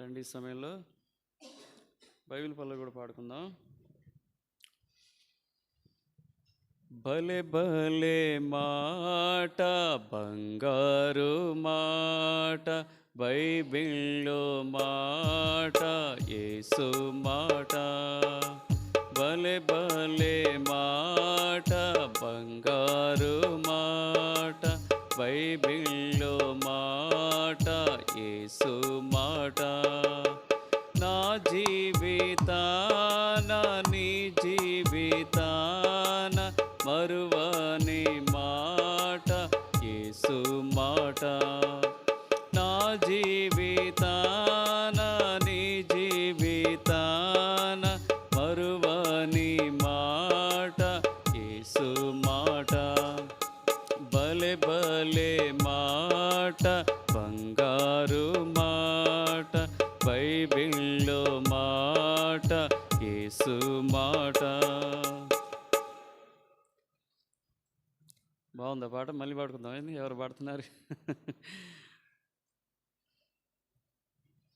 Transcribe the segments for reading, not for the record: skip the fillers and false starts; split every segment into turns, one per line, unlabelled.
రండి ఈ సమయంలో బైబిల్ పనులు కూడా పాడుకుందాం. భలే భలే మాట, బంగారు మాట, బైబిల్లో మాట, యేసు మాట. భలే భలే మాట, బంగారు మాట, బైబిల్లో మాట, యేసు మాట. నా జీవితాన నీ జీవితాన మరువని మాట, యేసు మాట. నా జీవితాన నీ జీవితాన మరువని మాట, యేసు మాట. భలే భలే మాట, బంగారు మాట, బైబిల్లో మాట, యేసు మాట. బాగుందా పాట? మళ్ళీ పాడుకుందాం. ఏంది ఎవరు పాడుతున్నారు?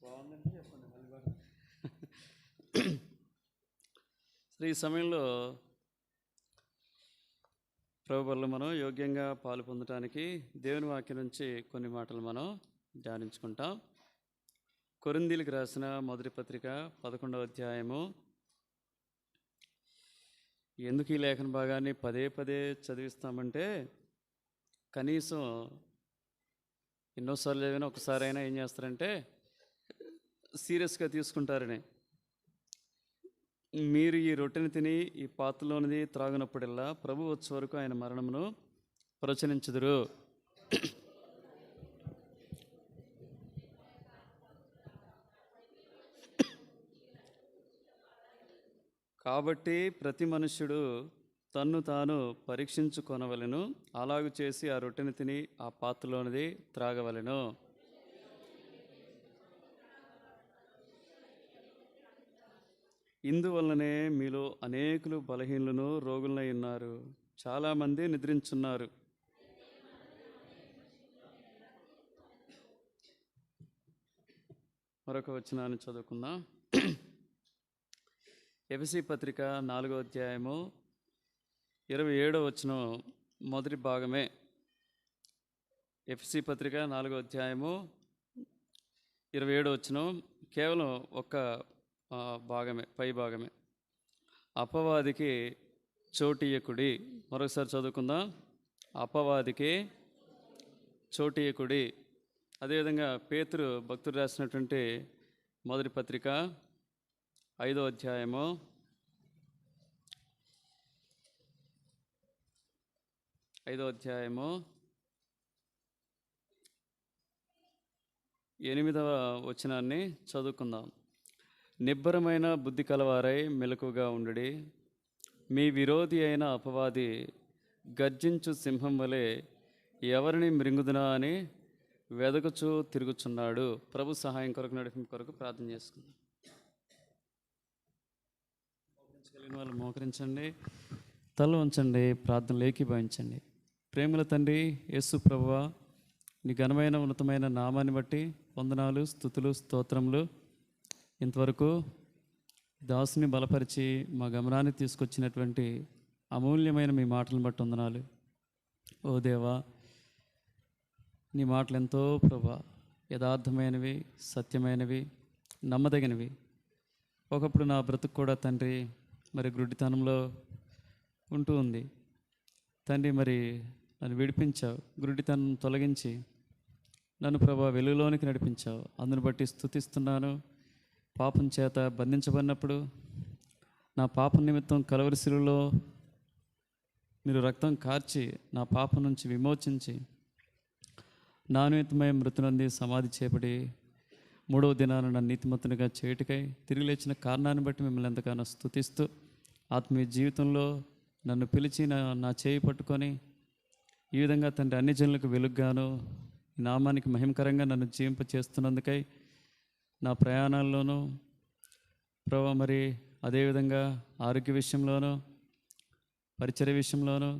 బాగుందంటే చెప్పండి, మళ్ళీ పాడు. ఈ సమయంలో ప్రభువులో మనం యోగ్యంగా పాలు పొందడానికి దేవుని వాక్యం నుంచి కొన్ని మాటలు మనం ధ్యానించుకుంటాం. కొరింథీయులకు రాసిన మొదటి పత్రిక 11వ అధ్యాయము. ఎందుకు ఈ లేఖన భాగాన్ని పదే పదే చదివిస్తామంటే, కనీసం ఎన్నోసార్లు చదివినా ఒకసారైనా ఏం చేస్తారంటే సీరియస్గా తీసుకుంటారని. మీరు ఈ రొట్టెని తిని ఈ పాత్రలోనిది త్రాగినప్పుడల్లా ప్రభు వచ్చే వరకు ఆయన మరణమును ప్రచురించుదురు. కాబట్టి ప్రతి మనుష్యుడు తన్ను తాను పరీక్షించుకొనవలెను, అలాగు చేసి ఆ రొట్టెని తిని ఆ పాత్రలోనిది త్రాగవలెను. ఇందువల్లనే మీలో అనేకులు బలహీనులను రోగులై ఉన్నారు, చాలామంది నిద్రించున్నారు. మరొక వచనాన్ని చదువుకుందాం. ఎఫెసీ పత్రిక 4వ అధ్యాయము 27వ వచనం మొదటి భాగమే. ఎఫెసీ పత్రిక 4వ అధ్యాయము 27వ వచనం కేవలం ఒక భాగమే, పై భాగమే. అపవాదికి చోటీయకుడి. మరొకసారి చదువుకుందాం. అపవాదికి చోటీయకుడి. అదేవిధంగా పేతురు భక్తుడు రాసినటువంటి మొదటి పత్రిక 5వ అధ్యాయము 8వ వచనాన్ని చదువుకుందాం. నిబ్బరమైన బుద్ధి కలవారై మెలకుగా ఉండుడి. మీ విరోధి అయిన అపవాది గర్జించు సింహం వలె ఎవరిని మృంగుదునా అని వెదకుచూ తిరుగుచున్నాడు. ప్రభు సహాయం కొరకు, నడిపింపు కొరకు ప్రార్థన చేసుకుందాం. మోకరించగలిగిన వాళ్ళు మోకరించండి, తల ఉంచండి, ప్రార్థనలు ఏకీభవించండి. ప్రేమల తండ్రి యేసు ప్రభువా, నీ ఘనమైన ఉన్నతమైన నామాన్ని బట్టి వందనాలు, స్తుతులు, స్తోత్రములు. ఇంతవరకు దాసుని బలపరిచి మా గమనాన్ని తీసుకొచ్చినటువంటి అమూల్యమైన మీ మాటలను బట్టి వందనాలు. ఓ దేవా, నీ మాటలు ఎంతో ప్రభా యథార్థమైనవి, సత్యమైనవి, నమ్మదగినవి. ఒకప్పుడు నా బ్రతుకు కూడా తండ్రి మరి గుడ్డితనంలో ఉంటూ ఉంది తండ్రి. మరి నన్ను విడిపించావు, గుడ్డితనం తొలగించి నన్ను ప్రభా వెలుగులోనికి నడిపించావు. అందును బట్టి స్తుతిస్తున్నాను. పాపం చేత బంధించబడినప్పుడు నా పాపం నిమిత్తం కలవరి శిలువలో మీరు రక్తం కార్చి నా పాపం నుంచి విమోచించి నా నిమిత్తమై మృతునంది సమాధి చేపడి 3వ దినాన నన్ను నీతిమంతునిగా చేయుటకై తిరిగి లేచిన కారణాన్ని బట్టి మిమ్మల్ని ఎంతగానో స్తుతిస్తూ, ఆత్మీయ జీవితంలో నన్ను పిలిచి నా చేయి పట్టుకొని ఈ విధంగా తండ్రి అన్ని జనులకు వెలుగ్గాను ఈ నామానికి మహిమకరంగా నన్ను జీవింప చేస్తున్నందుకై నా ప్రయాణాల్లోనూ ప్రభా, మరి అదేవిధంగా ఆరోగ్య విషయంలోనూ, పరిచర్య విషయంలోనూ,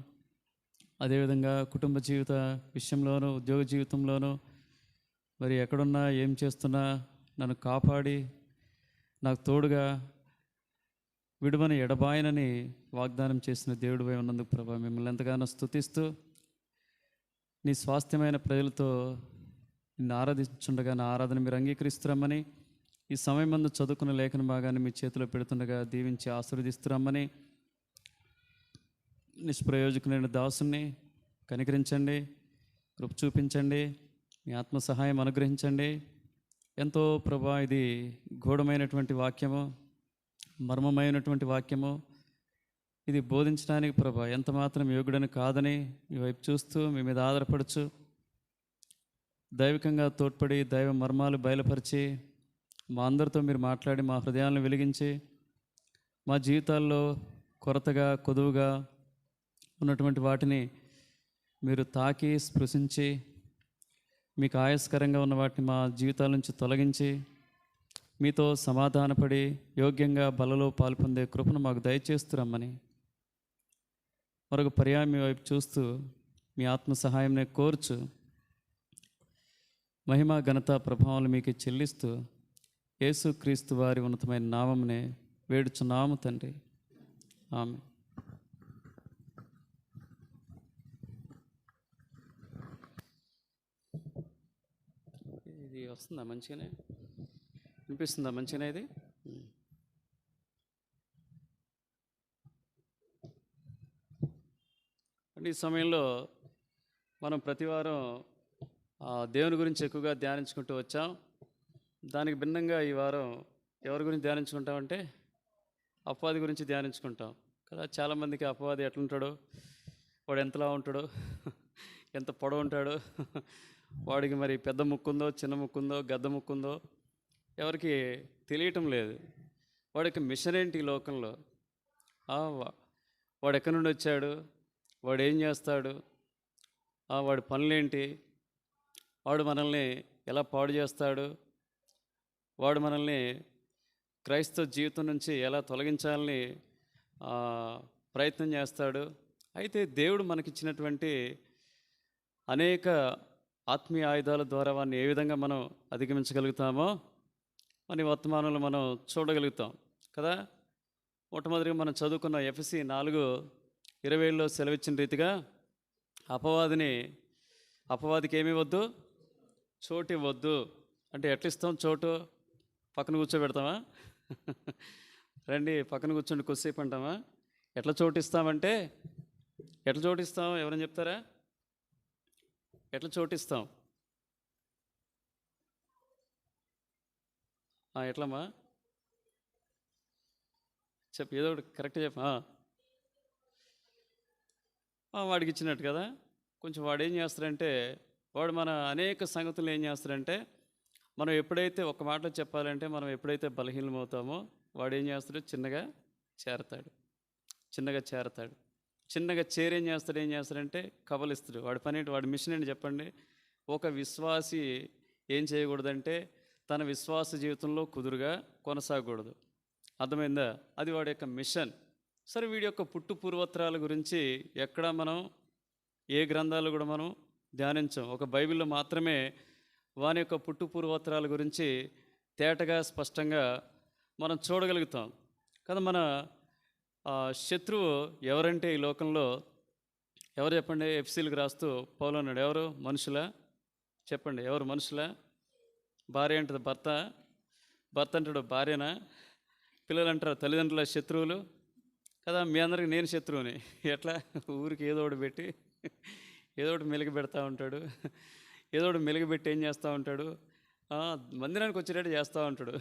అదేవిధంగా కుటుంబ జీవిత విషయంలోనూ, ఉద్యోగ జీవితంలోనూ, మరి ఎక్కడున్నా ఏం చేస్తున్నా నన్ను కాపాడి నాకు తోడుగా విడువని ఎడబాయనని వాగ్దానం చేసిన దేవుడిపై ఉన్నందుకు ప్రభా మిమ్మల్ని ఎంతగానో స్తుతిస్తూ నీ స్వాస్థ్యమైన ప్రజలతో నిన్ను ఆరాధించుండగా నా ఆరాధన మీరు అంగీకరిస్తురమ్మని ఈ సమయం మందు చదువుకున్న లేఖన భాగాన్ని మీ చేతిలో పెడుతుండగా దీవించి ఆశీర్వదిస్తురమ్మని నిష్ప్రయోజకులైన దాసుని కనికరించండి, కృప చూపించండి, మీ ఆత్మ సహాయం అనుగ్రహించండి. ఎంతో ప్రభా ఇది గూఢమైనటువంటి వాక్యము, మర్మమైనటువంటి వాక్యము. ఇది బోధించడానికి ప్రభా ఎంత మాత్రం యోగ్యుడని కాదని మీ వైపు చూస్తూ మీ మీద ఆధారపడచ్చు దైవికంగా తోడ్పడి దైవ మర్మాలు బయలుపరిచి మా అందరితో మీరు మాట్లాడి మా హృదయాలను వెలిగించి మా జీవితాల్లో కొరతగా కొదువుగా ఉన్నటువంటి వాటిని మీరు తాకి స్పృశించి మీకు ఆయాస్కరంగా ఉన్న వాటిని మా జీవితాల నుంచి తొలగించి మీతో సమాధానపడి యోగ్యంగా బలలో పాల్పొందే కృపను మాకు దయచేస్తురమ్మని మరొక పర్యాయం మీ వైపు చూస్తూ మీ ఆత్మ సహాయంనే కోర్చు మహిమ ఘనత ప్రభావాలు మీకు చెల్లిస్తూ యేసు క్రీస్తు వారి ఉన్నతమైన నామమునే వేడుచున్నాము తండ్రి, ఆమె. ఇది వస్తుందా మంచిగానే వినిపిస్తుందా మంచిగానే ఇది? అంటే ఈ సమయంలో మనం ప్రతివారం దేవుని గురించి ఎక్కువగా ధ్యానించుకుంటూ వచ్చాం. దానికి భిన్నంగా ఈ వారం ఎవరి గురించి ధ్యానించుకుంటామంటే అపవాది గురించి ధ్యానించుకుంటాం కదా. చాలామందికి అపవాది ఎట్లుంటాడో, వాడు ఎంతలా ఉంటాడో, ఎంత పొడవు ఉంటాడో, వాడికి మరి పెద్ద ముక్కుందో చిన్న ముక్కుందో గద్ద ముక్కుందో ఎవరికి తెలియటం లేదు. వాడికి మిషన్ ఏంటి ఈ లోకంలో, వాడు ఎక్కడి నుండి వచ్చాడు, వాడు ఏం చేస్తాడు, వాడి పనులేంటి, వాడు మనల్ని ఎలా పాడు చేస్తాడు, వాడు మనల్ని క్రైస్తవ జీవితం నుంచి ఎలా తొలగించాలని ప్రయత్నం చేస్తాడు. అయితే దేవుడు మనకిచ్చినటువంటి అనేక ఆత్మీయ ఆయుధాల ద్వారా వాడిని ఏ విధంగా మనం అధిగమించగలుగుతామో మన వర్తమానంలో మనం చూడగలుగుతాం కదా. మొట్టమొదటిగా మనం చదువుకున్న ఎఫెసీ 4:20 సెలవిచ్చిన రీతిగా అపవాదికి ఏమి ఇవ్వద్దు, చోటు ఇవ్వద్దు. అంటే ఎట్లా ఇస్తాం చోటు? పక్కన కూర్చోబెడతామా? రండి పక్కన కూర్చోండి కొద్దిసేపు అంటామా? ఎట్లా చోటు ఇస్తామంటే ఎట్లా చోటు ఇస్తాం? ఎవరైనా చెప్తారా? ఎట్లా చోటు ఇస్తాం? ఎట్లమ్మా చెప్పు, ఏదో ఒకటి కరెక్ట్ చెప్పు. వాడికి ఇచ్చినట్టు కదా. కొంచెం వాడు ఏం చేస్తాడంటే, వాడు మన అనేక సంగతులు ఏం చేస్తాడంటే, మనం ఎప్పుడైతే ఒక మాటలో చెప్పాలంటే మనం ఎప్పుడైతే బలహీనమవుతామో వాడు ఏం చేస్తాడు, చిన్నగా చేరతాడు. చిన్నగా చేరేం చేస్తాడంటే కబలిస్తాడు. వాడి పని ఏంటి, వాడి మిషన్ ఏంటి చెప్పండి? ఒక విశ్వాసి ఏం చేయకూడదంటే తన విశ్వాస జీవితంలో కుదురుగా కొనసాగకూడదు. అర్థమైందా? అది వాడి యొక్క మిషన్. సరే, వీడి యొక్క పుట్టు పూర్వోత్తరాల గురించి ఎక్కడ మనం ఏ గ్రంథాలు కూడా మనం ధ్యానించాం. ఒక బైబిల్లో మాత్రమే వాని యొక్క పుట్టు పూర్వోత్తరాల గురించి తేటగా స్పష్టంగా మనం చూడగలుగుతాం కదా. మన శత్రువు ఎవరంటే ఈ లోకంలో ఎవరు చెప్పండి? ఎఫ్సీలకు రాస్తూ పౌలు అన్నాడు, ఎవరు? మనుషులా? చెప్పండి, ఎవరు మనుషులా? భార్య అంటారు భర్త అంటాడు భార్యనా? పిల్లలు అంటారు తల్లిదండ్రుల శత్రువులు కదా. మీ అందరికి నేను శత్రువుని. ఎట్లా? ఊరికి ఏదో ఒకటి పెట్టి ఏదో ఒకటి మెలిగి పెడతా ఉంటాడు, ఏదో ఒకటి మెలిగిపెట్టి ఏం చేస్తూ ఉంటాడు, మందిరానికి వచ్చేటట్టు చేస్తూ ఉంటాడు.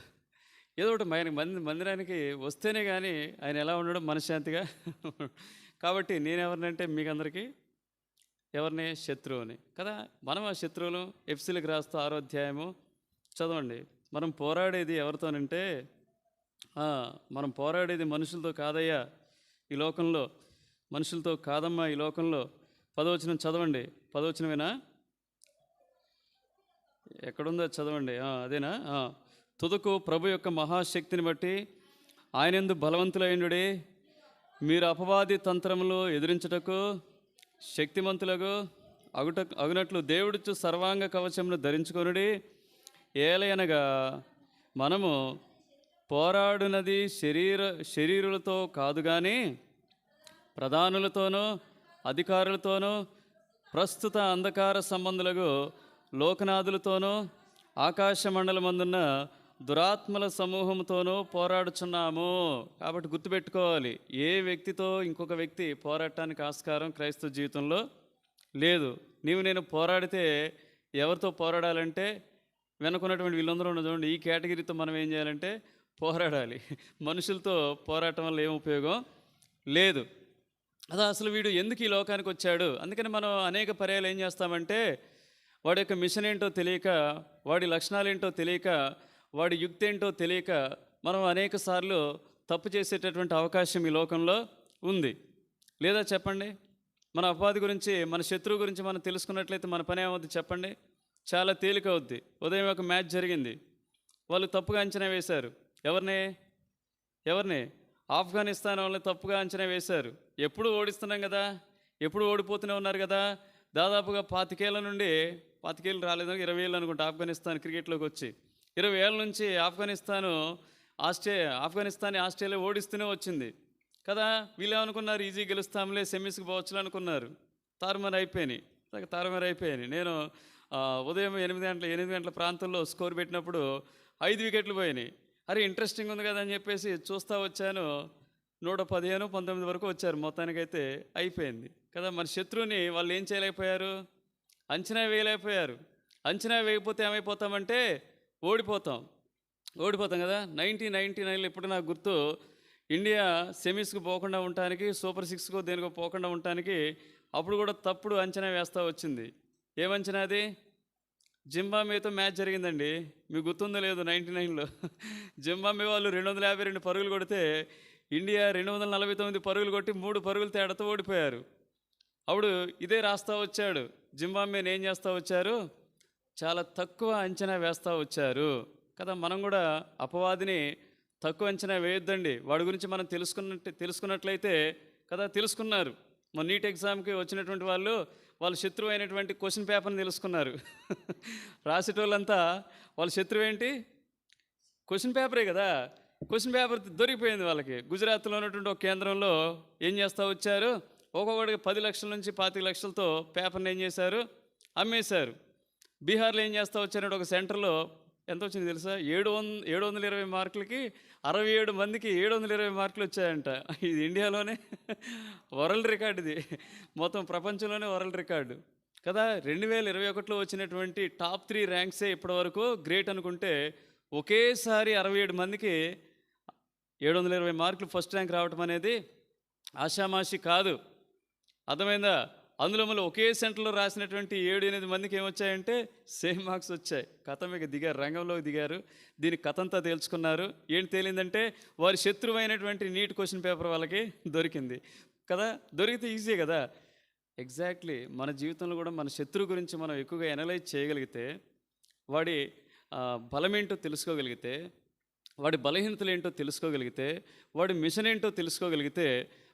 ఏదో ఒకటి మందిరానికి వస్తేనే కానీ ఆయన ఎలా ఉండడం మనశ్శాంతిగా. కాబట్టి నేనెవరినంటే మీకు అందరికీ ఎవరిని? శత్రువుని కదా. మనం ఆ శత్రువులు. ఎఫ్సీలకు రాస్తూ 6వ అధ్యాయము చదవండి. మనం పోరాడేది ఎవరితోనంటే మనం పోరాడేది మనుషులతో కాదయ్యా ఈ లోకంలో, మనుషులతో కాదమ్మా ఈ లోకంలో. 10వ వచనం చదవండి. 10వ వచనమేనా? ఎక్కడుందో చదవండి. అదేనా? తుదకు ప్రభు యొక్క మహాశక్తిని బట్టి ఆయనందు బలవంతులైనడే మీరు అపవాది తంత్రములు ఎదిరించుటకు శక్తిమంతులకు అగునట్లు దేవుడిచ్చు సర్వాంగ కవచమును ధరించుకొనుడి. ఏలయనగా మనము పోరాడునది శరీరులతో కాదు కానీ ప్రధానులతోనూ అధికారులతోనూ ప్రస్తుత అంధకార సంబంధులకు లోకనాథులతోనూ ఆకాశ మండలమందున్న దురాత్మల సమూహంతోనూ పోరాడుచున్నాము. కాబట్టి గుర్తుపెట్టుకోవాలి, ఏ వ్యక్తితో ఇంకొక వ్యక్తి పోరాటానికి ఆస్కారం క్రైస్తవ జీవితంలో లేదు. నేను పోరాడితే ఎవరితో పోరాడాలంటే వెనుకున్నటువంటి వీళ్ళందరూ ఉన్న చూడండి, ఈ కేటగిరీతో మనం ఏం చేయాలంటే పోరాడాలి. మనుషులతో పోరాటం వల్ల ఏం ఉపయోగం లేదు. అసలు వీడు ఎందుకు ఈ లోకానికి వచ్చాడు? అందుకని మనం అనేక పర్యాలు ఏం చేస్తామంటే వాడి యొక్క మిషన్ ఏంటో తెలియక, వాడి లక్షణాలు ఏంటో తెలియక, వాడి యుక్తి ఏంటో తెలియక మనం అనేక సార్లు తప్పు చేసేటటువంటి అవకాశం ఈ లోకంలో ఉంది. లేదా చెప్పండి, మన అపవాది గురించి, మన శత్రువు గురించి మనం తెలుసుకున్నట్లయితే మన పని ఏమవుద్ది చెప్పండి? చాలా తేలిక అవుద్ది. ఉదయం ఒక మ్యాచ్ జరిగింది, వాళ్ళు తప్పుగా అంచనా వేశారు. ఎవరిని? ఆఫ్ఘనిస్తాన్ వాళ్ళని తప్పుగా అంచనా వేశారు. ఎప్పుడు ఓడిస్తున్నాం కదా, ఎప్పుడు ఓడిపోతూనే ఉన్నారు కదా. దాదాపుగా 25 ఏళ్ళ నుండి, 25 ఏళ్ళు రాలేదు, 20 ఏళ్ళు అనుకుంటా ఆఫ్ఘనిస్తాన్ క్రికెట్లోకి వచ్చి. 20 ఏళ్ళ నుంచి ఆఫ్ఘనిస్తాన్ ఆస్ట్రేలియా ఓడిస్తూనే వచ్చింది కదా. వీళ్ళు ఏమనుకున్నారు, ఈజీ గెలుస్తాంలే, సెమీస్కి పోవచ్చులు అనుకున్నారు. తారుమారు అయిపోయాయి. నేను ఉదయం 8 గంటల ప్రాంతంలో స్కోర్ పెట్టినప్పుడు 5 వికెట్లు పోయినాయి. అరే ఇంట్రెస్టింగ్ ఉంది కదా అని చెప్పేసి చూస్తూ వచ్చాను. 115, 19 వరకు వచ్చారు. మొత్తానికైతే అయిపోయింది కదా. మన శత్రువుని వాళ్ళు ఏం చేయలేకపోయారు, అంచనా వేయలేకపోయారు. అంచనా వేయకపోతే ఏమైపోతామంటే ఓడిపోతాం కదా. 1999లో ఇప్పుడు నాకు గుర్తు, ఇండియా సెమీస్కి పోకుండా ఉండటానికి, సూపర్ 6కో దేనికో పోకుండా ఉండటానికి అప్పుడు కూడా తప్పుడు అంచనా వేస్తూ వచ్చింది. ఏమంచనా అది? జింబాబ్వేతో మ్యాచ్ జరిగిందండి, మీకు గుర్తుందో లేదు. 99లో జింబాబ్వే వాళ్ళు 252 పరుగులు కొడితే ఇండియా 249 పరుగులు కొట్టి 3 పరుగులు తేడాతో ఓడిపోయారు. అప్పుడు ఇదే రాస్తూ వచ్చాడు, జింబాబ్వేని ఏం చేస్తూ వచ్చారు, చాలా తక్కువ అంచనా వేస్తూ వచ్చారు కదా. మనం కూడా అపవాదిని తక్కువ అంచనా వేయొద్దండి. వాడి గురించి మనం తెలుసుకున్నట్లయితే కదా. తెలుసుకున్నారు, మన నీట్ ఎగ్జామ్కి వచ్చినటువంటి వాళ్ళ శత్రువు అయినటువంటి క్వశ్చన్ పేపర్ని తెలుసుకున్నారు. రాసేటోళ్ళంతా వాళ్ళ శత్రువు ఏంటి? క్వశ్చన్ పేపరే కదా. క్వశ్చన్ పేపర్ దొరికిపోయింది వాళ్ళకి. గుజరాత్లో ఉన్నటువంటి ఒక కేంద్రంలో ఏం చేస్తూ వచ్చారు, ఒక్కొక్కడికి 10 లక్షల నుంచి 25 లక్షలతో పేపర్ని ఏం చేశారు, అమ్మేశారు. బీహార్లో ఏం చేస్తూ వచ్చారంటే ఒక సెంటర్లో ఎంత వచ్చింది తెలుసా, 720 మార్కులకి 67 మందికి 720 మార్కులు వచ్చాయంట. ఇది ఇండియాలోనే వరల్డ్ రికార్డు, ఇది మొత్తం ప్రపంచంలోనే వరల్డ్ రికార్డు కదా. 2021లో వచ్చినటువంటి టాప్ 3 ర్యాంక్సే ఇప్పటివరకు గ్రేట్ అనుకుంటే, ఒకేసారి 67 మందికి 720 మార్కులు ఫస్ట్ ర్యాంక్ రావటం అనేది ఆషామాషి కాదు. అర్థమైందా? అందులో మళ్ళీ ఒకే సెంటర్లో రాసినటువంటి 7-8 మందికి ఏమొచ్చాయంటే సేమ్ మార్క్స్ వచ్చాయి. కథమిక దిగారు, రంగంలోకి దిగారు. దీనికి కథంతా తేల్చుకున్నారు. ఏంటి తేలిందంటే వారి శత్రువైనటువంటి నీట్ క్వశ్చన్ పేపర్ వాళ్ళకి దొరికింది కదా. దొరికితే ఈజీ కదా. ఎగ్జాక్ట్లీ మన జీవితంలో కూడా మన శత్రువు గురించి మనం ఎక్కువగా అనలైజ్ చేయగలిగితే, వాడి బలమేంటో తెలుసుకోగలిగితే, వాడి బలహీనతలు ఏంటో తెలుసుకోగలిగితే, వాడి మిషన్ ఏంటో తెలుసుకోగలిగితే,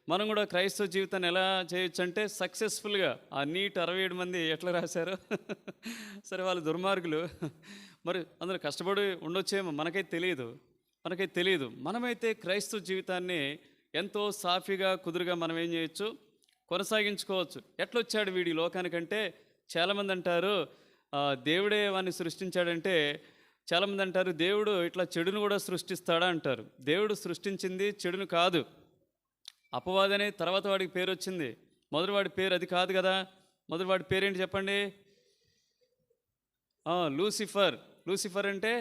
మనం కూడా క్రైస్తవ జీవితాన్ని ఎలా చేయొచ్చు అంటే సక్సెస్ఫుల్గా. ఆ నీట్ 67 మంది ఎట్లా రాశారు? సరే వాళ్ళు దుర్మార్గులు, మరి అందరూ కష్టపడి ఉండొచ్చేమో, మనకైతే తెలియదు. మనమైతే క్రైస్తవ జీవితాన్ని ఎంతో సాఫీగా కుదురుగా మనం ఏం చేయొచ్చు, కొనసాగించుకోవచ్చు. ఎట్లొచ్చాడు వీడి లోకానికంటే చాలామంది అంటారు దేవుడే వాడిని సృష్టించాడంటే, చాలామంది అంటారు దేవుడు ఇట్లా చెడును కూడా సృష్టిస్తాడా అంటారు. దేవుడు సృష్టించింది చెడును కాదు, అపవాది అనే తర్వాత వాడికి పేరు వచ్చింది. మొదటి వాడి పేరు అది కాదు కదా. మొదటి వాడి పేరేంటి చెప్పండి? లూసిఫర్ అంటే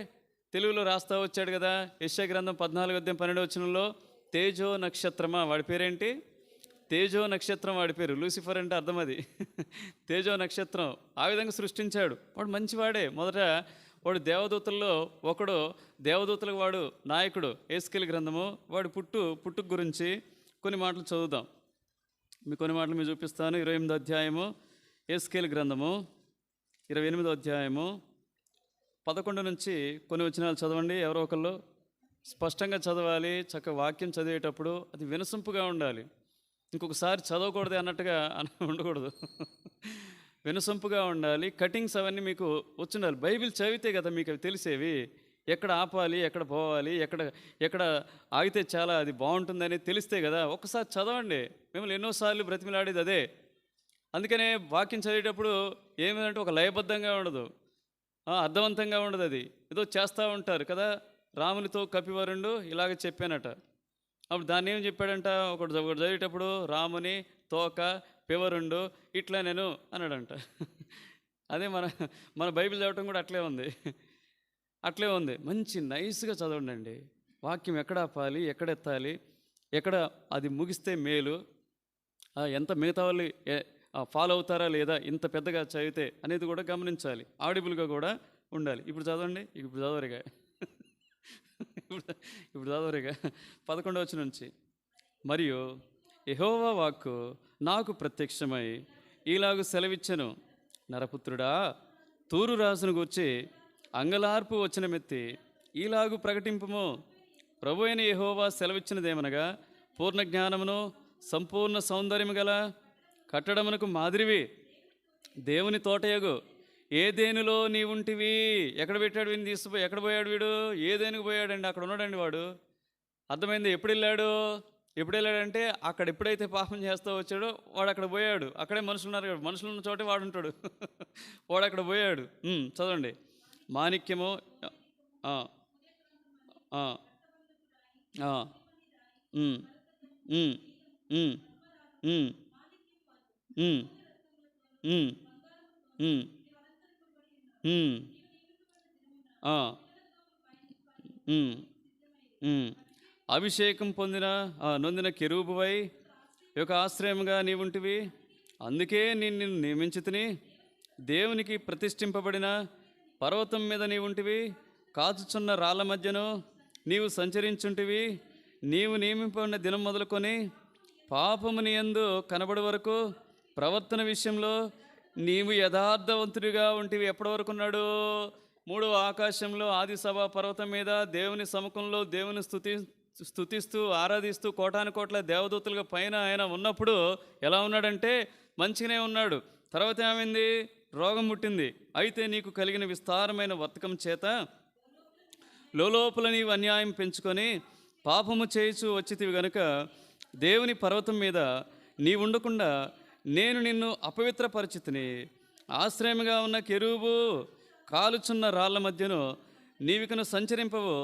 తెలుగులో రాస్తా వచ్చాడు కదా. యెషయా గ్రంథం 14:12 తేజో నక్షత్రమా, వాడి పేరేంటి? తేజో నక్షత్రం వాడి పేరు. లూసిఫర్ అంటే అర్థం అది, తేజో నక్షత్రం. ఆ విధంగా సృష్టించాడు. వాడు మంచివాడే. మొదట వాడు దేవదూతల్లో ఒకడు, దేవదూతలకు వాడు నాయకుడు. యేస్కేలు గ్రంథము వాడి పుట్టుక గురించి కొన్ని మాటలు చదువుదాం. కొన్ని మాటలు మీకు చూపిస్తాను. 28వ అధ్యాయము యేస్కేలు గ్రంథము 28వ అధ్యాయము 11 నుంచి కొన్ని వచనాలు చదవండి. ఎవరో ఒకళ్ళు స్పష్టంగా చదవాలి. చక్కగా వాక్యం చదివేటప్పుడు అది వినసొంపుగా ఉండాలి. ఇంకొకసారి చదవకూడదు అన్నట్టుగా ఉండకూడదు. వినసొంపుగా ఉండాలి. కటింగ్స్ అవన్నీ మీకు వచ్చుండాలి. బైబిల్ చదివితే కదా మీకు అవి తెలిసేవి. ఎక్కడ ఆపాలి, ఎక్కడ పోవాలి, ఎక్కడ ఎక్కడ ఆగితే చాలా అది బాగుంటుందని తెలిస్తే కదా. ఒక్కసారి చదవండి. మిమ్మల్ని ఎన్నోసార్లు బ్రతిమిలాడేది అదే. అందుకనే వాక్యం చదివేటప్పుడు ఏమిటంటే ఒక లయబద్ధంగా ఉండదు, అర్థవంతంగా ఉండదు. అది ఏదో చేస్తూ ఉంటారు కదా. రామునితో కపివరుండు ఇలాగ చెప్పానట. అప్పుడు దాన్ని ఏం చెప్పాడంట, ఒకటి చదివేటప్పుడు రాముని తోక పివరుండు ఇట్లా నేను అన్నాడంట. అదే మన మన బైబిల్ చదవటం కూడా అట్లే ఉంది. మంచి నైస్గా చదవండి. వాక్యం ఎక్కడ ఆపాలి, ఎక్కడ ఎత్తాలి, ఎక్కడ అది ముగిస్తే మేలు, ఎంత మిగతా వాళ్ళు ఫాలో అవుతారా లేదా ఇంత పెద్దగా చదివితే అనేది కూడా గమనించాలి. ఆడిబుల్గా కూడా ఉండాలి. ఇప్పుడు చదవండి. ఇప్పుడు చదవరిగా ఇప్పుడు చదవరిగా 11వ వచనం నుంచి. మరియు యెహోవా వాక్కు నాకు ప్రత్యక్షమై ఈలాగు సెలవిచ్చెను, నరపుత్రుడా, తూరు రాజును గూర్చి అంగలార్పు వచనమెత్తి ఈలాగు ప్రకటింపుము. ప్రభు అయిన యెహోవా సెలవిచ్చినదేమనగా, పూర్ణ జ్ఞానమును సంపూర్ణ సౌందర్యము గల కట్టడమునకు మాదిరివి దేవుని తోటయగు ఏదేనులో నీవుంటివి. ఎక్కడ పెట్టాడు వీడిని తీసుకుపోయి? ఎక్కడ పోయాడు వీడు? ఏదేనుకు పోయాడండి. అక్కడ ఉన్నాడండి వాడు. అర్థమైంది? ఎప్పుడు వెళ్ళాడంటే అక్కడ ఎప్పుడైతే పాపం చేస్తూ వచ్చాడో వాడు అక్కడ పోయాడు. అక్కడే మనుషులు ఉన్నారు. మనుషులు ఉన్న చోటే వాడు ఉంటాడు. వాడు అక్కడ పోయాడు. చదవండి. మాణిక్యము అభిషేకం నొందిన కెరూబువై యొక్క ఆశ్రయముగా నీవుంటివి. అందుకే నిన్ను నియమించితిని. దేవునికి ప్రతిష్ఠింపబడిన పర్వతం మీద నీవుంటివి. కాచుచున్న రాళ్ళ మధ్యను నీవు సంచరించుంటివి. నీవు నియమింపబడిన దినం మొదలుకొని పాపము నీ యందు కనబడి వరకు ప్రవర్తన విషయంలో నీవు యథార్థవంతుడిగా ఉంటివి. ఎప్పటి వరకు ఉన్నాడు? 3వ ఆకాశంలో ఆది సభా పర్వతం మీద దేవుని సముఖంలో దేవుని స్తుతిస్తూ ఆరాధిస్తూ కోటానుకోట్ల దేవదూతలుగా పైన ఆయన ఉన్నప్పుడు ఎలా ఉన్నాడంటే మంచిగానే ఉన్నాడు. తర్వాత ఏమైంది? రోగం పుట్టింది. అయితే నీకు కలిగిన విస్తారమైన వర్తకం చేత లోపల నీవు అన్యాయం పెంచుకొని పాపము చేయుచు వచ్చితివి గనుక దేవుని పర్వతం మీద నీవుండకుండా నేను నిన్ను అపవిత్రపరిచితిని. ఆశ్రయముగా ఉన్న కెరూబు కాలుచున్న రాళ్ల మధ్యను నీవికను సంచరింపవు.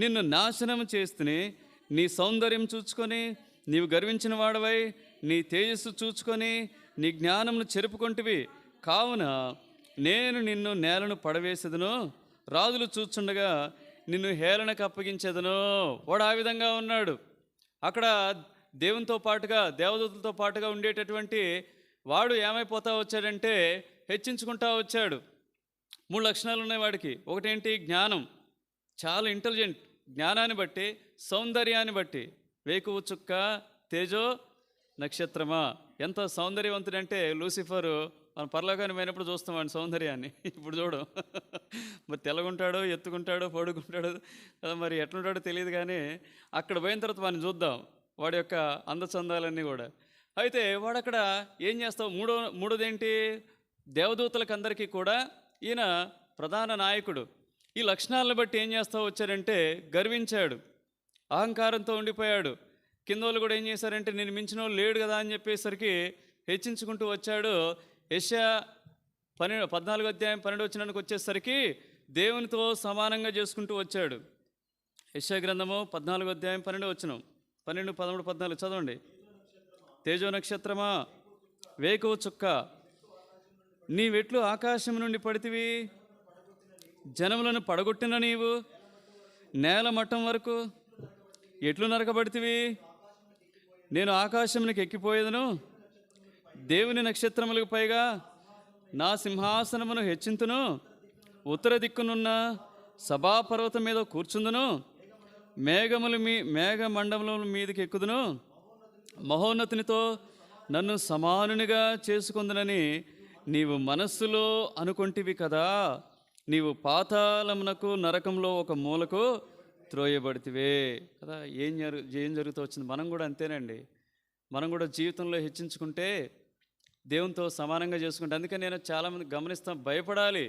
నిన్ను నాశనము చేస్తుని నీ సౌందర్యం చూచుకొని నీవు గర్వించిన వాడవై నీ తేజస్సు చూచుకొని నీ జ్ఞానమును చెరుపుకొంటివి. కావున నేను నిన్ను నేలను పడవేసేదను, రాజులు చూచుండగా నిన్ను హేళనకు అప్పగించేదను. వాడు ఆ విధంగా ఉన్నాడు. అక్కడ దేవునితో పాటుగా దేవదూతలతో పాటుగా ఉండేటటువంటి వాడు ఏమైపోతా వచ్చాడంటే హెచ్చించుకుంటా వచ్చాడు. 3 లక్షణాలు ఉన్నాయి వాడికి. ఒకటేంటి? జ్ఞానం. చాలా ఇంటెలిజెంట్. జ్ఞానాన్ని బట్టి, సౌందర్యాన్ని బట్టి. వేకువ చుక్క, తేజో నక్షత్రమా. ఎంత సౌందర్యవంతుడంటే లూసిఫరు మనం పరలోకానికి పోయినప్పుడు చూస్తాం వాడి సౌందర్యాన్ని. ఇప్పుడు చూడు, మరి తెల్లగుంటాడో, ఎత్తుకుంటాడో, పొడుగుంటాడో కదా, మరి ఎట్లుంటాడో తెలియదు. కానీ అక్కడ పోయిన తర్వాత వాడిని చూద్దాం, వాడి యొక్క అందచందాలన్నీ కూడా. అయితే వాడు అక్కడ ఏం చేస్తావు? మూడోదేంటి? దేవదూతలకు అందరికీ కూడా ఈయన ప్రధాన నాయకుడు. ఈ లక్షణాలను బట్టి ఏం చేస్తూ వచ్చారంటే గర్వించాడు, అహంకారంతో ఉండిపోయాడు. కింద వాళ్ళు కూడా ఏం చేశారంటే నేను మించిన వాళ్ళు లేడు కదా అని చెప్పేసరికి హెచ్చించుకుంటూ వచ్చాడు. యెషయా 14వ అధ్యాయం 12వ వచనానికి వచ్చేసరికి దేవునితో సమానంగా చేసుకుంటూ వచ్చాడు. యెషయా గ్రంథము 14వ అధ్యాయం 12వ వచనం, 12, 13, 14 చదవండి. తేజో నక్షత్రమా, వేకువ చుక్క, నీవెట్లు ఆకాశం నుండి పడితివి, జనములను పడగొట్టిన నీవు నేల మట్టం వరకు ఎట్లు నరకబడితివి. నేను ఆకాశమునికి ఎక్కిపోయేదను, దేవుని నక్షత్రములకు పైగా నా సింహాసనమును హెచ్చింతును, ఉత్తర దిక్కునున్న సభాపర్వతం మీద కూర్చుందును, మేఘమండలముల మీదకి ఎక్కుదును, మహోన్నతునితో నన్ను సమానునిగా చేసుకుందునని నీవు మనస్సులో అనుకొంటివి కదా. నీవు పాతాళమునకు నరకంలో ఒక మూలకు త్రోయబడితివే కదా. ఏం జరుగుతూ వచ్చింది? మనం కూడా అంతేనండి. మనం కూడా జీవితంలో హెచ్చించుకుంటే దేవునితో సమానంగా చేసుకుంటే. అందుకే నేను చాలామంది గమనిస్తాం, భయపడాలి.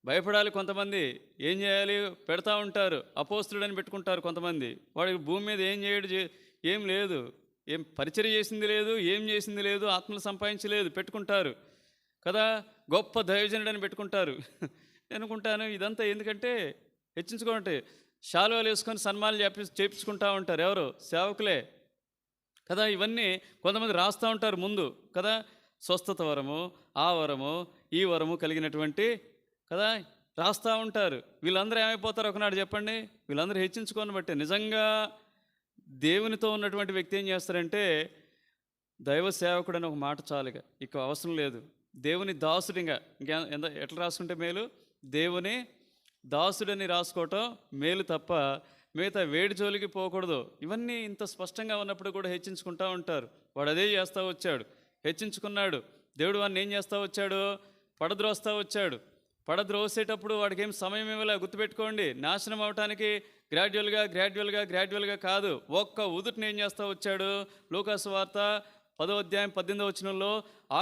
భయపడాలి. కొంతమంది ఏం చేయాలి, పెడతా ఉంటారు. అపోస్తులుడని పెట్టుకుంటారు కొంతమంది. వాడికి భూమి మీద ఏం చేయడు, ఏం లేదు, ఏం పరిచర్య చేసింది లేదు, ఏం చేసింది లేదు, ఆత్మలు సంపాదించలేదు, పెట్టుకుంటారు కదా. గొప్ప దైవజనుడని పెట్టుకుంటారు. నేను అనుకుంటాను ఇదంతా ఎందుకంటే హెచ్చించుకోండి. శాలువాలు వేసుకొని సన్మానాలు చేపించుకుంటా ఉంటారు. ఎవరు? సేవకులే కదా. ఇవన్నీ కొంతమంది రాస్తూ ఉంటారు ముందు కదా. స్వస్థత వరము, ఆ వరము, ఈ వరము కలిగినటువంటి కదా రాస్తూ ఉంటారు. వీళ్ళందరూ ఏమైపోతారు ఒకనాడు చెప్పండి? వీళ్ళందరూ హెచ్చించుకొని బట్టి నిజంగా దేవునితో ఉన్నటువంటి వ్యక్తి ఏం చేస్తారంటే, దైవ సేవకుడు అని ఒక మాట చాలుగా, ఇక అవసరం లేదు. దేవుని దాసుడిగా ఎంత ఎట్లా రాసుకుంటే మేలు? దేవుని దాసుడని రాసుకోవటం మేలు తప్ప మిగతా వేడి జోలికి పోకూడదు. ఇవన్నీ ఇంత స్పష్టంగా ఉన్నప్పుడు కూడా హెచ్చించుకుంటూ ఉంటారు. వాడు అదే చేస్తూ వచ్చాడు, హెచ్చించుకున్నాడు. దేవుడు వాడిని ఏం చేస్తూ వచ్చాడు? పడద్రోస్తూ వచ్చాడు. పడద్రోసేటప్పుడు వాడికి ఏం సమయం ఇవ్వలే. గుర్తుపెట్టుకోండి, నాశనం అవటానికి గ్రాడ్యువల్గా కాదు, ఒక్క ఉదుటిని ఏం చేస్తూ వచ్చాడు? లూకాసు వార్త 10వ అధ్యాయం 18వ వచనంలో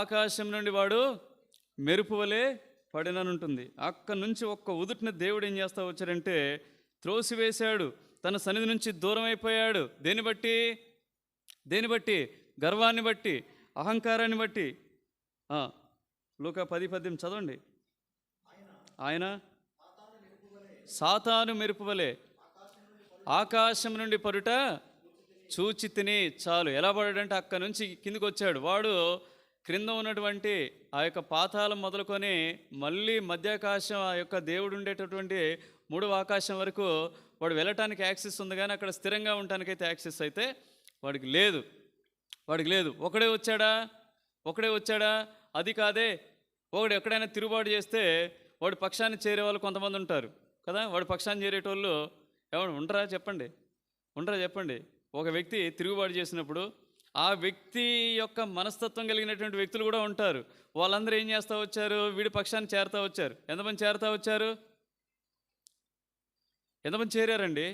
ఆకాశం నుండి వాడు మెరుపు వలె పడిననుంటుంది. అక్కడి నుంచి ఒక్క ఉదుటిన దేవుడు ఏం చేస్తూ వచ్చాడంటే త్రోసివేశాడు. తన సన్నిధి నుంచి దూరం అయిపోయాడు. దేని బట్టి? గర్వాన్ని బట్టి, అహంకారాన్ని బట్టి. లూకా 10:18 చదవండి. ఆయన సాతాను మెరుపు వలె ఆకాశం నుండి పడుట చూచి తిని చాలు. ఎలా పడాడంటే అక్కడి నుంచి కిందికి వచ్చాడు. వాడు క్రింద ఉన్నటువంటి ఆ యొక్క పాతాళం మొదలుకొని మళ్ళీ మధ్యాకాశం, ఆ యొక్క దేవుడు ఉండేటటువంటి 3వ ఆకాశం వరకు వాడు వెళ్ళటానికి యాక్సెస్ ఉంది, కానీ అక్కడ స్థిరంగా ఉండటానికైతే యాక్సెస్ అయితే వాడికి లేదు. ఒకడే వచ్చాడా? అది కాదే. ఒకడు ఎక్కడైనా తిరుగుబాటు చేస్తే వాడి పక్షాన్ని చేరే వాళ్ళు కొంతమంది ఉంటారు కదా. వాడి పక్షాన్ని చేరేటోళ్ళు ఎవరు ఉండరా చెప్పండి? ఒక వ్యక్తి తిరుగుబాటు చేసినప్పుడు ఆ వ్యక్తి యొక్క మనస్తత్వం కలిగినటువంటి వ్యక్తులు కూడా ఉంటారు. వాళ్ళందరూ ఏం చేస్తూ వచ్చారు? వీడి పక్షాన్ని చేరుతూ వచ్చారు. ఎంతమంది చేరుతూ వచ్చారు? ఎంతమంది చేరారండి?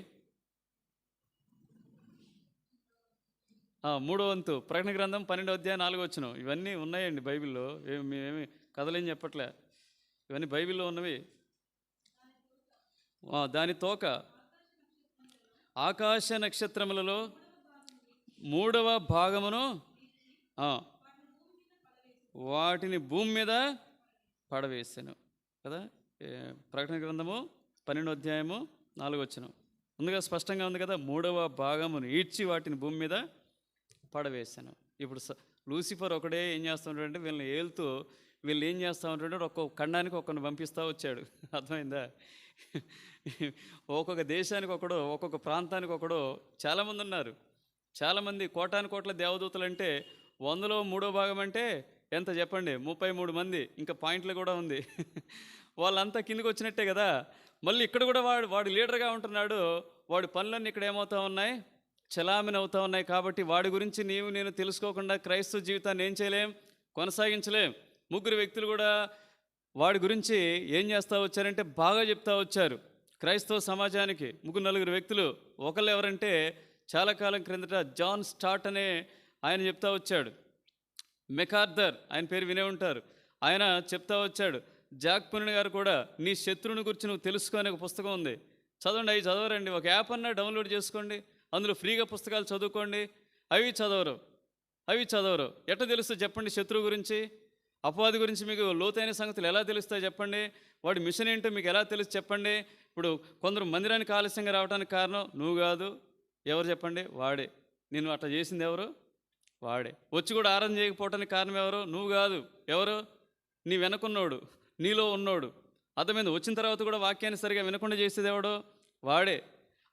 3వ వంతు. ప్రకటన గ్రంథం 12వ అధ్యాయం 4వ వచనం. ఇవన్నీ ఉన్నాయండి బైబిల్లో. మేమేమి కథలేం చెప్పట్లే, ఇవన్నీ బైబిల్లో ఉన్నవి. దాని తోక ఆకాశ నక్షత్రములలో 3వ భాగమును వాటిని భూమి మీద పడవేసాను కదా. ప్రకటన గ్రంథము 12వ అధ్యాయము 4వ వచనం ముందుగా స్పష్టంగా ఉంది కదా. 3వ భాగమును ఈడ్చి వాటిని భూమి మీద పడవేశాను. ఇప్పుడు లూసిఫర్ ఒకడే ఏం చేస్తూ ఉంటాడంటే వీళ్ళని ఏలుతూ వీళ్ళు ఏం చేస్తూ ఉంటాడంటే ఒక్కొక్క ఖండానికి ఒక్కరిని పంపిస్తూ వచ్చాడు. అర్థమైందా? ఒక్కొక్క దేశానికి ఒకడు, ఒక్కొక్క ప్రాంతానికి ఒకడు. చాలామంది ఉన్నారు. చాలామంది కోటాను దేవదూతలు అంటే 100లో 3వ భాగం అంటే ఎంత చెప్పండి? 33 మంది. ఇంకా పాయింట్లు కూడా ఉంది. వాళ్ళంతా కిందికి వచ్చినట్టే కదా. మళ్ళీ ఇక్కడ కూడా వాడు లీడర్గా ఉంటున్నాడు. వాడి పనులన్నీ ఇక్కడ ఏమవుతా ఉన్నాయి? చలామణి అవుతూ ఉన్నాయి. కాబట్టి వాడి గురించి నేను తెలుసుకోకుండా క్రైస్తవ జీవితాన్ని ఏం చేయలేం, కొనసాగించలేం. 3 వ్యక్తులు కూడా వాడి గురించి ఏం చేస్తూ వచ్చారంటే బాగా చెప్తా వచ్చారు క్రైస్తవ సమాజానికి. 3-4 వ్యక్తులు. ఒకళ్ళు ఎవరంటే చాలా కాలం క్రిందట జాన్ స్టార్ట్ అనే ఆయన చెప్తా వచ్చాడు. మెకార్థర్ ఆయన పేరు వినే ఉంటారు. ఆయన చెప్తా వచ్చాడు. జాక్ పునిన్ గారు కూడా నీ శత్రువుని గురించి నువ్వు తెలుసుకునే ఒక పుస్తకం ఉంది, చదవండి. అవి చదవరండి. ఒక యాప్ అన్నా డౌన్లోడ్ చేసుకోండి, అందులో ఫ్రీగా పుస్తకాలు చదువుకోండి. అవి చదవరు. ఎట్లా తెలుస్తుంది చెప్పండి? శత్రువు గురించి, అపవాది గురించి మీకు లోతైన సంగతులు ఎలా తెలుస్తాయి చెప్పండి? వాడి మిషన్ ఏంటో మీకు ఎలా తెలుసు చెప్పండి? ఇప్పుడు కొందరు మందిరానికి ఆలస్యంగా రావడానికి కారణం నువ్వు కాదు. ఎవరు చెప్పండి? వాడే. నేను అట్లా చేసింది ఎవరు? వాడే. వచ్చి కూడా ఆరాధన చేయకపోవటానికి కారణం ఎవరు? నువ్వు కాదు. ఎవరు? నీ వెనకున్నోడు, నీలో ఉన్నోడు. అర్థమైంది? వచ్చిన తర్వాత కూడా వాక్యాన్ని సరిగా వినకుండా చేసేది ఎవడో? వాడే.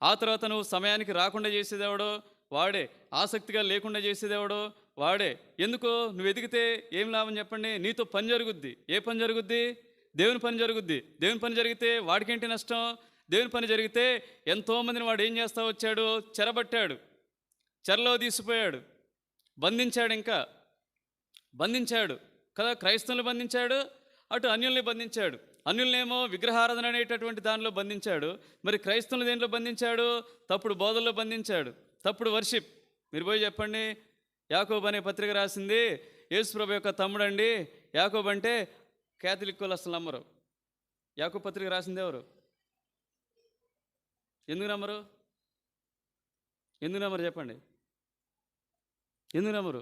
ఆ తర్వాత నువ్వు సమయానికి రాకుండా చేసేదేవడో? వాడే. ఆసక్తిగా లేకుండా చేసేదేవడో? వాడే. ఎందుకో నువ్వు ఎదిగితే ఏం లాభం చెప్పండి? నీతో పని జరుగుద్ది. ఏ పని జరుగుద్ది? దేవుని పని జరుగుద్ది. దేవుని పని జరిగితే వాడికేంటి నష్టం? దేవుని పని జరిగితే ఎంతోమందిని వాడు ఏం చేస్తూ వచ్చాడు? చెరబట్టాడు, చెరలో తీసిపోయాడు, బంధించాడు కదా. క్రైస్తవులు బంధించాడు, అటు అన్యుల్ని బంధించాడు. అన్యులనేమో విగ్రహారాధన అనేటటువంటి దానిలో బంధించాడు. మరి క్రైస్తవులు దేంట్లో బంధించాడు? తప్పుడు బోధల్లో బంధించాడు, తప్పుడు వర్షిప్. మీరు పోయి చెప్పండి, యాకోబు అనే పత్రిక రాసింది యేసుప్రభు యొక్క తమ్ముడండి. యాకోబు అంటే క్యాథలిక్ వాళ్ళు అసలు నమ్మరు. యాకోబు పత్రిక రాసింది ఎవరు? ఎందుకు నమ్మరు? ఎందుకు నమ్మరు చెప్పండి? ఎందుకు నమ్మరు?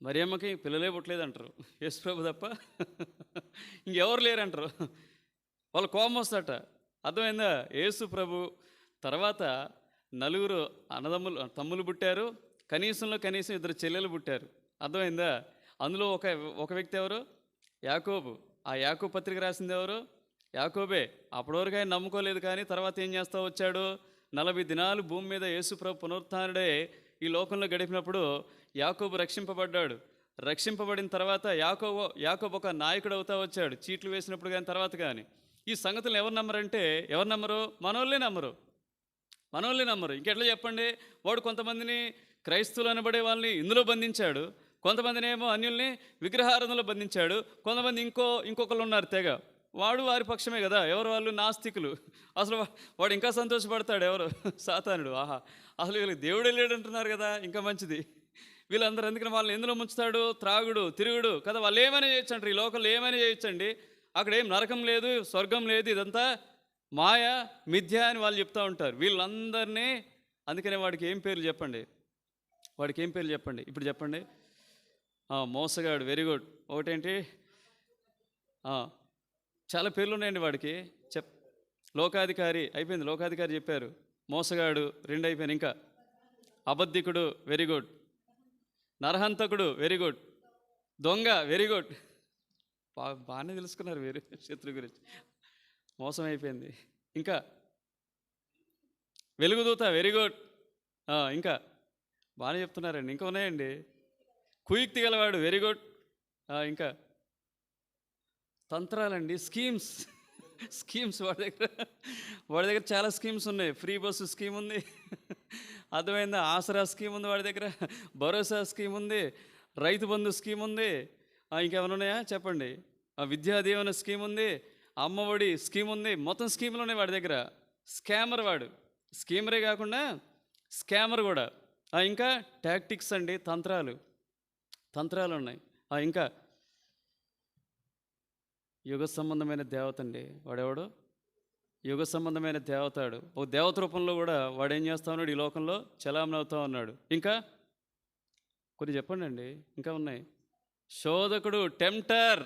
మరియమ్మకి పిల్లలే పుట్టలేదంటారు, యేసుప్రభు తప్ప ఇంకెవరు లేరంటారు. వాళ్ళ కోపం వస్తట. అర్థమైందా? యేసు ప్రభు తర్వాత నలుగురు తమ్ములు పుట్టారు, కనీసంలో కనీసం 2 చెల్లెలు పుట్టారు. అర్థమైందా? అందులో ఒక ఒక వ్యక్తి ఎవరు? యాకోబు. ఆ యాకోబు పత్రిక రాసింది ఎవరు? యాకోబే. అప్పటి వరకు ఆయన నమ్ముకోలేదు, కానీ తర్వాత ఏం చేస్తూ వచ్చాడు? 40 దినాలు భూమి మీద యేసు ప్రభు పునరుత్థానుడే ఈ లోకంలో గడిపినప్పుడు యాకోబు రక్షింపబడ్డాడు. రక్షింపబడిన తర్వాత యాకోబు ఒక నాయకుడు అవుతా వచ్చాడు, చీట్లు వేసినప్పుడు కానీ తర్వాత కానీ. ఈ సంగతులు ఎవరు నమ్మరంటే, ఎవరు నమ్మరు? మనోళ్ళే నమ్మరు. ఇంకెట్లా చెప్పండి? వాడు కొంతమందిని క్రైస్తవులు అనబడే వాళ్ళని ఇందులో బంధించాడు, కొంతమందిని ఏమో అన్యుల్ని విగ్రహారాధనలో బంధించాడు, కొంతమంది ఇంకొకరు ఉన్నారు తెగ, వాడు వారి పక్షమే కదా. ఎవరు వాళ్ళు? నాస్తికులు. అసలు వాడు ఇంకా సంతోషపడతాడు. ఎవరు? సాతానుడు. ఆహా, అసలు వీళ్ళకి దేవుడే లేడంటున్నారు కదా, ఇంకా మంచిది. వీళ్ళందరూ ఎందుకని వాళ్ళని ఎందులో ముంచుతాడు? త్రాగుడు, తిరుగుడు కదా. వాళ్ళు ఏమైనా చేయొచ్చు అంటారు, ఈ లోకంలో ఏమైనా చేయొచ్చండి, అక్కడ ఏం నరకం లేదు, స్వర్గం లేదు, ఇదంతా మాయ, మిథ్య అని వాళ్ళు చెప్తూ ఉంటారు. వీళ్ళందరినీ అందుకనే వాడికి ఏం పేర్లు చెప్పండి? ఇప్పుడు చెప్పండి. మోసగాడు, వెరీ గుడ్. ఒకటేంటి? చాలా పేర్లు ఉన్నాయండి వాడికి. లోకాధికారి అయిపోయింది, లోకాధికారి చెప్పారు. మోసగాడు 2 అయిపోయింది. ఇంకా అబద్ధికుడు, వెరీ గుడ్. నరహంతకుడు, వెరీ గుడ్. దొంగ, వెరీ గుడ్. బాగానే తెలుసుకున్నారు మీరు శత్రు గురించి. మోసం అయిపోయింది. ఇంకా వెలుగుదూత, వెరీ గుడ్. ఇంకా బాగానే చెప్తున్నారండి. ఇంకా ఉన్నాయండి. కుయుక్తి గలవాడు, వెరీ గుడ్. ఇంకా తంత్రాలండి, స్కీమ్స్ వాడి దగ్గర చాలా స్కీమ్స్ ఉన్నాయి. ఫ్రీ బస్సు స్కీమ్ ఉంది, అర్థమైందా? ఆసరా స్కీమ్ ఉంది వాడి దగ్గర, భరోసా స్కీమ్ ఉంది, రైతు బంధు స్కీమ్ ఉంది. ఇంకేమైనా ఉన్నాయా చెప్పండి? విద్యా దీవెన స్కీమ్ ఉంది, అమ్మఒడి స్కీమ్ ఉంది. మొత్తం స్కీములు ఉన్నాయి వాడి దగ్గర. స్కామర్ వాడు. స్కీమరే కాకుండా స్కామర్ కూడా. ఇంకా టాక్టిక్స్ అండి, తంత్రాలు ఉన్నాయి. ఇంకా యుగ సంబంధమైన దేవత అండి. వాడెవడు? యుగ సంబంధమైన దేవతాడు. ఒక దేవత రూపంలో కూడా వాడు ఏం చేస్తా ఉన్నాడు? ఈ లోకంలో చలామణి అవుతా ఉన్నాడు. ఇంకా కొన్ని చెప్పండి అండి, ఇంకా ఉన్నాయి. శోధకుడు, టెంప్టర్.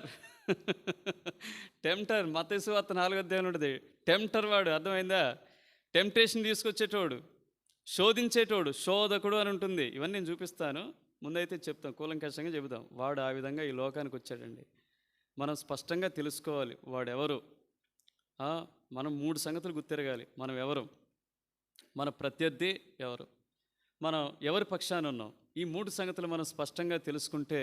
మత్తయి సువార్త 4వ అధ్యాయంలో ఉంటుంది. టెంప్టర్ వాడు. అర్థమైందా? టెంప్టేషన్ తీసుకొచ్చేటోడు, శోధించేటోడు, శోధకుడు అని ఉంటుంది. ఇవన్నీ నేను చూపిస్తాను, ముందైతే చెప్తాం, కూలంకషంగా చెబుతాం. వాడు ఆ విధంగా ఈ లోకానికి వచ్చాడండి. మనం స్పష్టంగా తెలుసుకోవాలి వాడెవరు. మనం 3 సంగతులు గుర్తిరగాలి. మనం ఎవరు, మన ప్రత్యర్థి ఎవరు, మనం ఎవరి పక్షాన ఉన్నాం. ఈ 3 సంగతులు మనం స్పష్టంగా తెలుసుకుంటే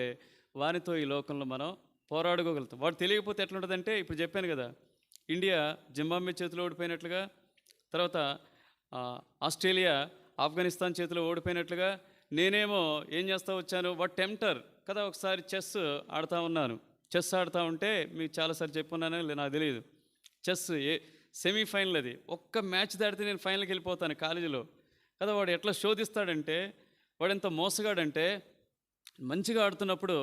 వానితో ఈ లోకంలో మనం పోరాడుకోగలుగుతాం. వాడు తెలియకపోతే ఎట్లుంటుందంటే, ఇప్పుడు చెప్పాను కదా, ఇండియా జింబాబ్వే చేతిలో ఓడిపోయినట్లుగా, తర్వాత ఆస్ట్రేలియా ఆఫ్ఘనిస్తాన్ చేతిలో ఓడిపోయినట్లుగా, నేనేమో ఏం చేస్తూ వచ్చాను? వాడు టెంప్టర్ కదా. ఒకసారి చెస్ ఆడుతూ ఉంటే మీకు చాలాసార్లు చెప్పున్నాను, నాకు తెలియదు. చెస్ సెమీఫైనల్, అది ఒక్క మ్యాచ్ దాడితే నేను ఫైనల్కి వెళ్ళిపోతాను కాలేజీలో కదా. వాడు ఎట్లా శోధిస్తాడంటే, వాడు ఎంత మోసగాడంటే, మంచిగా ఆడుతున్నప్పుడు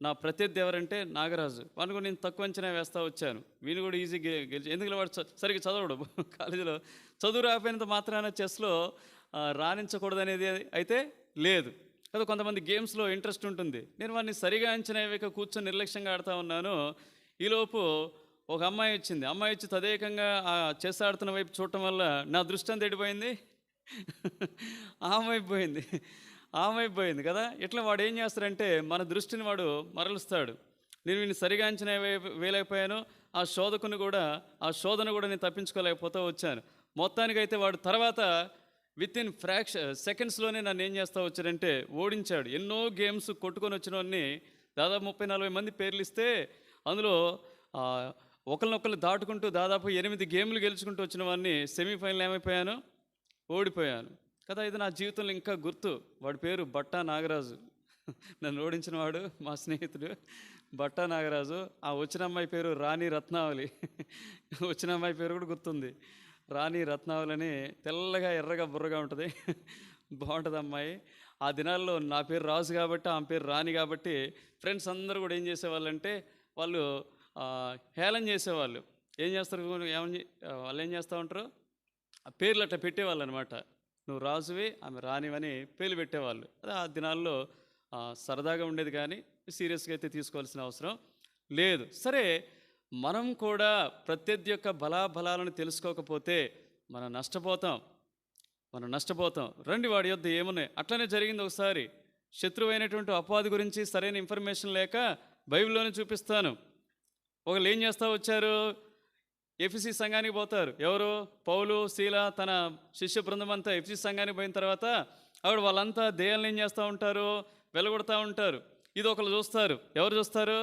నా ప్రత్యర్థి ఎవరంటే నాగరాజు. వాడిని కూడా నేను తక్కువ అంచనా వేస్తూ వచ్చాను. వీని కూడా ఈజీగా గెలిచి, ఎందుకంటే వాడు సరిగ్గా చదవడు కాలేజీలో. చదువు రాకపోయినంత మాత్రాన చెస్లో రాణించకూడదనేది అయితే లేదు కదా. కొంతమంది గేమ్స్లో ఇంట్రెస్ట్ ఉంటుంది. నేను వాడిని సరిగా అంచనా వేయక కూర్చొని నిర్లక్ష్యంగా ఆడుతూ ఉన్నాను. ఈలోపు ఒక అమ్మాయి వచ్చి తదేకంగా ఆ చెస్ ఆడుతున్న వైపు చూడటం వల్ల నా దృష్టి అంతా ఎడిపోయింది, ఆమె అయిపోయింది కదా. ఇట్లా వాడు ఏం చేస్తాడంటే, మన దృష్టిని వాడు మరలుస్తాడు. నేను వీడిని సరిగా అంచనా వేయలేకపోయాను. ఆ శోధన కూడా నేను తప్పించుకోలేకపోతూ వచ్చాను. మొత్తానికైతే వాడు తర్వాత వితిన్ సెకండ్స్లోనే నన్ను ఏం చేస్తూ వచ్చాడంటే ఓడించాడు. ఎన్నో గేమ్స్ కొట్టుకొని వచ్చిన వాడిని దాదాపు 30-40 మంది పేర్లు ఇస్తే, అందులో ఒకరినొకరు దాటుకుంటూ దాదాపు 8 గేమ్లు గెలుచుకుంటూ వచ్చిన వాడిని సెమీఫైనల్ ఓడిపోయాను కదా. ఇది నా జీవితంలో ఇంకా గుర్తు. వాడి పేరు బట్టా నాగరాజు. నన్ను ఓడించిన వాడు మా స్నేహితుడు బట్టా నాగరాజు. ఆ వచ్చిన అమ్మాయి పేరు రాణి రత్నావళి. వచ్చిన అమ్మాయి పేరు కూడా గుర్తుంది, రాణి రత్నావళి అని. తెల్లగా ఎర్రగా బుర్రగా ఉంటుంది, బాగుంటుంది అమ్మాయి. ఆ దినాల్లో నా పేరు రాజు కాబట్టి, ఆమె పేరు రాణి కాబట్టి ఫ్రెండ్స్ అందరూ కూడా ఏం చేసేవాళ్ళంటే, వాళ్ళు హేళన చేసేవాళ్ళు. ఏం చేస్తారు, వాళ్ళు ఏం చేస్తూ ఉంటారు, ఆ పేర్లు అట్లా పెట్టేవాళ్ళు అనమాట. నువ్వు రాజువి, ఆమె రానివని పేర్లు పెట్టేవాళ్ళు. అది ఆ దినాల్లో సరదాగా ఉండేది, కానీ సీరియస్గా అయితే తీసుకోవాల్సిన అవసరం లేదు. సరే, మనం కూడా ప్రత్యర్థి యొక్క బలాబలాలను తెలుసుకోకపోతే మనం నష్టపోతాం. రండి, వాడి యొద్ద ఏమున్నాయి. అట్లనే జరిగింది ఒకసారి. శత్రువైనటువంటి అపవాది గురించి సరైన ఇన్ఫర్మేషన్ లేక బైబిల్లోనే చూపిస్తాను. ఒకళ్ళు ఏం చేస్తూ వచ్చారు, ఎఫెసీ సంఘానికి పోతారు. ఎవరు? పౌలు, శీల, తన శిష్య బృందం అంతా ఎఫెసీ సంఘానికి పోయిన తర్వాత ఆవిడ వాళ్ళంతా దెయ్యాలను ఏం చేస్తూ ఉంటారు, వెలగొడతా ఉంటారు. ఇది ఒకళ్ళు చూస్తారు. ఎవరు చూస్తారు?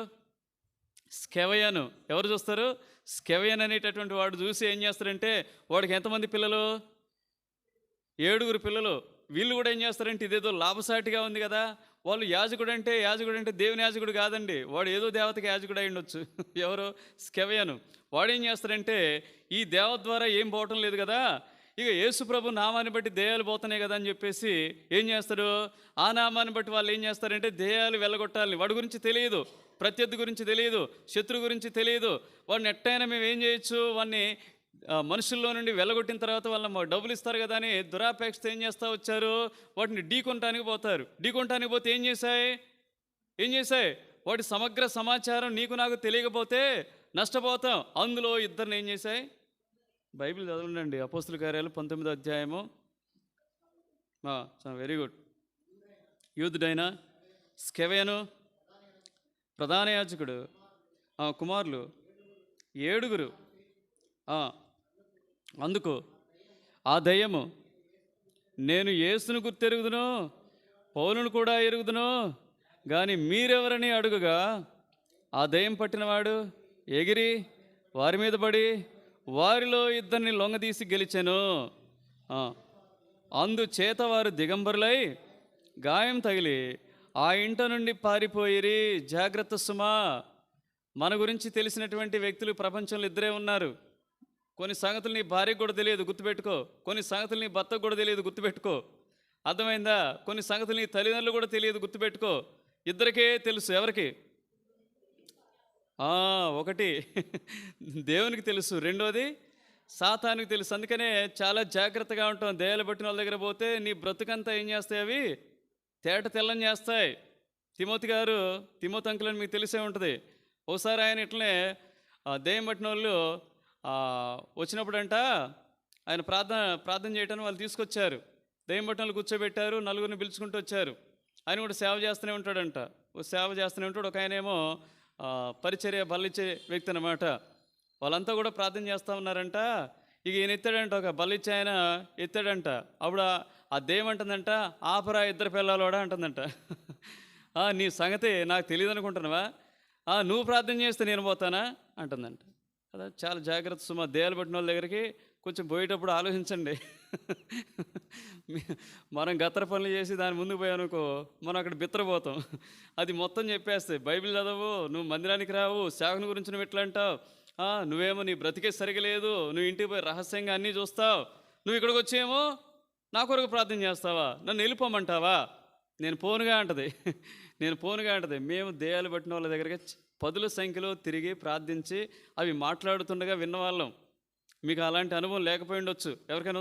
స్కెవయను. ఎవరు చూస్తారు? స్కెవయన్ అనేటటువంటి వాడు చూసి ఏం చేస్తారంటే, వాడికి ఎంతమంది పిల్లలు? 7 పిల్లలు. వీళ్ళు కూడా ఏం చేస్తారంటే, ఇదేదో లాభసాటిగా ఉంది కదా, వాళ్ళు యాజకుడు అంటే దేవుని యాజకుడు కాదండి, వాడు ఏదో దేవతకి యాజకుడు అయి ఉండొచ్చు. ఎవరు? స్కెవయను. వాడు ఏం చేస్తారంటే, ఈ దేవత ద్వారా ఏం పోవటం లేదు కదా, ఇక యేసుప్రభు నామాన్ని బట్టి దెయ్యాలు పోతున్నాయి కదా అని చెప్పేసి ఏం చేస్తాడు, ఆ నామాన్ని బట్టి వాళ్ళు ఏం చేస్తారంటే దెయ్యాలు వెళ్ళగొట్టాలని. వాడి గురించి తెలియదు, ప్రత్యర్థి గురించి తెలియదు, శత్రు గురించి తెలియదు. వాడిని ఎట్టయినా మేము ఏం చేయొచ్చు, వాడిని మనుషుల్లో నుండి వెళ్ళగొట్టిన తర్వాత వాళ్ళ డబ్బులు ఇస్తారు కదా అని దురాపేక్షతో ఏం చేస్తూ వచ్చారు, వాటిని ఢీకొనటానికి పోతారు. ఢీకొనటానికి పోతే ఏం చేశాయి? వాటి సమగ్ర సమాచారం నీకు నాకు తెలియకపోతే నష్టపోతాం. అందులో ఇద్దరిని ఏం చేశాయి? బైబిల్ చదవండి, అపోస్తుల కార్యాలు 19వ అధ్యాయము. Very good. యూదుడైన స్కెవయను, ప్రధాన యాజకుడు, కుమారులు 7. అందుకు ఆ దయ్యము, నేను యేసును గుర్తెరుగుదును, పౌలును కూడా ఎరుగుదును, కానీ మీరెవరని అడుగుగా, ఆ దయ్యం పట్టినవాడు ఎగిరి వారి మీద పడి వారిలో 2 లొంగదీసి గెలిచెను. అందుచేత వారు దిగంబరులై గాయం తగిలి ఆ ఇంట నుండి పారిపోయిరి. జాగ్రత్త సుమా. మన గురించి తెలిసినటువంటి వ్యక్తులు ప్రపంచంలో 2 ఉన్నారు. కొన్ని సంగతులు నీ భార్యకు కూడా తెలియదు, గుర్తుపెట్టుకో. కొన్ని సంగతులు నీ భర్తకు కూడా తెలియదు, గుర్తుపెట్టుకో. అర్థమైందా? కొన్ని సంగతులు నీ తల్లిదండ్రులు కూడా తెలియదు, గుర్తుపెట్టుకో. 2కే తెలుసు. ఎవరికి? ఒకటి దేవునికి తెలుసు, 2వది సాతానికి తెలుసు. అందుకనే చాలా జాగ్రత్తగా ఉంటాం. దెయ్యాలు పట్టిన వాళ్ళ దగ్గర పోతే నీ బ్రతుకంతా ఏం చేస్తాయి, అవి తేట తెల్లని చేస్తాయి. తిమోతి అంకుల్ అని మీకు తెలిసే ఉంటుంది. ఒకసారి ఆయన ఇట్లనే దెయ్యం పట్టిన వాళ్ళు వచ్చినప్పుడంట, ఆయన ప్రార్థన చేయటానికి వాళ్ళు తీసుకొచ్చారు. దెయ్యం పట్టిన వాళ్ళు కూర్చోబెట్టారు, 4 పిలుచుకుంటూ వచ్చారు. ఆయన కూడా సేవ చేస్తూనే ఉంటాడంట. ఒక ఆయనేమో పరిచర్య బలిచ్చే వ్యక్తి అన్నమాట. వాళ్ళంతా కూడా ప్రార్థన చేస్తూ ఉన్నారంట. ఇక ఈయన ఎత్తాడంట, ఒక బలిచ్చే ఆయన ఎత్తాడంట. అప్పుడు ఆ దెయ్యం అంటుందంట, ఆపరా 2 పిల్లలోడా అంటుందంట. నీ సంగతి నాకు తెలియదు అనుకుంటున్నావా? నువ్వు ప్రార్థన చేస్తే నేను పోతానా అంటుందంట. అలా చాలా జాగ్రత్త సుమా. దెయ్యాలు పట్టిన వాళ్ళ దగ్గరికి కొంచెం పోయేటప్పుడు ఆలోచించండి. మనం గత్తర పనులు చేసి దాని ముందుకు పోయానుకో, మనం అక్కడ బిత్తరపోతాం. అది మొత్తం చెప్పేస్తాయి. బైబిల్ చదవు, నువ్వు మందిరానికి రావు, సేవకుని గురించి నువ్వు ఎట్లా అంటావు, నువ్వేమో నీ బ్రతికే సరిగా లేదు, నువ్వు ఇంటికి పోయి రహస్యంగా అన్నీ చూస్తావు, నువ్వు ఇక్కడికి వచ్చేమో నా కొరకు ప్రార్థన చేస్తావా, నన్ను వెళ్ళిపోమంటావా, నేను పోనుగా అంటది. మేము దెయ్యాలు పట్టిన వాళ్ళ దగ్గరికి 10ల సంఖ్యలో తిరిగి ప్రార్థించి అవి మాట్లాడుతుండగా విన్నవాళ్ళం. మీకు అలాంటి అనుభవం లేకపోయి ఉండొచ్చు. ఎవరికైనా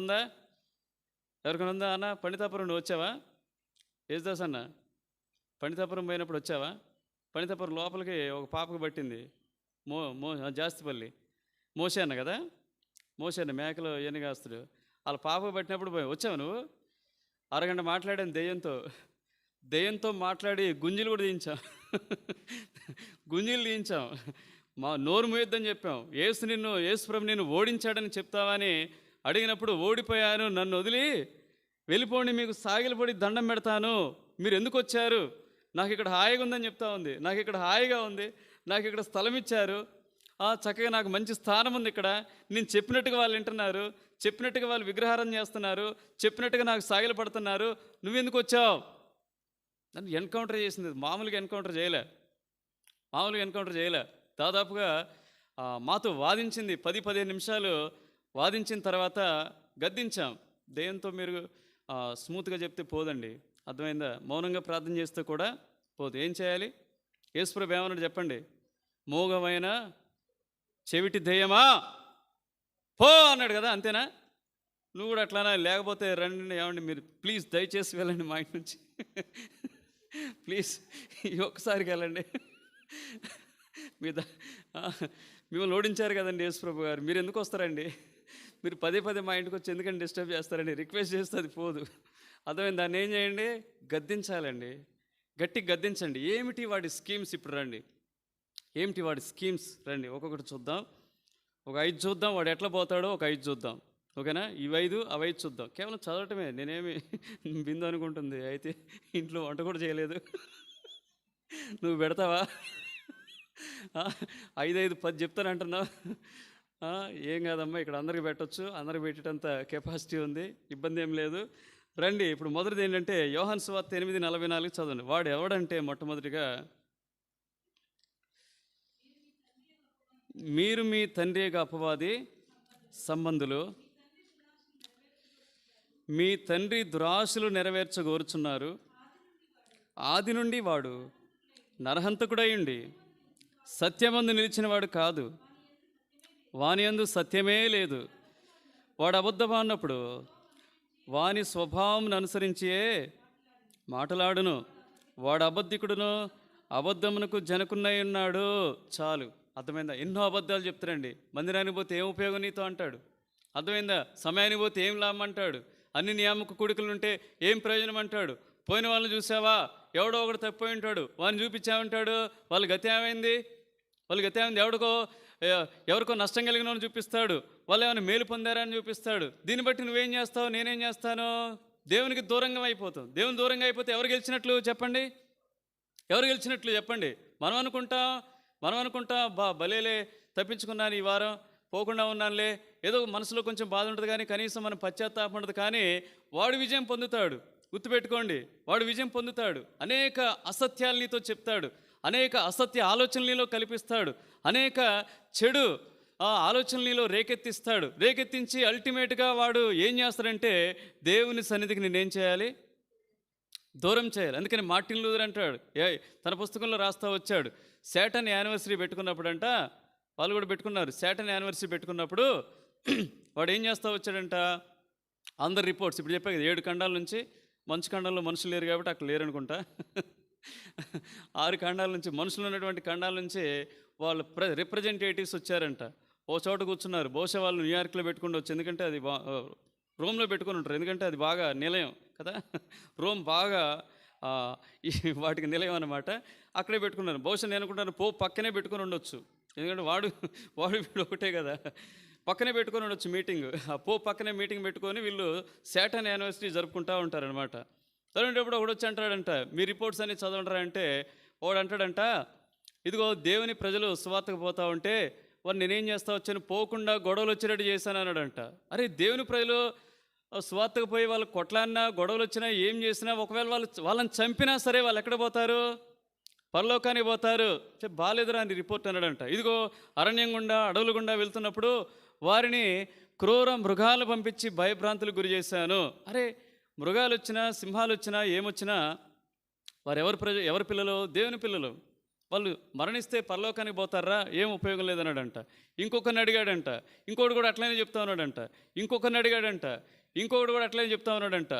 ఉందా అన్న? పండితాపురం నువ్వు వచ్చావా? యేసుదాస్ అన్న, పండితాపురం పోయినప్పుడు వచ్చావా? పండితాపురం లోపలికి ఒక పాపకు పట్టింది, జాస్తిపల్లి మోసే అన్న కదా, మోసే అన్న మేకలు ఎన్నిగాస్తుడు. వాళ్ళ పాపకు పట్టినప్పుడు వచ్చావు నువ్వు. అరగంట మాట్లాడాను దెయ్యంతో మాట్లాడి గుంజీలు కూడా తీయించాం. మా నోరు మూయొద్దని చెప్పాం. యేసుప్రభు నిన్ను ఓడించాడని చెప్తావా అని అడిగినప్పుడు, ఓడిపోయాను, నన్ను వదిలి వెళ్ళిపోండి, మీకు సాగిలపడి దండం పెడతాను, మీరు ఎందుకు వచ్చారు, నాకు ఇక్కడ హాయిగా ఉందని చెప్తా ఉంది. నాకు ఇక్కడ హాయిగా ఉంది, నాకు ఇక్కడ స్థలం ఇచ్చారు, చక్కగా నాకు మంచి స్థానం ఉంది ఇక్కడ, నేను చెప్పినట్టుగా వాళ్ళు వింటున్నారు, చెప్పినట్టుగా వాళ్ళు విగ్రహారం చేస్తున్నారు, చెప్పినట్టుగా నాకు సాగిల పడుతున్నారు, నువ్వెందుకు వచ్చావు? నన్ను ఎన్కౌంటర్ చేసింది. మామూలుగా ఎన్కౌంటర్ చేయలే. దాదాపుగా మాతో వాదించింది. 10-15 నిమిషాలు వాదించిన తర్వాత గద్దించాం. దెయ్యంతో మీరు స్మూత్గా చెప్తే పోదండి, అర్థమైందా? మౌనంగా ప్రార్థన చేస్తే కూడా పోదు. ఏం చేయాలి? యేసుప్రభు ఏమన్నాడు చెప్పండి? మోగమైన చెవిటి దెయ్యమా పో అన్నాడు కదా, అంతేనా? నువ్వు కూడా అట్లానా? లేకపోతే రండి, ఏమండి మీరు ప్లీజ్ దయచేసి వెళ్ళండి మా ఇంటి నుంచి, ప్లీజ్ ఈ ఒక్కసారికి వెళ్ళండి. మీద మిమ్మల్ని ఓడించారు కదండి యేసుప్రభు గారు, మీరు ఎందుకు వస్తారండి? మీరు పదే పదే మా ఇంటికి వచ్చి ఎందుకంటే డిస్టర్బ్ చేస్తారండి? రిక్వెస్ట్ చేస్తే అది పోదు. అర్థమైంది? దాన్ని ఏం చేయండి? గద్దించాలండి, గట్టిగా గద్దించండి. ఏమిటి వాడి స్కీమ్స్? ఇప్పుడు రండి, ఏమిటి వాడి స్కీమ్స్? రండి ఒక్కొక్కటి చూద్దాం. ఒక 5 చూద్దాం, వాడు ఎట్లా పోతాడో ఒక 5 చూద్దాం. ఓకేనా? ఇవి 5 అవి 5 చూద్దాం. కేవలం చదవటమే. నేనేమి బిందు అనుకుంటుంది, అయితే ఇంట్లో వంట కూడా చేయలేదు. నువ్వు పెడతావా? 5 10 చెప్తానంటున్నావు. ఏం కాదమ్మా, ఇక్కడ అందరికి పెట్టచ్చు, అందరికి పెట్టేటంత కెపాసిటీ ఉంది, ఇబ్బంది ఏం లేదు. రండి. ఇప్పుడు మొదటిది ఏంటంటే యోహాను సువార్త 8:44 చదవండి. వాడు ఎవడంటే మొట్టమొదటిగా, మీరు మీ తండ్రి యొక్క అపవాది సంబంధులు, మీ తండ్రి దురాశలు నెరవేర్చగోరుచున్నారు. ఆది నుండి వాడు నరహంతకుడయుండి సత్యమందు నిలిచినవాడు కాదు, వాని యందు సత్యమే లేదు. వాడు అబద్ధమాడినప్పుడు వాని స్వభావం అనుసరించే మాటలాడును. వాడు అబద్ధికుడును, అబద్ధమునకు జనకున్నై ఉన్నాడు. చాలు. అర్థమైందా? ఎన్నో అబద్ధాలు చెప్తారండి. మందిరానికి పోతే ఏం ఉపయోగం నీతో అంటాడు. అర్థమైందా? సమయానికి పోతే ఏం లాభం అంటాడు. అన్ని నియామక కూడికలు ఉంటే ఏం ప్రయోజనం అంటాడు. పోయిన వాళ్ళని చూసావా, ఎవడో ఒకడు తప్పిపోయి ఉంటాడు, వాడిని చూపించామంటాడు. వాళ్ళ గతి ఏమైంది? వాళ్ళ గతి ఏమైంది? ఎవరికో నష్టం కలిగిన వాళ్ళని చూపిస్తాడు, వాళ్ళు ఏమైనా మేలు పొందారని చూపిస్తాడు. దీన్ని బట్టి నువ్వేం చేస్తావు, నేనేం చేస్తాను? దేవునికి దూరంగా అయిపోతాం. దేవుని దూరంగా అయిపోతే ఎవరు గెలిచినట్లు చెప్పండి? ఎవరు గెలిచినట్లు చెప్పండి? మనం అనుకుంటాం భలేలే, తప్పించుకున్నాను, ఈ వారం పోకుండా ఉన్నానులే, ఏదో మనసులో కొంచెం బాధ ఉంటుంది, కానీ కనీసం మనం పశ్చాత్తాపం ఉండదు. కానీ వాడు విజయం పొందుతాడు. గుర్తుపెట్టుకోండి, వాడు విజయం పొందుతాడు. అనేక అసత్యాలు నీతో చెప్తాడు, అనేక అసత్య ఆలోచనలలో కల్పిస్తాడు, అనేక చెడు ఆలోచనలలో రేకెత్తిస్తాడు. రేకెత్తించి అల్టిమేట్గా వాడు ఏం చేస్తాడంటే దేవుని సన్నిధికి నేనేం చేయాలి? దూరం చేయాలి. అందుకని మార్టిన్ లూథర్ అంటాడు, తన పుస్తకంలో రాస్తా వచ్చాడు, శాటన్ యానివర్సరీ పెట్టుకున్నప్పుడంట, వాళ్ళు కూడా పెట్టుకున్నారు. శాటన్ యానివర్సరీ పెట్టుకున్నప్పుడు వాడు ఏం చేస్తా వచ్చాడంట, అందరు రిపోర్ట్స్ ఇప్పుడు చెప్పా కదా, 7 ఖండాల నుంచి, మంచు ఖండంలో మనుషులు లేరు కాబట్టి అక్కడ లేరు అనుకుంటా, 6 ఖండాల నుంచి, మనుషులు ఉన్నటువంటి ఖండాల నుంచి వాళ్ళు రిప్రజెంటేటివ్స్ వచ్చారంట. ఓ చోట కూర్చున్నారు. బహుశా వాళ్ళు న్యూయార్క్లో పెట్టుకుండవచ్చు, ఎందుకంటే అది రోమ్లో పెట్టుకుని ఉంటారు, ఎందుకంటే అది బాగా నిలయం కదా, రోమ్ బాగా వాటికి నిలయం అన్నమాట. అక్కడే పెట్టుకున్నారు. బహుశా నేను అనుకుంటాను పక్కనే పెట్టుకొని ఉండొచ్చు, ఎందుకంటే వాడు వీడు ఒకటే కదా, పక్కనే పెట్టుకొని ఉండొచ్చు మీటింగ్. ఆ పక్కనే మీటింగ్ పెట్టుకొని వీళ్ళు శాటన్ యానివర్సరీ జరుపుకుంటూ ఉంటారనమాట. చదివేటప్పుడు ఒకడు వచ్చి అంటాడంట, మీ రిపోర్ట్స్ అన్ని చదవంటారంటే వాడు అంటాడంట, ఇదిగో దేవుని ప్రజలు సువార్తకు పోతా ఉంటే వారు నేనేం చేస్తా వచ్చాను, పోకుండా గొడవలు వచ్చేటట్టు చేశాను అన్నాడంట. అరే, దేవుని ప్రజలు సువార్తకు పోయి వాళ్ళు కొట్లాడినా, గొడవలు వచ్చినా, ఏం చేసినా, ఒకవేళ వాళ్ళని చంపినా సరే వాళ్ళు ఎక్కడ పోతారు? పరలోకానికి పోతారు. బాలేదురా అని రిపోర్ట్ అన్నాడంట. ఇదిగో అరణ్యం గుండా, అడవుల గుండా వెళ్తున్నప్పుడు వారిని క్రూర మృగాలు పంపించి భయభ్రాంతులకు గురి చేశాను. అరే, మృగాలు వచ్చినా, సింహాలు వచ్చినా, ఏమొచ్చినా వారు ఎవరి పిల్లలు? దేవుని పిల్లలు. వాళ్ళు మరణిస్తే పరలోకానికి పోతారా? ఏం ఉపయోగం లేదన్నాడంట. ఇంకొకరిని అడిగాడంట, ఇంకోటి కూడా అట్లనే చెప్తా ఉన్నాడంట. ఇంకొకరిని అడిగాడంట, ఇంకొకటి కూడా అట్లనే చెప్తా ఉన్నాడంట.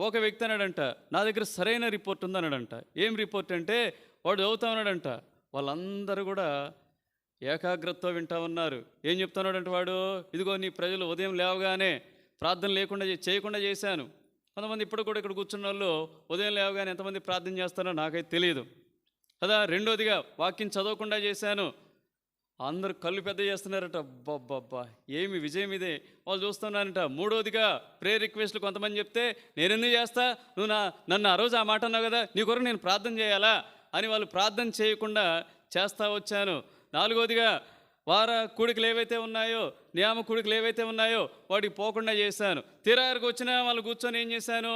ఒక వ్యక్తి అన్నాడంట, నా దగ్గర సరైన రిపోర్ట్ ఉందన్నాడంట. ఏం రిపోర్ట్ అంటే, వాడు చదువుతా ఉన్నాడంట, వాళ్ళందరూ కూడా ఏకాగ్రతతో వింటా ఉన్నారు. ఏం చెప్తున్నాడంట వాడు? ఇదిగో నీ ప్రజలు ఉదయం లేవగానే ప్రార్థన చేయకుండా చేశాను. కొంతమంది ఇప్పుడు కూడా ఇక్కడ కూర్చున్న వాళ్ళు ఉదయం లేవగానే ఎంతమంది ప్రార్థన చేస్తారో నాకైతే తెలియదు కదా. రెండోదిగా వాక్యం చదవకుండా చేశాను. అందరూ కళ్ళు పెద్ద చేస్తున్నారట. అబ్బబ్బబ్బా, ఏమి విజయం ఇదే, వాళ్ళు చూస్తున్నారంట. మూడోదిగా ప్రేయర్ రిక్వెస్ట్లు కొంతమంది చెప్తే, నేను ఎందుకు చేస్తా, నువ్వు నన్ను ఆ రోజు ఆ మాట అన్నావు కదా, నీ కొరకు నేను ప్రార్థన చేయాలా అని వాళ్ళు ప్రార్థన చేయకుండా చేస్తూ వచ్చాను. నాలుగోదిగా వార కూడికలు ఏవైతే ఉన్నాయో, నియామ కూడికలు ఏవైతే ఉన్నాయో వాటికి పోకుండా చేశాను. తీరారికి వచ్చినా వాళ్ళు కూర్చొని ఏం చేశాను,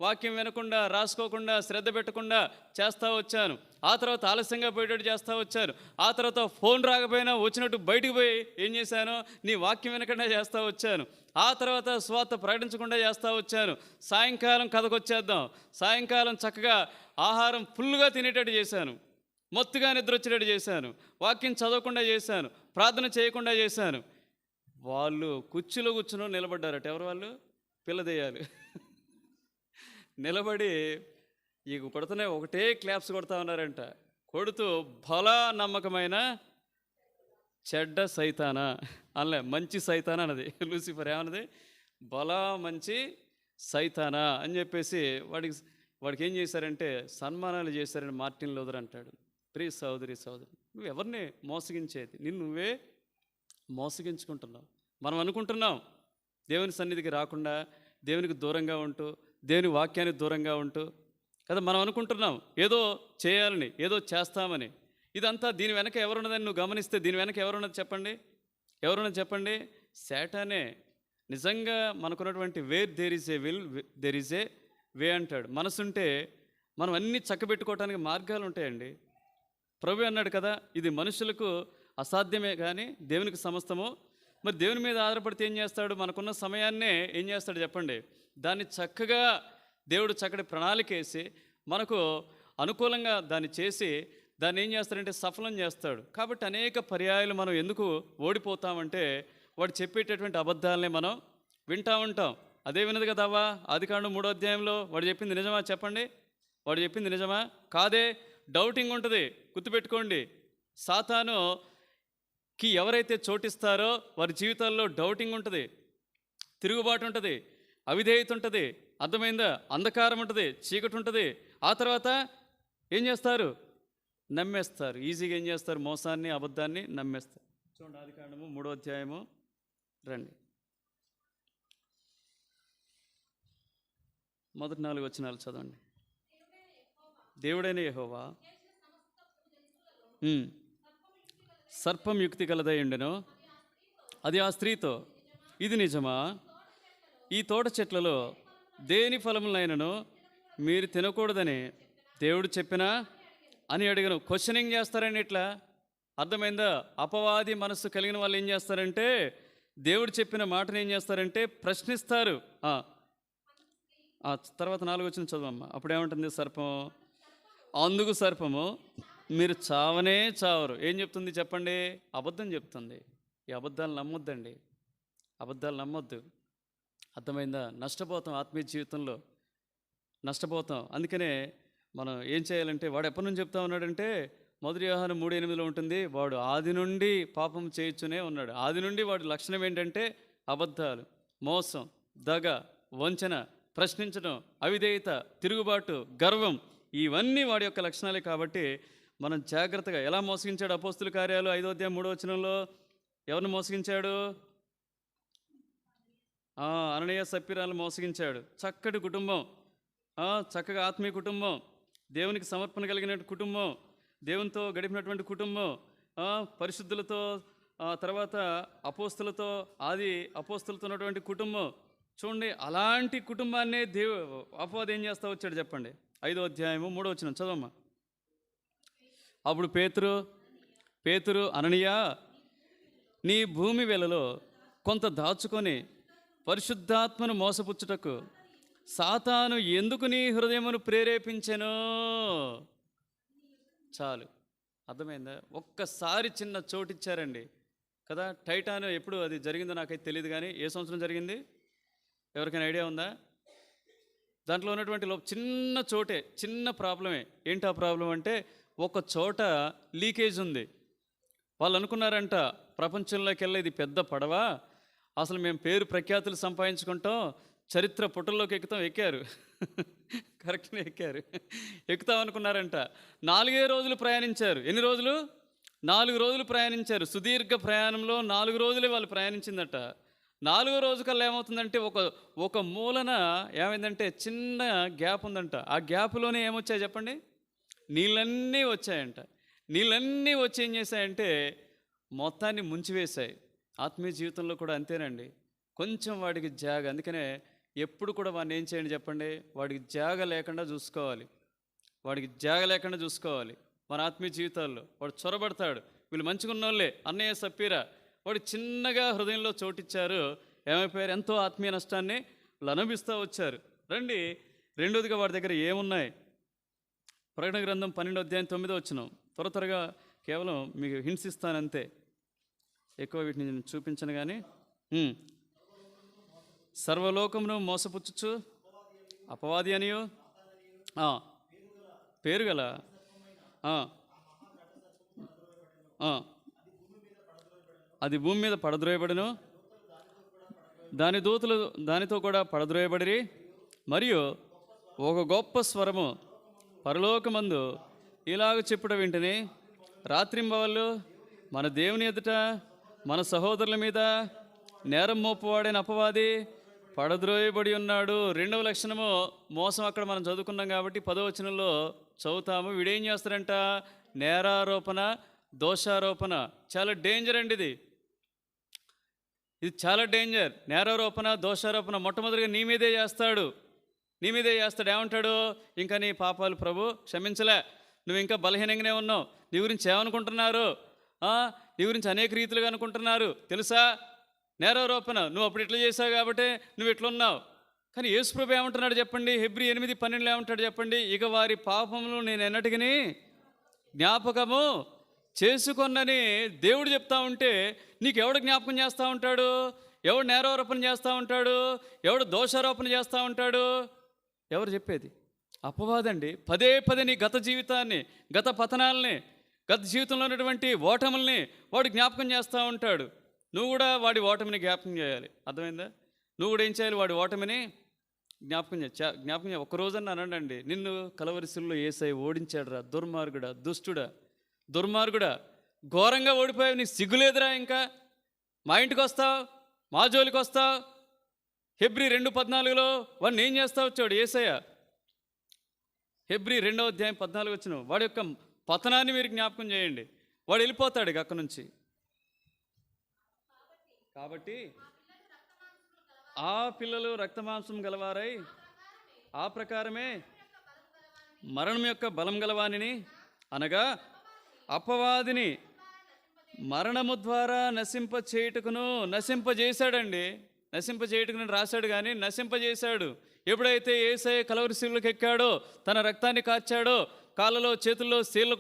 వాక్యం వినకుండా, రాసుకోకుండా, శ్రద్ధ పెట్టకుండా చేస్తూ వచ్చాను. ఆ తర్వాత ఆలస్యంగా పోయేటట్టు చేస్తూ వచ్చాను. ఆ తర్వాత ఫోన్ రాకపోయినా వచ్చినట్టు బయటికి పోయి ఏం చేశాను, నీ వాక్యం వినకుండా చేస్తూ వచ్చాను. ఆ తర్వాత స్వార్థ ప్రకటించకుండా చేస్తూ వచ్చాను. సాయంకాలం కథకు వచ్చేద్దాం, సాయంకాలం చక్కగా ఆహారం ఫుల్గా తినేటట్టు చేశాను. మొత్తుగా నిద్ర వచ్చేటట్టు చేశాను, వాక్యం చదవకుండా చేశాను, ప్రార్థన చేయకుండా చేశాను. వాళ్ళు కుర్చీలో కూర్చుని నిలబడ్డారట. ఎవరు వాళ్ళు? పిల్లదెయ్యాలు. నిలబడి ఇక కొడుతున్నాయి, ఒకటే క్లాప్స్ కొడతా ఉన్నారంట. కొడుతూ బలా నమ్మకమైన చెడ్డ సైతానా అనలే, మంచి సైతానా అన్నది. లూసిఫర్ ఏమన్నది? బలా మంచి సైతానా అని చెప్పేసి వాడికి ఏం చేశారంటే సన్మానాలు చేశారని మార్టిన్ లూథర్ అంటాడు. ప్రియ సహోదరి సహోదరి, నువ్వు ఎవరిని మోసగించేది? నువ్వే మోసగించుకుంటున్నావు. మనం అనుకుంటున్నాం దేవుని సన్నిధికి రాకుండా, దేవునికి దూరంగా ఉంటూ, దేవుని వాక్యానికి దూరంగా ఉంటూ కదా మనం అనుకుంటున్నాం ఏదో చేయాలని, ఏదో చేస్తామని. ఇదంతా దీని వెనక ఎవరున్నదని నువ్వు గమనిస్తే దీని వెనక ఎవరున్నది చెప్పండి? ఎవరున్నది చెప్పండి? శాటానే. నిజంగా మనకున్నటువంటి where there is a will there is a way అంటాడు. మనసుంటే మనం అన్నీ చక్కబెట్టుకోవడానికి మార్గాలు ఉంటాయండి. ప్రభు అన్నాడు కదా, ఇది మనుషులకు అసాధ్యమే కానీ దేవునికి సమస్తము. మరి దేవుని మీద ఆధారపడితే ఏం చేస్తాడు? మనకున్న సమయాన్నే ఏం చేస్తాడు చెప్పండి? దాన్ని చక్కగా దేవుడు చక్కటి ప్రణాళిక వేసి మనకు అనుకూలంగా దాన్ని చేసి దాన్ని ఏం చేస్తాడంటే సఫలం చేస్తాడు. కాబట్టి అనేక పర్యాయాలు మనం ఎందుకు ఓడిపోతామంటే వాడు చెప్పేటటువంటి అబద్ధాలనే మనం వింటూ ఉంటాం. అదే వినదు కదావా ఆదికాండం 3వ అధ్యాయంలో వాడు చెప్పింది నిజమా చెప్పండి? వాడు చెప్పింది నిజమా? కాదే. డౌటింగ్ ఉంటుంది. గుర్తుపెట్టుకోండి, సాతానుకి ఎవరైతే చోటిస్తారో వారి జీవితాల్లో డౌటింగ్ ఉంటుంది, తిరుగుబాటు ఉంటుంది, అవిధేయత ఉంటుంది. అర్థమైందా? అంధకారం ఉంటుంది, చీకటి ఉంటుంది. ఆ తర్వాత ఏం చేస్తారు? నమ్మేస్తారు. ఈజీగా ఏం చేస్తారు? మోసాన్ని, అబద్ధాన్ని నమ్మేస్తారు. చూడండి ఆదికాండము 3వ అధ్యాయము రండి, మొదటి 4 వచనాలు చదవండి. దేవుడైన యెహోవా సర్పం యుక్తి కలదై ఉండెను, అది ఆ స్త్రీతో, ఇది నిజమా? ఈ తోట చెట్లలో దేని ఫలములైనను మీరు తినకూడదని దేవుడు చెప్పినా అని అడిగను. క్వశ్చనింగ్ చేస్తారని ఇట్లా. అర్థమైందా? అపవాది మనస్సు కలిగిన వాళ్ళు ఏం చేస్తారంటే దేవుడు చెప్పిన మాటను ఏం చేస్తారంటే ప్రశ్నిస్తారు. తర్వాత 4 వచనం చదవమ్మా. అప్పుడు ఏమంటుంది సర్పం? అందుకు సర్పము, మీరు చావనే చావరు. ఏం చెప్తుంది చెప్పండి? అబద్ధం చెప్తుంది. ఈ అబద్ధాలు నమ్మొద్దండి, అబద్ధాలు నమ్మొద్దు. అర్థమైందా? నష్టపోతాం, ఆత్మీయ జీవితంలో నష్టపోతాం. అందుకనే మనం ఏం చేయాలంటే వాడు ఎప్పటి నుంచి చెప్తా ఉన్నాడంటే 1 యోహాను 3:8 ఉంటుంది, వాడు ఆది నుండి పాపం చేయుచునే ఉన్నాడు. ఆది నుండి వాడి లక్షణం ఏంటంటే అబద్ధాలు, మోసం, దగ, వంచన, ప్రశ్నించడం, అవిధేయత, తిరుగుబాటు, గర్వం, ఇవన్నీ వాడి యొక్క లక్షణాలే. కాబట్టి మనం జాగ్రత్తగా. ఎలా మోసగించాడు? అపోస్తుల కార్యాలు 5వ అధ్యాయం 3వ వచనంలో ఎవరిని మోసగించాడు? అననీయ సప్పీరాలను మోసగించాడు. చక్కటి కుటుంబం, చక్కగా ఆత్మీయ కుటుంబం, దేవునికి సమర్పణ కలిగిన కుటుంబం, దేవునితో గడిపినటువంటి కుటుంబం, పరిశుద్ధులతో, తర్వాత అపోస్తులతో, ఆది అపోస్తులతో ఉన్నటువంటి కుటుంబం. చూడండి, అలాంటి కుటుంబాన్నే అపవాది ఏం చేస్తా వచ్చాడు చెప్పండి? 5వ అధ్యాయము 3వ వచనం చదవమ్మా. అప్పుడు పేతురు అననీయ, నీ భూమి వెలలో కొంత దాచుకొని పరిశుద్ధాత్మను మోసపుచ్చుటకు సాతాను ఎందుకు నీ హృదయమును ప్రేరేపించెను? చాలు, అర్థమైందా? ఒక్కసారి చిన్న చోటిచ్చారండి కదా. టైటాన్ ఎప్పుడు అది జరిగిందో నాకైతే తెలియదు, కానీ ఏ సంవత్సరం జరిగింది? ఎవరికైనా ఐడియా ఉందా? దాంట్లో ఉన్నటువంటి చిన్న చోటే, చిన్న ప్రాబ్లమే. ఏంటి ఆ ప్రాబ్లం అంటే ఒక చోట లీకేజ్ ఉంది. వాళ్ళు అనుకున్నారంట ప్రపంచంలోకి వెళ్ళి ఇది పెద్ద పడవ, అసలు మేము పేరు ప్రఖ్యాతులు సంపాదించుకుంటాం, చరిత్ర పుటల్లోకి ఎక్కారు. కరెక్ట్గా ఎక్కుతాం అనుకున్నారంట. 4 రోజులు ప్రయాణించారు. ఎన్ని రోజులు? 4 రోజులు ప్రయాణించారు. సుదీర్ఘ ప్రయాణంలో 4 రోజులే వాళ్ళు ప్రయాణించిందట. 4వ రోజు కల్లా ఏమవుతుందంటే ఒక మూలన ఏమైందంటే చిన్న గ్యాప్ ఉందంట. ఆ గ్యాప్లోనే ఏమొచ్చాయి చెప్పండి? నీళ్ళన్నీ వచ్చాయంట. నీళ్ళన్నీ వచ్చి ఏం చేశాయంటే మొత్తాన్ని ముంచివేశాయి. ఆత్మీయ జీవితంలో కూడా అంతేనండి. కొంచెం వాడికి జాగ. అందుకనే ఎప్పుడు కూడా వాడిని ఏం చేయండి చెప్పండి? వాడికి జాగ లేకుండా చూసుకోవాలి. వాడికి జాగ లేకుండా చూసుకోవాలి. మన ఆత్మీయ జీవితాల్లో వాడు చొరబడతాడు. వీళ్ళు మంచిగా ఉన్నోళ్ళే, అన్నయ్య సప్పీరా, వాడు చిన్నగా హృదయంలో చోటిచ్చారు. ఏమైపోయారు? ఎంతో ఆత్మీయ నష్టాన్ని వాళ్ళు అనుభవిస్తూ వచ్చారు. రెండోదిగా వాడి దగ్గర ఏమున్నాయి? ప్రకటన గ్రంథం 12వ అధ్యాయం 9వ వచనం త్వరగా కేవలం మీకు హింట్స్ ఇస్తానంతే, ఎక్కువ వీటిని నేను చూపించను. కానీ సర్వలోకమును మోసపుచ్చుచు అపవాది అనియు పేరు గల అది భూమి మీద పడద్రోయబడును, దాని దూతలు దానితో కూడా పడద్రోయబడిరి. మరియు ఒక గొప్ప స్వరము పరలోకమందు ఇలాగ చెప్పుట వింటని, రాత్రింబవళ్ళు మన దేవుని ఎదుట మన సహోదరుల మీద నేరం మోపువాడైన అపవాది పడద్రోయబడి ఉన్నాడు. రెండవ లక్షణము మోసం. అక్కడ మనం చదువుకున్నాం కాబట్టి 10వ వచనంలో చదువుతాము. వీడేం చేస్తాడంట? నేరారోపణ, దోషారోపణ. చాలా డేంజర్ అండి ఇది చాలా డేంజర్. నేరారోపణ, దోషారోపణ మొట్టమొదటిగా నీ మీదే చేస్తాడు. ఏమంటాడు? ఇంకా నీ పాపాలు ప్రభు క్షమించలే, నువ్వు ఇంకా బలహీనంగానే ఉన్నావు, నీ గురించి ఏమనుకుంటున్నారు, నీ గురించి అనేక రీతిలుగా అనుకుంటున్నారు తెలుసా? నేరారోపణ. నువ్వు అప్పుడు ఇట్లా చేసావు కాబట్టి నువ్వు ఇట్లున్నావు. కానీ యేసు ప్రభు ఏమంటున్నాడు చెప్పండి? హెబ్రీ 8:12 ఏమంటాడు చెప్పండి? ఇక వారి పాపములు నేను ఎన్నటికీ జ్ఞాపకము చేసుకొన్నని దేవుడు చెప్తా ఉంటే నీకు ఎవడు జ్ఞాపకం చేస్తూ ఉంటాడు? ఎవడు నేరారోపణ చేస్తూ ఉంటాడు? ఎవడు దోషారోపణ చేస్తూ ఉంటాడు? ఎవరు చెప్పేది? అపవాదండి. పదే నీ గత జీవితాన్ని, గత పతనాలని, గత జీవితంలో ఉన్నటువంటి ఓటముల్ని వాడు జ్ఞాపకం చేస్తూ ఉంటాడు. నువ్వు కూడా వాడి ఓటమిని జ్ఞాపకం చేయాలి. అర్థమైందా? నువ్వు కూడా ఏం చేయాలి? వాడి ఓటమిని జ్ఞాపకం చేయాలి. ఒక్కరోజన్నా అనండి, నిన్ను కలవరిశిల్లో యేసయ్య ఓడించాడు రా, దుర్మార్గుడా, ఘోరంగా ఓడిపోయావు, నీకు సిగ్గులేదురా? ఇంకా మా ఇంటికి వస్తావు, మా జోలికి వస్తావు. హెబ్రీ 2:14 వాడిని ఏం చేస్తా వచ్చాడు యేసయ్య? హెబ్రీ 2:14 వాడి యొక్క పతనాన్ని మీరు జ్ఞాపకం చేయండి. వాడు వెళ్ళిపోతాడు ఇక అక్కడి నుంచి. కాబట్టి ఆ పిల్లలు రక్తమాంసం గలవారై ఆ ప్రకారమే మరణం యొక్క బలం గలవానిని, అనగా అపవాదిని మరణము ద్వారా నశింపజేశాడండి. నశింపజేయటకును రాశాడు, కానీ నశింపజేశాడు. ఎప్పుడైతే యేసయ్య కలవరి శిలువకు ఎక్కాడో, తన రక్తాన్ని కార్చాడో, కాళ్ళలో చేతుల్లో శీళ్ళు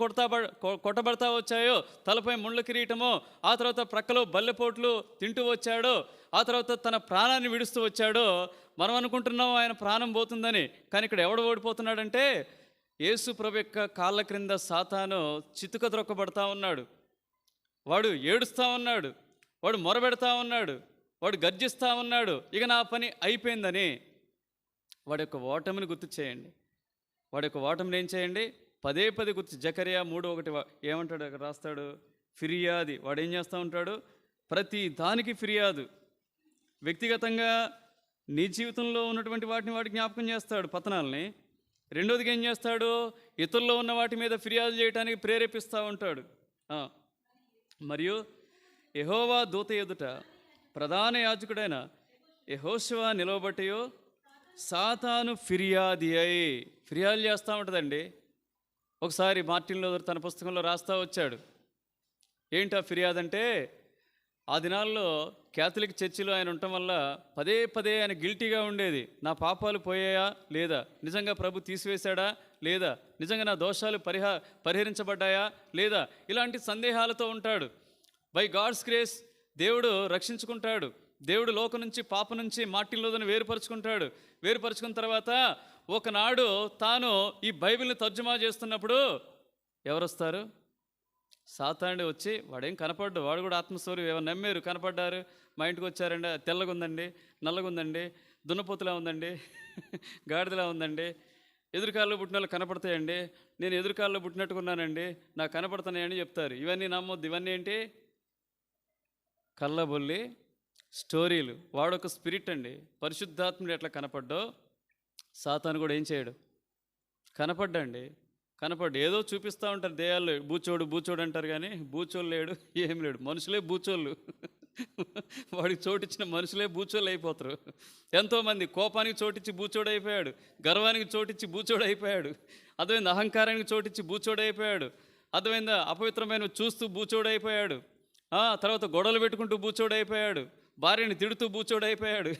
కొట్టబడతా వచ్చాయో, తలపై ముళ్ళ కిరీటమో, ఆ తర్వాత ప్రక్కలో బల్లెపోట్లు తింటూ వచ్చాడో, ఆ తర్వాత తన ప్రాణాన్ని విడుస్తూ వచ్చాడో, మనం అనుకుంటున్నాం ఆయన ప్రాణం పోతుందని. కానీ ఇక్కడ ఎవడు ఓడిపోతున్నాడంటే యేసు ప్రభు యొక్క కాళ్ళ క్రింద సాతాను చితుక ద్రొక్కబడతా ఉన్నాడు. వాడు ఏడుస్తూ ఉన్నాడు, వాడు మొరబెడతా ఉన్నాడు, వాడు గర్జిస్తూ ఉన్నాడు. ఇక నా పని అయిపోయిందని. వాడి యొక్క ఓటమిని గుర్తు చేయండి. వాడి యొక్క ఓటమిని ఏం చేయండి? పదే గుర్తు. జకర్యా 3:1 ఏమంటాడు? అక్కడ రాస్తాడు, ఫిర్యాది. వాడు ఏం చేస్తూ ఉంటాడు? ప్రతి దానికి ఫిర్యాదు. వ్యక్తిగతంగా నీ జీవితంలో ఉన్నటువంటి వాటిని వాడు జ్ఞాపకం చేస్తాడు, పతనాలని. రెండోదిగా ఏం చేస్తాడు? ఇతరుల్లో ఉన్న వాటి మీద ఫిర్యాదు చేయడానికి ప్రేరేపిస్తూ ఉంటాడు. మరియు యెహోవా దూత ఎదుట ప్రధాన యాజకుడైన యెహోషువ నిలవబట్టయో సాతాను ఫిర్యాదు చేస్తూ ఉంటుందండి. ఒకసారి మార్టిన్ లూథర్ తన పుస్తకంలో రాస్తూ వచ్చాడు. ఏంటి ఆ ఫిర్యాదు అంటే, ఆ దినాల్లో క్యాథలిక్ చర్చిలో ఆయన ఉండటం వల్ల పదే ఆయన గిల్టీగా ఉండేది. నా పాపాలు పోయాయా లేదా? నిజంగా ప్రభు తీసివేశాడా లేదా? నిజంగా నా దోషాలు పరిహరించబడ్డాయా లేదా? ఇలాంటి సందేహాలతో ఉంటాడు. బై గాడ్స్ గ్రేస్ దేవుడు రక్షించుకుంటాడు. దేవుడు లోకం నుంచి, పాప నుంచి మార్టిన్ లూథర్ని వేరుపరుచుకుంటాడు. వేరుపరుచుకున్న తర్వాత ఒకనాడు తాను ఈ బైబిల్ని తర్జుమా చేస్తున్నప్పుడు ఎవరు వస్తారు? సాతానుడు వచ్చి, వాడేం కనపడ్డు, వాడు కూడా ఆత్మస్వరూపి. ఎవరు నమ్మారు, కనపడ్డారు, మా ఇంటికి వచ్చారండి, తెల్లగా ఉందండి, నల్లగా ఉందండి, దున్నపోతులా ఉందండి, గాడిదలా ఉందండి, ఎదురుకాల్లో పుట్టిన వాళ్ళు కనపడతాయండి, నేను ఎదురుకాల్లో పుట్టినట్టుకున్నానండి, నాకు కనపడుతున్నాయని చెప్తారు. ఇవన్నీ నమ్మొద్దు. ఇవన్నీ ఏంటి? కళ్ళబొల్లి స్టోరీలు. వాడొక స్పిరిట్ అండి. పరిశుద్ధాత్ముడు ఎట్లా కనపడ్డో సాతాను కూడా ఏం చేయడు, కనపడ్డండి. ఏదో చూపిస్తూ ఉంటారు దేయాల్లో. బూచోడు అంటారు, కానీ బూచోళ్ళు లేడు, ఏం లేడు. మనుషులే బూచోళ్ళు. వాడికి చోటిచ్చిన మనుషులే బూచోళ్ళు అయిపోతారు. ఎంతోమంది కోపానికి చోటిచ్చి బూచోడు అయిపోయాడు, గర్వానికి చోటిచ్చి బూచోడు అయిపోయాడు, అర్థమైంది, అహంకారానికి చోటిచ్చి బూచోడు అయిపోయాడు, అర్థమైందా, అపవిత్రమైన చూస్తూ బూచోడు అయిపోయాడు, తర్వాత గొడవలు పెట్టుకుంటూ బూచోడు అయిపోయాడు, భార్యని తిడుతూ బూచోడు అయిపోయాడు.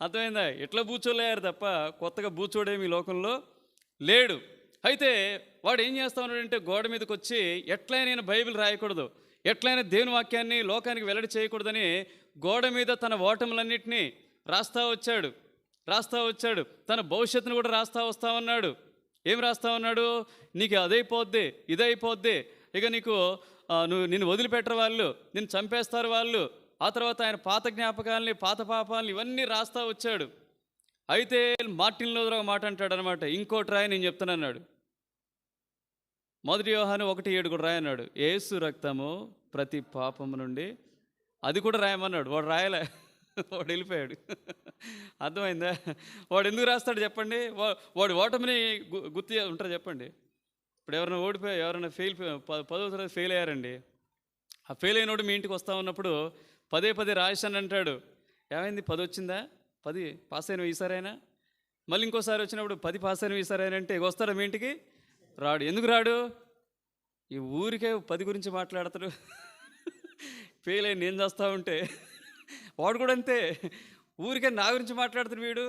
అర్థమైందా? ఎట్లా బూచోళ్ళు అయ్యారు తప్ప కొత్తగా బూచోడేమి లోకంలో లేడు. అయితే వాడు ఏం చేస్తా ఉన్నాడంటే గోడ మీదకి వచ్చి ఎట్లయినా నేను బైబిల్ రాయకూడదు, ఎట్లయినా దేవుని వాక్యాన్ని లోకానికి వెల్లడి చేయకూడదని గోడ మీద తన ఓటములన్నింటినీ రాస్తా వచ్చాడు. తన భవిష్యత్తును కూడా వస్తా ఉన్నాడు. ఏం రాస్తా ఉన్నాడు? నీకు అదైపోద్ది, ఇదైపోద్ది, ఇక నీకు నిన్ను వదిలిపెట్టరు వాళ్ళు, నిన్ను చంపేస్తారు వాళ్ళు. ఆ తర్వాత ఆయన పాత జ్ఞాపకాలని, పాత పాపాలని ఇవన్నీ రాస్తా వచ్చాడు. అయితే మార్టిన్ లూథర్ ఒక మాట అంటాడు అనమాట, ఇంకోటి రాయి నేను చెప్తానన్నాడు. 1 యోహాను 1:7 కూడా రాయన్నాడు. యేసు రక్తము ప్రతి పాపము నుండి, అది కూడా రాయమన్నాడు. వాడు రాయలే, వాడు వెళ్ళిపోయాడు. అర్థమైందా? వాడు ఎందుకు రాస్తాడు చెప్పండి? వాడు ఓటమిని గుర్తు ఉంటారు చెప్పండి. ఇప్పుడు ఎవరైనా ఓడిపోయి, ఎవరైనా 10వ తరగతి ఫెయిల్ అయ్యారండి. ఆ ఫెయిల్ అయినోడు మీ ఇంటికి వస్తూ ఉన్నప్పుడు పదే రాశాను అంటాడు. ఏమైంది? 10 వచ్చిందా? 10 పాస్ అయిన ఈసారైనా? మళ్ళీ ఇంకోసారి వచ్చినప్పుడు 10 పాస్ అయిన ఈసారైనా అంటే వస్తాడా మీ ఇంటికి? రాడు. ఎందుకు రాడు? ఈ ఊరికే 10 గురించి మాట్లాడతాడు. ఫెయిల్ అయ్యి నేను చేస్తూ ఉంటే వాడు కూడా అంతే, ఊరికే నా గురించి మాట్లాడతారు వీడు,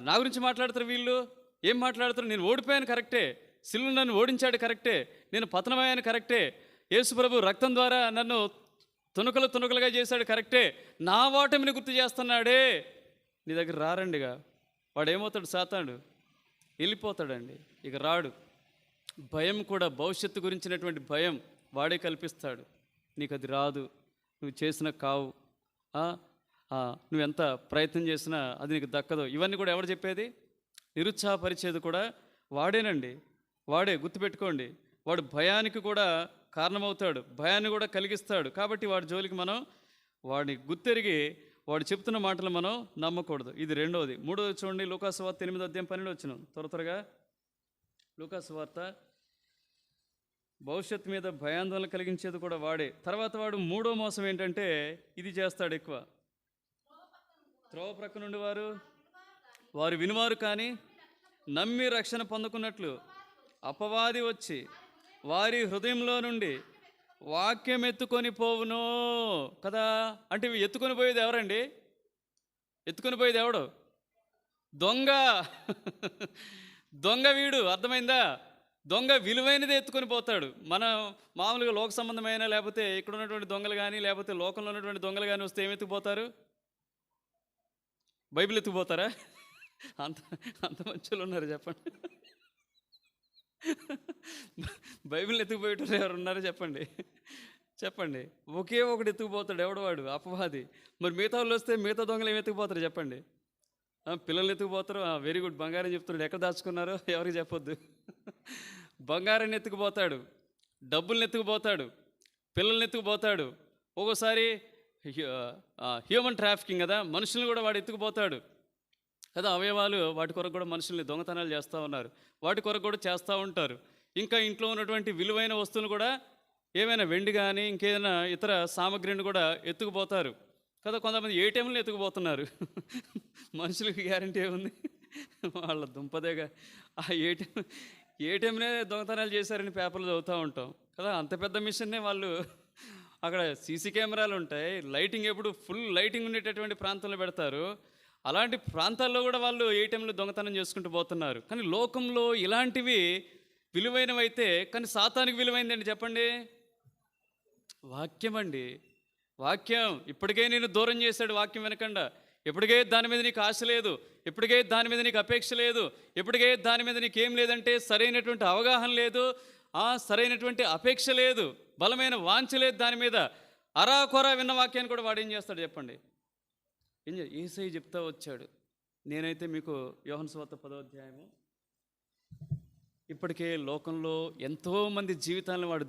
నా గురించి మాట్లాడతారు వీళ్ళు. ఏం మాట్లాడతారు? నేను ఓడిపోయాను కరెక్టే, సిలువ నన్ను ఓడించాడు కరెక్టే, నేను పతనమయ్యాను కరెక్టే, యేసుప్రభు రక్తం ద్వారా నన్ను తునకలుగా చేశాడు కరెక్టే, నా ఓటమిని గుర్తు చేస్తున్నాడే. నీ దగ్గర రారండిగా. వాడు ఏమవుతాడు? సాతాడు వెళ్ళిపోతాడండి, ఇక రాడు. భయం కూడా, భవిష్యత్తు గురించినటువంటి భయం వాడే కల్పిస్తాడు. నీకు అది రాదు, నువ్వు చేసిన కావు, నువ్వెంత ప్రయత్నం చేసినా అది నీకు దక్కదు. ఇవన్నీ కూడా ఎవరు చెప్పేది? నిరుత్సాహపరిచేది కూడా వాడేనండి. వాడే, గుర్తుపెట్టుకోండి. వాడు భయానికి కూడా కారణమవుతాడు, భయాన్ని కూడా కలిగిస్తాడు. కాబట్టి వాడి జోలికి మనం వాడిని గుర్తెరిగి వాడు చెప్తున్న మాటలు మనం నమ్మకూడదు. ఇది రెండవది. మూడవది చూడండి, లూకాసు వార్త 8:12 త్వరగా. లూకాసు వార్త, భవిష్యత్తు మీద భయాందోళన కలిగించేది కూడా వాడే. తర్వాత వాడు మూడో మోసం ఏంటంటే ఇది చేస్తాడు ఎక్కువ. త్రోవ ప్రక్క నుండి వారు వినువారు కానీ నమ్మి రక్షణ పొందుకున్నట్లు అపవాది వచ్చి వారి హృదయంలో నుండి వాక్యం ఎత్తుకొని పోవును కదా. అంటే ఇవి ఎత్తుకొని పోయేది ఎవరండి? ఎత్తుకొని పోయేది ఎవడు? దొంగ వీడు. అర్థమైందా? దొంగ విలువైనది ఎత్తుకొని పోతాడు. మన మామూలుగా లోక సంబంధమైన, లేకపోతే ఇక్కడ ఉన్నటువంటి దొంగలు కానీ, లేకపోతే లోకంలో ఉన్నటువంటి దొంగలు కానీ వస్తే ఏమి ఎత్తుకుపోతారు? బైబిల్ ఎత్తుకుపోతారా? అంత మంచిలో ఉన్నారు చెప్పండి. బైబిల్ ఎత్తుకుపోయేటప్పుడు ఎవరు ఉన్నారు చెప్పండి. ఒకే ఒకటి ఎత్తుకుపోతాడు. ఎవడు? వాడు అపవాది. మరి మిగతా వాళ్ళు వస్తే మిగతా దొంగలు ఏమి ఎత్తుకుపోతారు చెప్పండి? పిల్లల్ని ఎత్తుకుపోతారు. Very good. బంగారం చెప్తున్నాడు. ఎక్కడ దాచుకున్నారో ఎవరికి చెప్పొద్దు. బంగారాన్ని ఎత్తుకుపోతాడు, డబ్బుల్ని ఎత్తుకుపోతాడు, పిల్లల్ని ఎత్తుకుపోతాడు. ఒక్కోసారి హ్యూమన్ ట్రాఫికింగ్ కదా, మనుషుల్ని కూడా వాడు ఎత్తుకుపోతాడు కదా. అవయవాలు, వాటి కొరకు కూడా మనుషుల్ని దొంగతనాలు చేస్తూ ఉన్నారు, వాటి కొరకు కూడా చేస్తూ ఉంటారు. ఇంకా ఇంట్లో ఉన్నటువంటి విలువైన వస్తువులు కూడా, ఏమైనా వెండి కానీ ఇంకేదైనా ఇతర సామగ్రిని కూడా ఎత్తుకుపోతారు కదా. కొంతమంది ఏటీఎంలను ఎత్తుకుపోతున్నారు. మనుషులకి గ్యారంటీ ఏముంది? వాళ్ళ దుంపదేగా. ఆ ఏటీఎంనే దొంగతనాలు చేశారని పేపర్లు చదువుతూ ఉంటాం కదా. అంత పెద్ద మిషన్నే వాళ్ళు, అక్కడ సీసీ కెమెరాలు ఉంటాయి, లైటింగ్ ఎప్పుడు ఫుల్ లైటింగ్ ఉండేటటువంటి ప్రాంతంలో పెడతారు. అలాంటి ప్రాంతాల్లో కూడా వాళ్ళు ఏటీఎంలు దొంగతనం చేసుకుంటూ పోతున్నారు. కానీ లోకంలో ఇలాంటివి విలువైనవైతే, కానీ సాతానికి విలువైందండి చెప్పండి? వాక్యం అండి. వాక్యం ఇప్పటికే నేను దూరం చేశాడు. వాక్యం వినకుండా ఎప్పటికే దాని మీద నీకు ఆశ లేదు, ఎప్పటికే దాని మీద నీకు అపేక్ష లేదు, ఎప్పటికే దాని మీద నీకేం లేదంటే సరైనటువంటి అవగాహన లేదు, సరైనటువంటి అపేక్ష లేదు, బలమైన వాంఛ లేదు దాని మీద. అరాకొరా విన్న వాక్యాన్ని కూడా వాడు ఏం చేస్తాడు చెప్పండి? యేసయ్య చెప్తా వచ్చాడు. నేనైతే మీకు యోహాను సువార్త 10వ అధ్యాయము, ఇప్పటికే లోకంలో ఎంతోమంది జీవితాలను వాడు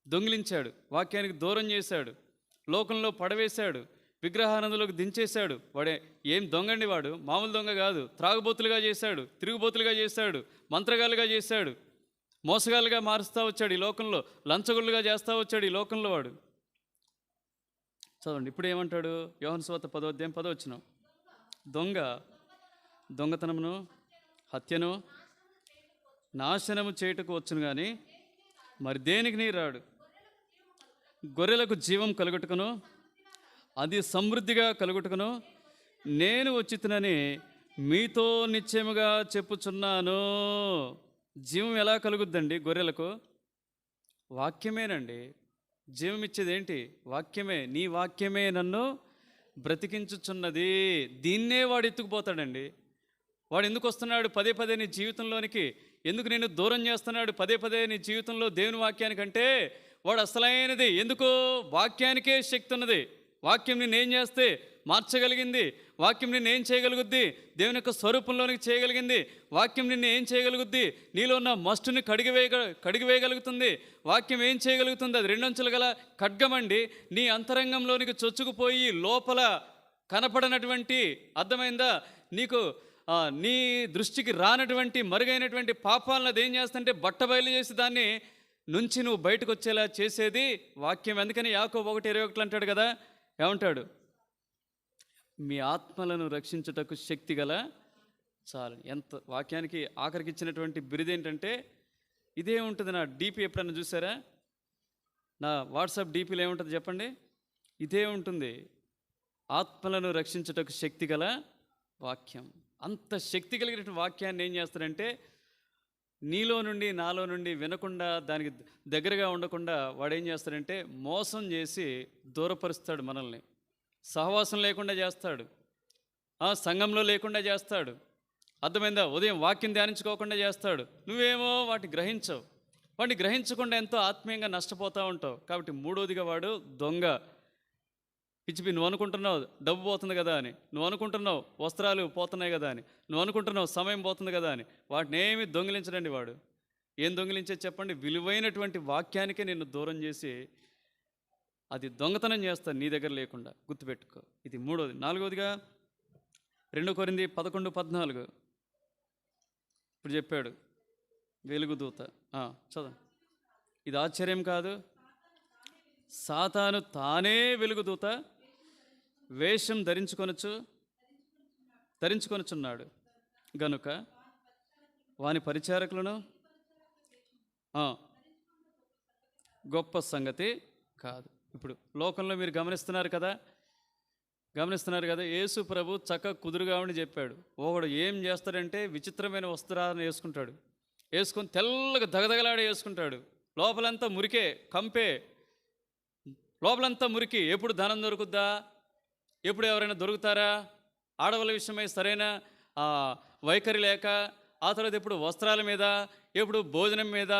దొంగిలించాడు, వాక్యానికి దూరం చేశాడు, లోకంలో పడవేశాడు, విగ్రహానందులోకి దించేశాడు. వాడే ఏం దొంగండి వాడు, మామూలు దొంగ కాదు. త్రాగుబోతులుగా చేశాడు, తిరుగుబోతులుగా చేశాడు, మంత్రగాలుగా చేశాడు, మోసగాలుగా మారుస్తూ వచ్చాడు ఈ లోకంలో, లంచగొల్లుగా చేస్తూ వచ్చాడు ఈ లోకంలో వాడు. చదవండి ఇప్పుడు ఏమంటాడు? యోహాను సువార్త 10వ అధ్యాయం 10వ వచనం. దొంగతనమును హత్యను నాశనము చేయుటకు వచ్చును కానీ మరి దేనికి నీ రాడు. గొర్రెలకు జీవం కలుగుటకును అది సమృద్ధిగా కలుగుటకును నేను వచ్చితునని మీతో నిశ్చయముగా చెప్పుచున్నాను. జీవం ఎలా కలుగుద్దండి గొర్రెలకు? వాక్యమేనండి. జీవం ఇచ్చేది ఏంటి? వాక్యమే. నీ వాక్యమే నన్ను బ్రతికించుచున్నది. దీన్నే వాడు ఎత్తుకుపోతాడండి. వాడు ఎందుకు వస్తున్నాడు పదే పదే నీ జీవితంలోనికి? ఎందుకు నేను దూరం చేస్తున్నాడు పదే పదే నీ జీవితంలో దేవుని వాక్యానికంటే? వాడు అసలైనది ఎందుకు? వాక్యానికే శక్తి ఉన్నది. వాక్యం నిన్ను ఏం చేస్తే మార్చగలిగింది? వాక్యం నిన్ను ఏం చేయగలుగుద్ది? దేవుని యొక్క స్వరూపంలోనికి చేయగలిగింది. వాక్యం నిన్ను ఏం చేయగలుగుద్ది? నీలో ఉన్న మస్టుని కడిగివేయగలుగుతుంది. వాక్యం ఏం చేయగలుగుతుంది? అది రెండంచులు గల ఖడ్గమండి. నీ అంతరంగంలోనికి చొచ్చుకుపోయి లోపల కనపడనటువంటి, అర్థమైందా నీకు, నీ దృష్టికి రానటువంటి మరుగైనటువంటి పాపాలను అది ఏం చేస్తుంటే బట్టబయలు చేసి దాన్ని నుంచి నువ్వు బయటకు వచ్చేలా చేసేది వాక్యం. అందుకని యాకోబు 1:21 అంటాడు కదా, ఏమంటాడు? మీ ఆత్మలను రక్షించుటకు శక్తి గల చాలు. ఎంత వాక్యానికి ఆఖరికి ఇచ్చినటువంటి బిరుదు ఏంటంటే ఇదే ఉంటుంది. నా డీపీ ఎప్పుడన్నా చూసారా? నా వాట్సాప్ డీపీలో ఏముంటుంది చెప్పండి? ఇదే ఉంటుంది. ఆత్మలను రక్షించుటకు శక్తి గల వాక్యం. అంత శక్తి కలిగినటువంటి వాక్యాన్ని ఏం చేస్తాడంటే నీలో నుండి నాలో నుండి వినకుండా, దానికి దగ్గరగా ఉండకుండా వాడు ఏం చేస్తాడంటే మోసం చేసి దూరపరుస్తాడు మనల్ని. సహవాసం లేకుండా చేస్తాడు, సంఘంలో లేకుండా చేస్తాడు. అర్థమైందా? ఉదయం వాక్యం ధ్యానించుకోకుండా చేస్తాడు. నువ్వేమో వాటిని గ్రహించవు. వాటిని గ్రహించకుండా ఎంతో ఆత్మీయంగా నష్టపోతూ ఉంటావు. కాబట్టి మూడోదిగా వాడు దొంగ. పిచ్చిపి నువ్వు అనుకుంటున్నావు డబ్బు పోతుంది కదా అని, నువ్వు అనుకుంటున్నావు వస్త్రాలు పోతున్నాయి కదా అని, నువ్వు అనుకుంటున్నావు సమయం పోతుంది కదా అని. వాటిని ఏమి దొంగిలించడండి వాడు. ఏం దొంగిలించేది చెప్పండి? విలువైనటువంటి వాక్యానికే నిన్ను దూరం చేసి అది దొంగతనం చేస్తాను నీ దగ్గర లేకుండా. గుర్తుపెట్టుకో. ఇది మూడోది. నాలుగోదిగా 2 కొరింథీ 11:14 ఇప్పుడు చెప్పాడు వెలుగుదూత. చదువు. ఇది ఆశ్చర్యం కాదు. సాతాను తానే వెలుగుదూత వేషం ధరించుకొనుచున్నాడు గనుక వాని పరిచారకులను గొప్ప సంగతి కాదు. ఇప్పుడు లోకంలో మీరు గమనిస్తున్నారు కదా, యేసు ప్రభు చక్కగా కుదురుగా ఉండి చెప్పాడు. ఒకడు ఏం చేస్తాడంటే విచిత్రమైన వస్త్రాలను వేసుకుంటాడు, వేసుకొని తెల్లగా దగదగలాడే వేసుకుంటాడు. లోపలంతా మురికే, కంపే, లోపలంతా మురికి. ఎప్పుడు ధనం దొరుకుద్దా? ఎప్పుడు ఎవరైనా దొరుకుతారా? ఆడవాళ్ళ విషయమై సరైన వైఖరి లేక, ఆ తర్వాత ఎప్పుడు వస్త్రాల మీద, ఎప్పుడు భోజనం మీద,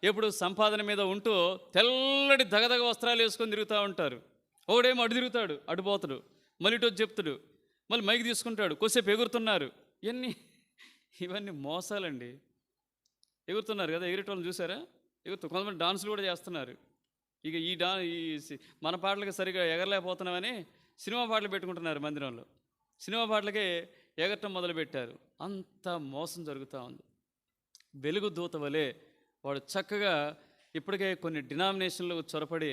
ఎప్పుడు సంపాదన మీద ఉంటూ తెల్లటి దగదగ వస్త్రాలు వేసుకొని తిరుగుతూ ఉంటారు. ఒకడేమో అటు తిరుగుతాడు, అటుపోతాడు, మళ్ళీ ఇటు చెప్తాడు, మళ్ళీ మైక్ తీసుకుంటాడు, కొద్దిసేపు ఎగురుతున్నారు. ఇవన్నీ మోసాలండి. ఎగురుతున్నారు కదా, ఎగిరేటోళ్ళని చూసారా? కొంతమంది డాన్సులు కూడా చేస్తున్నారు. ఇక ఈ మన పాటలకి సరిగా ఎగరలేకపోతున్నామని సినిమా పాటలు పెట్టుకుంటున్నారు మందిరంలో. సినిమా పాటలకే ఎగరటం మొదలుపెట్టారు. అంత మోసం జరుగుతూ ఉంది. వెలుగు దూత వలె వాడు చక్కగా ఇప్పటికే కొన్ని డినామినేషన్లకు చొరపడి,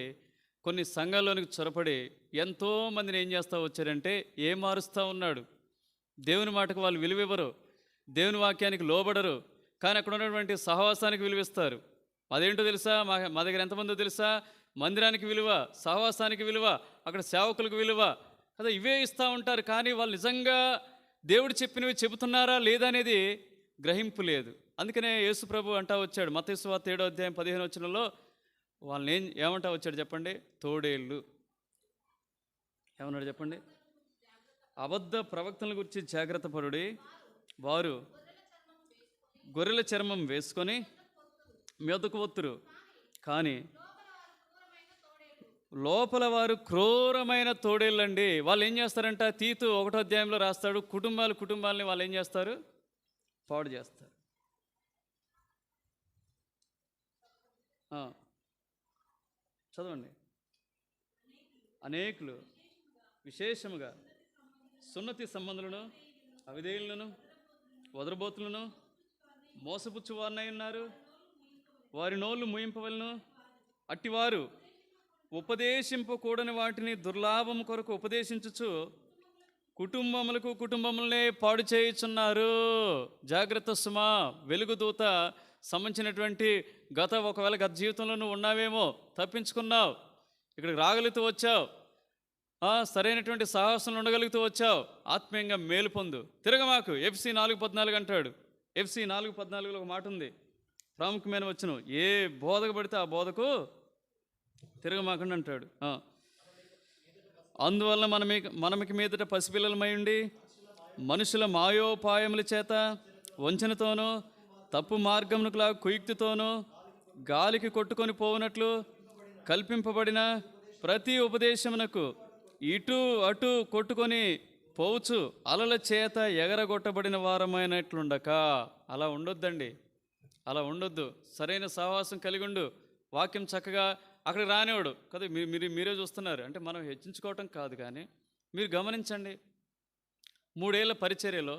కొన్ని సంఘాల్లోనికి చొరపడి ఎంతోమందిని ఏం చేస్తూ వచ్చారంటే మారుస్తూ ఉన్నాడు. దేవుని మాటకు వాళ్ళు విలువివ్వరు, దేవుని వాక్యానికి లోబడరు, కానీ అక్కడ ఉన్నటువంటి సహవాసానికి విలువిస్తారు. అదేంటో తెలుసా? మా దగ్గర ఎంతమందో తెలుసా? మందిరానికి విలువ, సహవాసానికి విలువ, అక్కడ సేవకులకు విలువ కదా, ఇవే ఇస్తూ ఉంటారు. కానీ వాళ్ళు నిజంగా దేవుడు చెప్పినవి చెబుతున్నారా లేదా అనేది గ్రహింపు లేదు. అందుకనే యేసు ప్రభు అంటా వచ్చాడు మత్తయి సువార్త 7:15 వాళ్ళని ఏమంటా వచ్చాడు చెప్పండి? తోడేళ్ళు. ఏమన్నాడు చెప్పండి? అబద్ధ ప్రవక్తల గురించి జాగ్రత్త పరుడి, వారు గొర్రెల చర్మం వేసుకొని మెదకు ఒత్తురు, కానీ లోపల వారు క్రూరమైన తోడేళ్ళండి. వాళ్ళు ఏం చేస్తారంట? తీతు 1వ అధ్యాయంలో రాస్తాడు, కుటుంబాలని వాళ్ళు ఏం చేస్తారు? పాడు చేస్తారు. చదవండి. అనేకులు విశేషముగా సున్నతి సంబంధులను, అవిధేయులను, వదరబోతులను, మోసపుచ్చు వారినై ఉన్నారు. వారి నోళ్ళు ముయింపవలను. అట్టివారు ఉపదేశింపకూడని వాటిని దుర్లాభం కొరకు ఉపదేశించుచు కుటుంబములనే పాడు చేయుచున్నారు. జాగ్రత్త సుమా. వెలుగుదూత సంబంధించినటువంటి ఒకవేళ గత జీవితంలో నువ్వు ఉన్నావేమో, తప్పించుకున్నావు, ఇక్కడికి రాగలుగుతూ వచ్చావు, సరైనటువంటి సాహసంలో ఉండగలుగుతూ వచ్చావు, ఆత్మీయంగా మేలు పొందు, తిరగమాకు. FC 4:14 అంటాడు. FC 4:14లో ఒక మాట ఉంది, ప్రాముఖ్యమైన వచనం. ఏ బోధకు పడితే ఆ బోధకు తిరగమాకండి అంటాడు. అందువల్ల మనమికి మీదట పసిపిల్లలమై ఉండి మనుషుల మాయోపాయముల చేత వంచనతోనూ తప్పు మార్గమునకులా కుయుక్తితోనూ గాలికి కొట్టుకొని పోవునట్లు కల్పింపబడిన ప్రతి ఉపదేశమునకు ఇటు అటు కొట్టుకొని పోవచ్చు అలల చేత ఎగరగొట్టబడిన వారమైనట్లుండక. అలా ఉండొద్దండి, అలా ఉండొద్దు. సరైన సహవాసం కలిగి ఉండు. వాక్యం చక్కగా అక్కడికి రానివాడు కదా. మీరే చూస్తున్నారు అంటే మనం హెచ్చించుకోవటం కాదు, కానీ మీరు గమనించండి. 3 ఏళ్ళ పరిచర్యలో,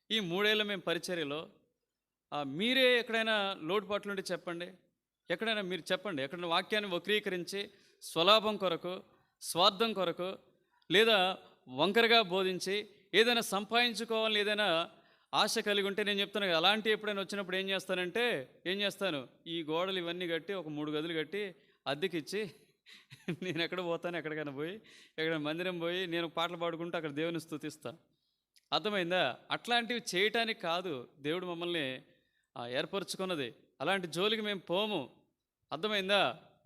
ఈ 3 ఏళ్ళ మేము పరిచర్యలో మీరే ఎక్కడైనా లోటుపాట్లు ఉంటే చెప్పండి. ఎక్కడైనా మీరు చెప్పండి. ఎక్కడైనా వాక్యాన్ని వక్రీకరించి స్వలాభం కొరకు, స్వార్థం కొరకు, లేదా వంకరగా బోధించి ఏదైనా సంపాదించుకోవాలని ఏదైనా ఆశ కలిగి ఉంటే నేను చెప్తాను కదా, అలాంటి ఎప్పుడైనా వచ్చినప్పుడు ఏం చేస్తాను, ఈ గోడలు ఇవన్నీ కట్టి ఒక 3 గదులు కట్టి అద్దెకిచ్చి నేను ఎక్కడ పోతాను, ఎక్కడికైనా పోయి ఎక్కడ మందిరం పోయి నేను పాటలు పాడుకుంటూ అక్కడ దేవుని స్తుతిస్తా. అర్థమైందా? అట్లాంటివి చేయటానికి కాదు దేవుడు మమ్మల్ని ఏర్పరచుకున్నది. అలాంటి జోలికి మేము పోము. అర్థమైందా?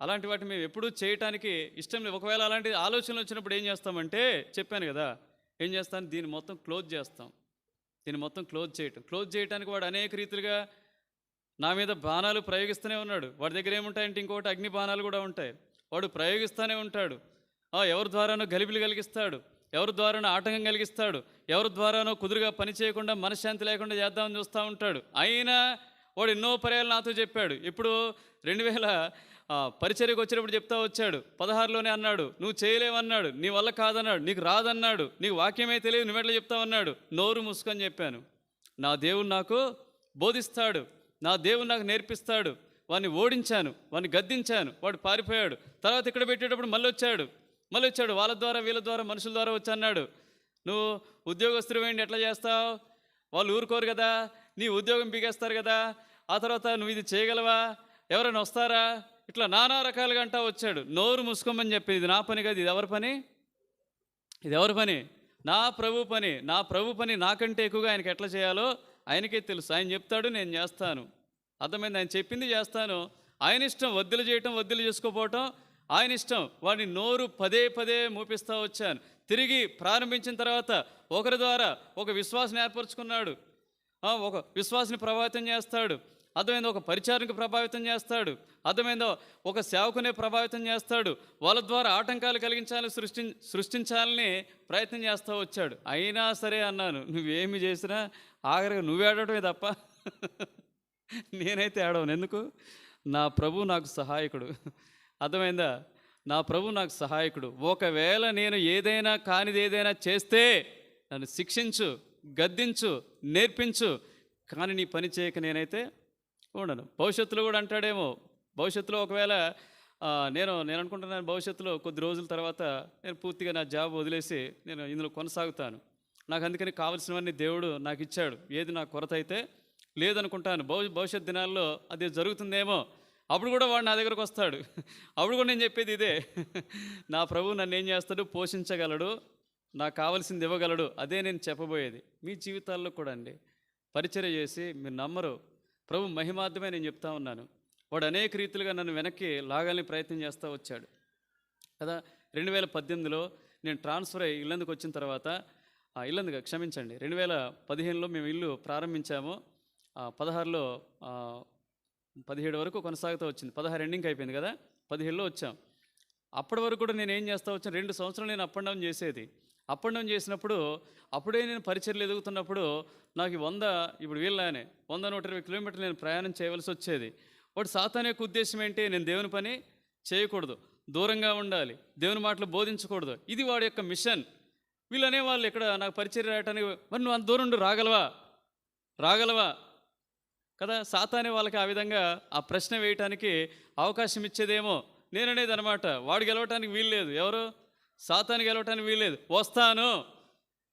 అలాంటి వాటిని మేము ఎప్పుడూ చేయటానికి ఇష్టం లేదు. ఒకవేళ అలాంటి ఆలోచనలు వచ్చినప్పుడు ఏం చేస్తామంటే, చెప్పాను కదా, ఏం చేస్తాను, దీన్ని మొత్తం క్లోజ్ చేస్తాం. దీన్ని మొత్తం క్లోజ్ చేయడానికి వాడు అనేక రీతిలుగా నా మీద బాణాలు ప్రయోగిస్తూనే ఉన్నాడు. వాడి దగ్గర ఏముంటాయంటే ఇంకొకటి అగ్ని బాణాలు కూడా ఉంటాయి. వాడు ప్రయోగిస్తూనే ఉంటాడు. ఎవరి ద్వారానో గలిబిలి కలిగిస్తాడు, ఎవరి ద్వారానో ఆటంకం కలిగిస్తాడు, ఎవరి ద్వారానో కుదురుగా పని చేయకుండా మనశ్శాంతి లేకుండా చేద్దామని చూస్తూ ఉంటాడు. అయినా వాడు ఎన్నో పర్యాలు నాతో చెప్పాడు. ఇప్పుడు 2000 పరిచర్యకు వచ్చినప్పుడు చెప్తా వచ్చాడు. 16లోనే అన్నాడు, నువ్వు చేయలేవన్నాడు, నీ వల్ల కాదన్నాడు, నీకు రాదన్నాడు, నీకు వాక్యమే తెలియదు, నువ్వెట్లా చెప్తావన్నాడు. నోరు మూసుకొని చెప్పాను, నా దేవుడు నాకు బోధిస్తాడు, నా దేవుడు నాకు నేర్పిస్తాడు. వాడిని ఓడించాను, వాడిని గద్దించాను, వాడు పారిపోయాడు. తర్వాత ఇక్కడ పెట్టేటప్పుడు మళ్ళీ వచ్చాడు. వాళ్ళ ద్వారా వీళ్ళ ద్వారా మనుషుల ద్వారా వచ్చి అన్నాడు, నువ్వు ఉద్యోగస్తులు వేయండి ఎట్లా చేస్తావు, వాళ్ళు ఊరుకోరు కదా, నీ ఉద్యోగం పీకేస్తారు కదా, ఆ తర్వాత నువ్వు ఇది చేయగలవా, ఎవరైనా వస్తారా, ఇట్లా నానా రకాలుగా అంటా వచ్చాడు. నోరు మూసుకోమని చెప్పి, ఇది నా పని కాదు, ఇది ఎవరి పని, ఇది ఎవరి పని, నా ప్రభు పని. నా ప్రభు పని నాకంటే ఎక్కువగా ఆయనకి ఎట్లా చేయాలో ఆయనకే తెలుసు. ఆయన చెప్తాడు, నేను చేస్తాను. అర్థమైంది? ఆయన చెప్పింది చేస్తాను. ఆయన ఇష్టం వద్దులు చేయటం, వద్దులు చేసుకోపోవటం ఆయన ఇష్టం. వాడిని నోరు పదే మూపిస్తూ వచ్చాను. తిరిగి ప్రారంభించిన తర్వాత ఒకరి ద్వారా ఒక విశ్వాసాన్ని ఏర్పరచుకున్నాడు. ఒక విశ్వాసాన్ని ప్రభావితం చేస్తాడు. అర్థమైందో ఒక పరిచారానికి ప్రభావితం చేస్తాడు. అర్థమైందో ఒక సేవకునే ప్రభావితం చేస్తాడు. వాళ్ళ ద్వారా ఆటంకాలు కలిగించాలని సృష్టించాలని ప్రయత్నం చేస్తూ వచ్చాడు. అయినా సరే అన్నాను, నువ్వేమి చేసినా ఆఖరిగా నువ్వు ఏడవటమే తప్ప నేనైతే ఏడవను. ఎందుకు? నా ప్రభు నాకు సహాయకుడు. అర్థమైందా? నా ప్రభు నాకు సహాయకుడు. ఒకవేళ నేను ఏదైనా కానిది ఏదైనా చేస్తే నన్ను శిక్షించు, గద్దించు, నేర్పించు, కానీ నీ పని చేయక నేనైతే ఉండను. భవిష్యత్తులో కూడా అంటాడేమో, భవిష్యత్తులో ఒకవేళ నేను అనుకుంటున్నాను, భవిష్యత్తులో కొద్ది రోజుల తర్వాత నేను పూర్తిగా నా జాబ్ వదిలేసి నేను ఇందులో కొనసాగుతాను. నాకు అందుకని కావలసినవన్నీ దేవుడు నాకు ఇచ్చాడు. ఏది నా కొరత అయితే లేదనుకుంటాను. భవిష్యత్ దినాల్లో అది జరుగుతుందేమో. అప్పుడు కూడా వాడు నా దగ్గరకు వస్తాడు. అప్పుడు కూడా నేను చెప్పేది ఇదే, నా ప్రభు నన్ను ఏం చేస్తాడు, పోషించగలడు, నాకు కావాల్సింది ఇవ్వగలడు. అదే నేను చెప్పబోయేది. మీ జీవితాల్లో కూడా అండి పరిచర్య చేసి మీరు నమ్మరు, ప్రభు మహిమార్థమే నేను చెప్తా ఉన్నాను. వాడు అనేక రీతిలుగా నన్ను వెనక్కి లాగాలని ప్రయత్నం చేస్తూ వచ్చాడు కదా. 2018లో నేను ట్రాన్స్ఫర్ అయ్యి ఇల్లందుకు వచ్చిన తర్వాత, ఇల్లందుగా క్షమించండి, 2015లో మేము ఇల్లు ప్రారంభించాము. 16లో 17 వరకు కొనసాగుతూ వచ్చింది. 16 ఎండింగ్ అయిపోయింది కదా, 17లో వచ్చాం. అప్పటి వరకు కూడా నేను ఏం చేస్తూ వచ్చాను, 2 సంవత్సరాలు నేను అప్ అండ్ డౌన్ చేసేది. అప్ అండ్ డౌన్ చేసినప్పుడు అప్పుడే నేను పరిచర్యలు ఎదుగుతున్నప్పుడు నాకు 100, ఇప్పుడు వీళ్ళనే 100-120 కిలోమీటర్లు నేను ప్రయాణం చేయవలసి వచ్చేది. వాడు సాతాను యొక్క ఉద్దేశం ఏంటి, నేను దేవుని పని చేయకూడదు, దూరంగా ఉండాలి, దేవుని మాటలు బోధించకూడదు. ఇది వాడి యొక్క మిషన్. వీళ్ళు అనేవాళ్ళు ఇక్కడ నాకు పరిచర్య రాయటానికి, మరి నువ్వు అంత దూరం రాగలవా కదా. సాతానే వాళ్ళకి ఆ విధంగా ఆ ప్రశ్న వేయటానికి అవకాశం ఇచ్చేదేమో. నేననేది అనమాట, వాడు గెలవటానికి వీల్లేదు, ఎవరు సాతాను గెలవటానికి వీల్లేదు. వస్తాను,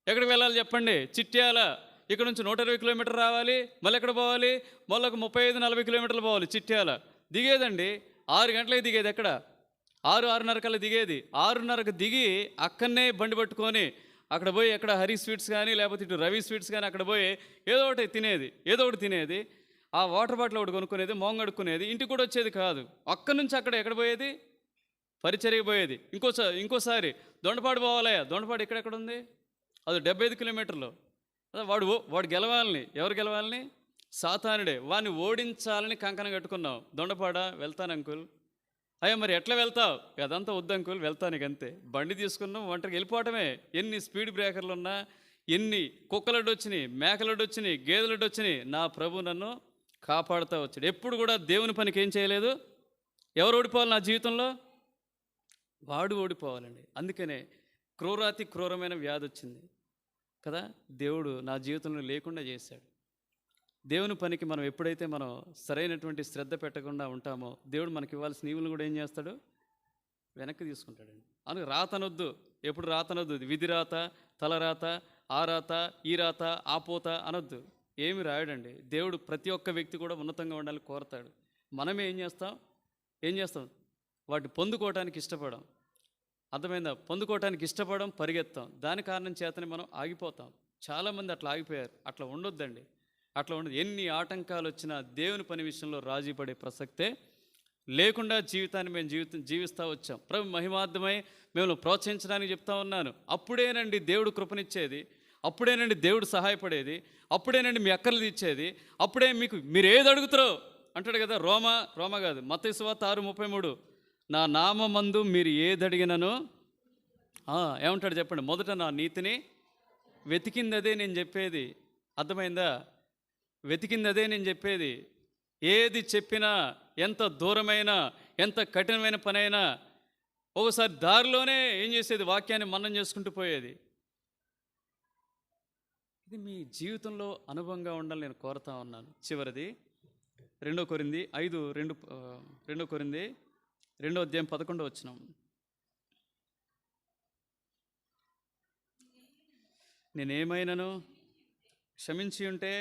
ఎక్కడికి వెళ్ళాలి చెప్పండి, చిట్యాల, ఇక్కడ నుంచి 120 కిలోమీటర్లు రావాలి, మళ్ళీ ఎక్కడ పోవాలి, మళ్ళీ ఒక 35-40 కిలోమీటర్లు పోవాలి చిట్యాల. దిగేదండి 6 గంటలకి దిగేది. ఎక్కడ 6:30 కల్లా దిగేది. 6:30కు దిగి అక్కడనే బండి పట్టుకొని అక్కడ పోయి ఎక్కడ హరి స్వీట్స్ కానీ లేకపోతే ఇటు రవి స్వీట్స్ కానీ అక్కడ పోయి ఏదో ఒకటి తినేది. ఆ వాటర్ బాటిల్ ఒకటి కొనుక్కునేది, మోంగడుక్కునేది, ఇంటికి కూడా వచ్చేది కాదు. అక్కడి నుంచి అక్కడ ఎక్కడ పోయేది, పరిచర్యకి పోయేది. ఇంకోసారి దొండపాడు పోవాలయ్యా, దొండపాడు ఎక్కడెక్కడ ఉంది, అది 75 కిలోమీటర్లు. వాడు గెలవాలని, ఎవరు గెలవాలని? సాతానుడే. వాడిని ఓడించాలని కంకణం కట్టుకున్నావు. దొండపాడ వెళ్తాను అంకుల్. అయ్యా మరి ఎట్లా వెళ్తావు? అదంతా వద్దు అంకుల్, వెళ్తాను ఇక అంతే. బండి తీసుకున్నాం, ఒంటరికి వెళ్ళిపోవటమే. ఎన్ని స్పీడ్ బ్రేకర్లు ఉన్నా, ఎన్ని కుక్కలడ్డు వచ్చినాయి, మేకలడ్డు వచ్చినాయి, గేదెలడ్డు వచ్చినాయి, నా ప్రభు నన్ను కాపాడుతూ వచ్చాడు. ఎప్పుడు కూడా దేవుని పనికి ఏం చేయలేదు. ఎవరు ఓడిపోవాలి నా జీవితంలో? వాడు ఓడిపోవాలండి. అందుకనే క్రూరాతి క్రూరమైన వ్యాధి వచ్చింది కదా, దేవుడు నా జీవితంలో లేకుండా చేశాడు. దేవుని పనికి మనం ఎప్పుడైతే మనం సరైనటువంటి శ్రద్ధ పెట్టకుండా ఉంటామో, దేవుడు మనకి ఇవ్వాల్సిన ఈవులను కూడా ఏం చేస్తాడు? వెనక్కి తీసుకుంటాడండి. అందుకు రాతనొద్దు, ఎప్పుడు రాతనొద్దు. విధి రాత, తలరాత, ఆ రాత, ఈ రాత, ఆ పోత అనొద్దు. ఏమి రాయడండి. దేవుడు ప్రతి ఒక్క వ్యక్తి కూడా ఉన్నతంగా ఉండాలని కోరతాడు. మనమే ఏం చేస్తాం? వాటిని పొందుకోవటానికి ఇష్టపడం. అర్థమైందా? పొందుకోవటానికి ఇష్టపడం, పరిగెత్తాం. దాని కారణం చేతనే మనం ఆగిపోతాం. చాలామంది అట్లా ఆగిపోయారు. అట్లా ఉండొద్దండి. అట్లా ఉండదు. ఎన్ని ఆటంకాలు వచ్చినా దేవుని పని విషయంలో రాజీ పడే ప్రసక్తే లేకుండా జీవితాన్ని మేము జీవిస్తూ వచ్చాం. ప్రభు మహిమార్థమై మేము ప్రోత్సహించడానికి చెప్తా ఉన్నాను. అప్పుడేనండి దేవుడు కృపనిచ్చేది, అప్పుడేనండి దేవుడు సహాయపడేది, అప్పుడేనండి మీ అక్కర్లు తీర్చేది, అప్పుడే మీరు ఏది అడుగుతారో అంటాడు కదా. రోమా కాదు, మత్తయి సువార్త 6:33, నా నామమందు మీరు ఏది అడిగినను ఏమంటాడు చెప్పండి? మొదట నా నీతిని వెతికింది అదే నేను చెప్పేది. అర్థమైందా? వెతికింది అదే నేను చెప్పేది. ఏది చెప్పినా, ఎంత దూరమైనా, ఎంత కఠినమైన పనైనా ఒకసారి దారిలోనే ఏం చేసేది? వాక్యాన్ని మననం చేసుకుంటూ పోయేది. ఇది మీ జీవితంలో అనుభవంగా ఉండాలని నేను కోరుతా ఉన్నాను. చివరిది 2 కొరింథీ 2:11 నేనేమైనాను క్షమించి ఉంటే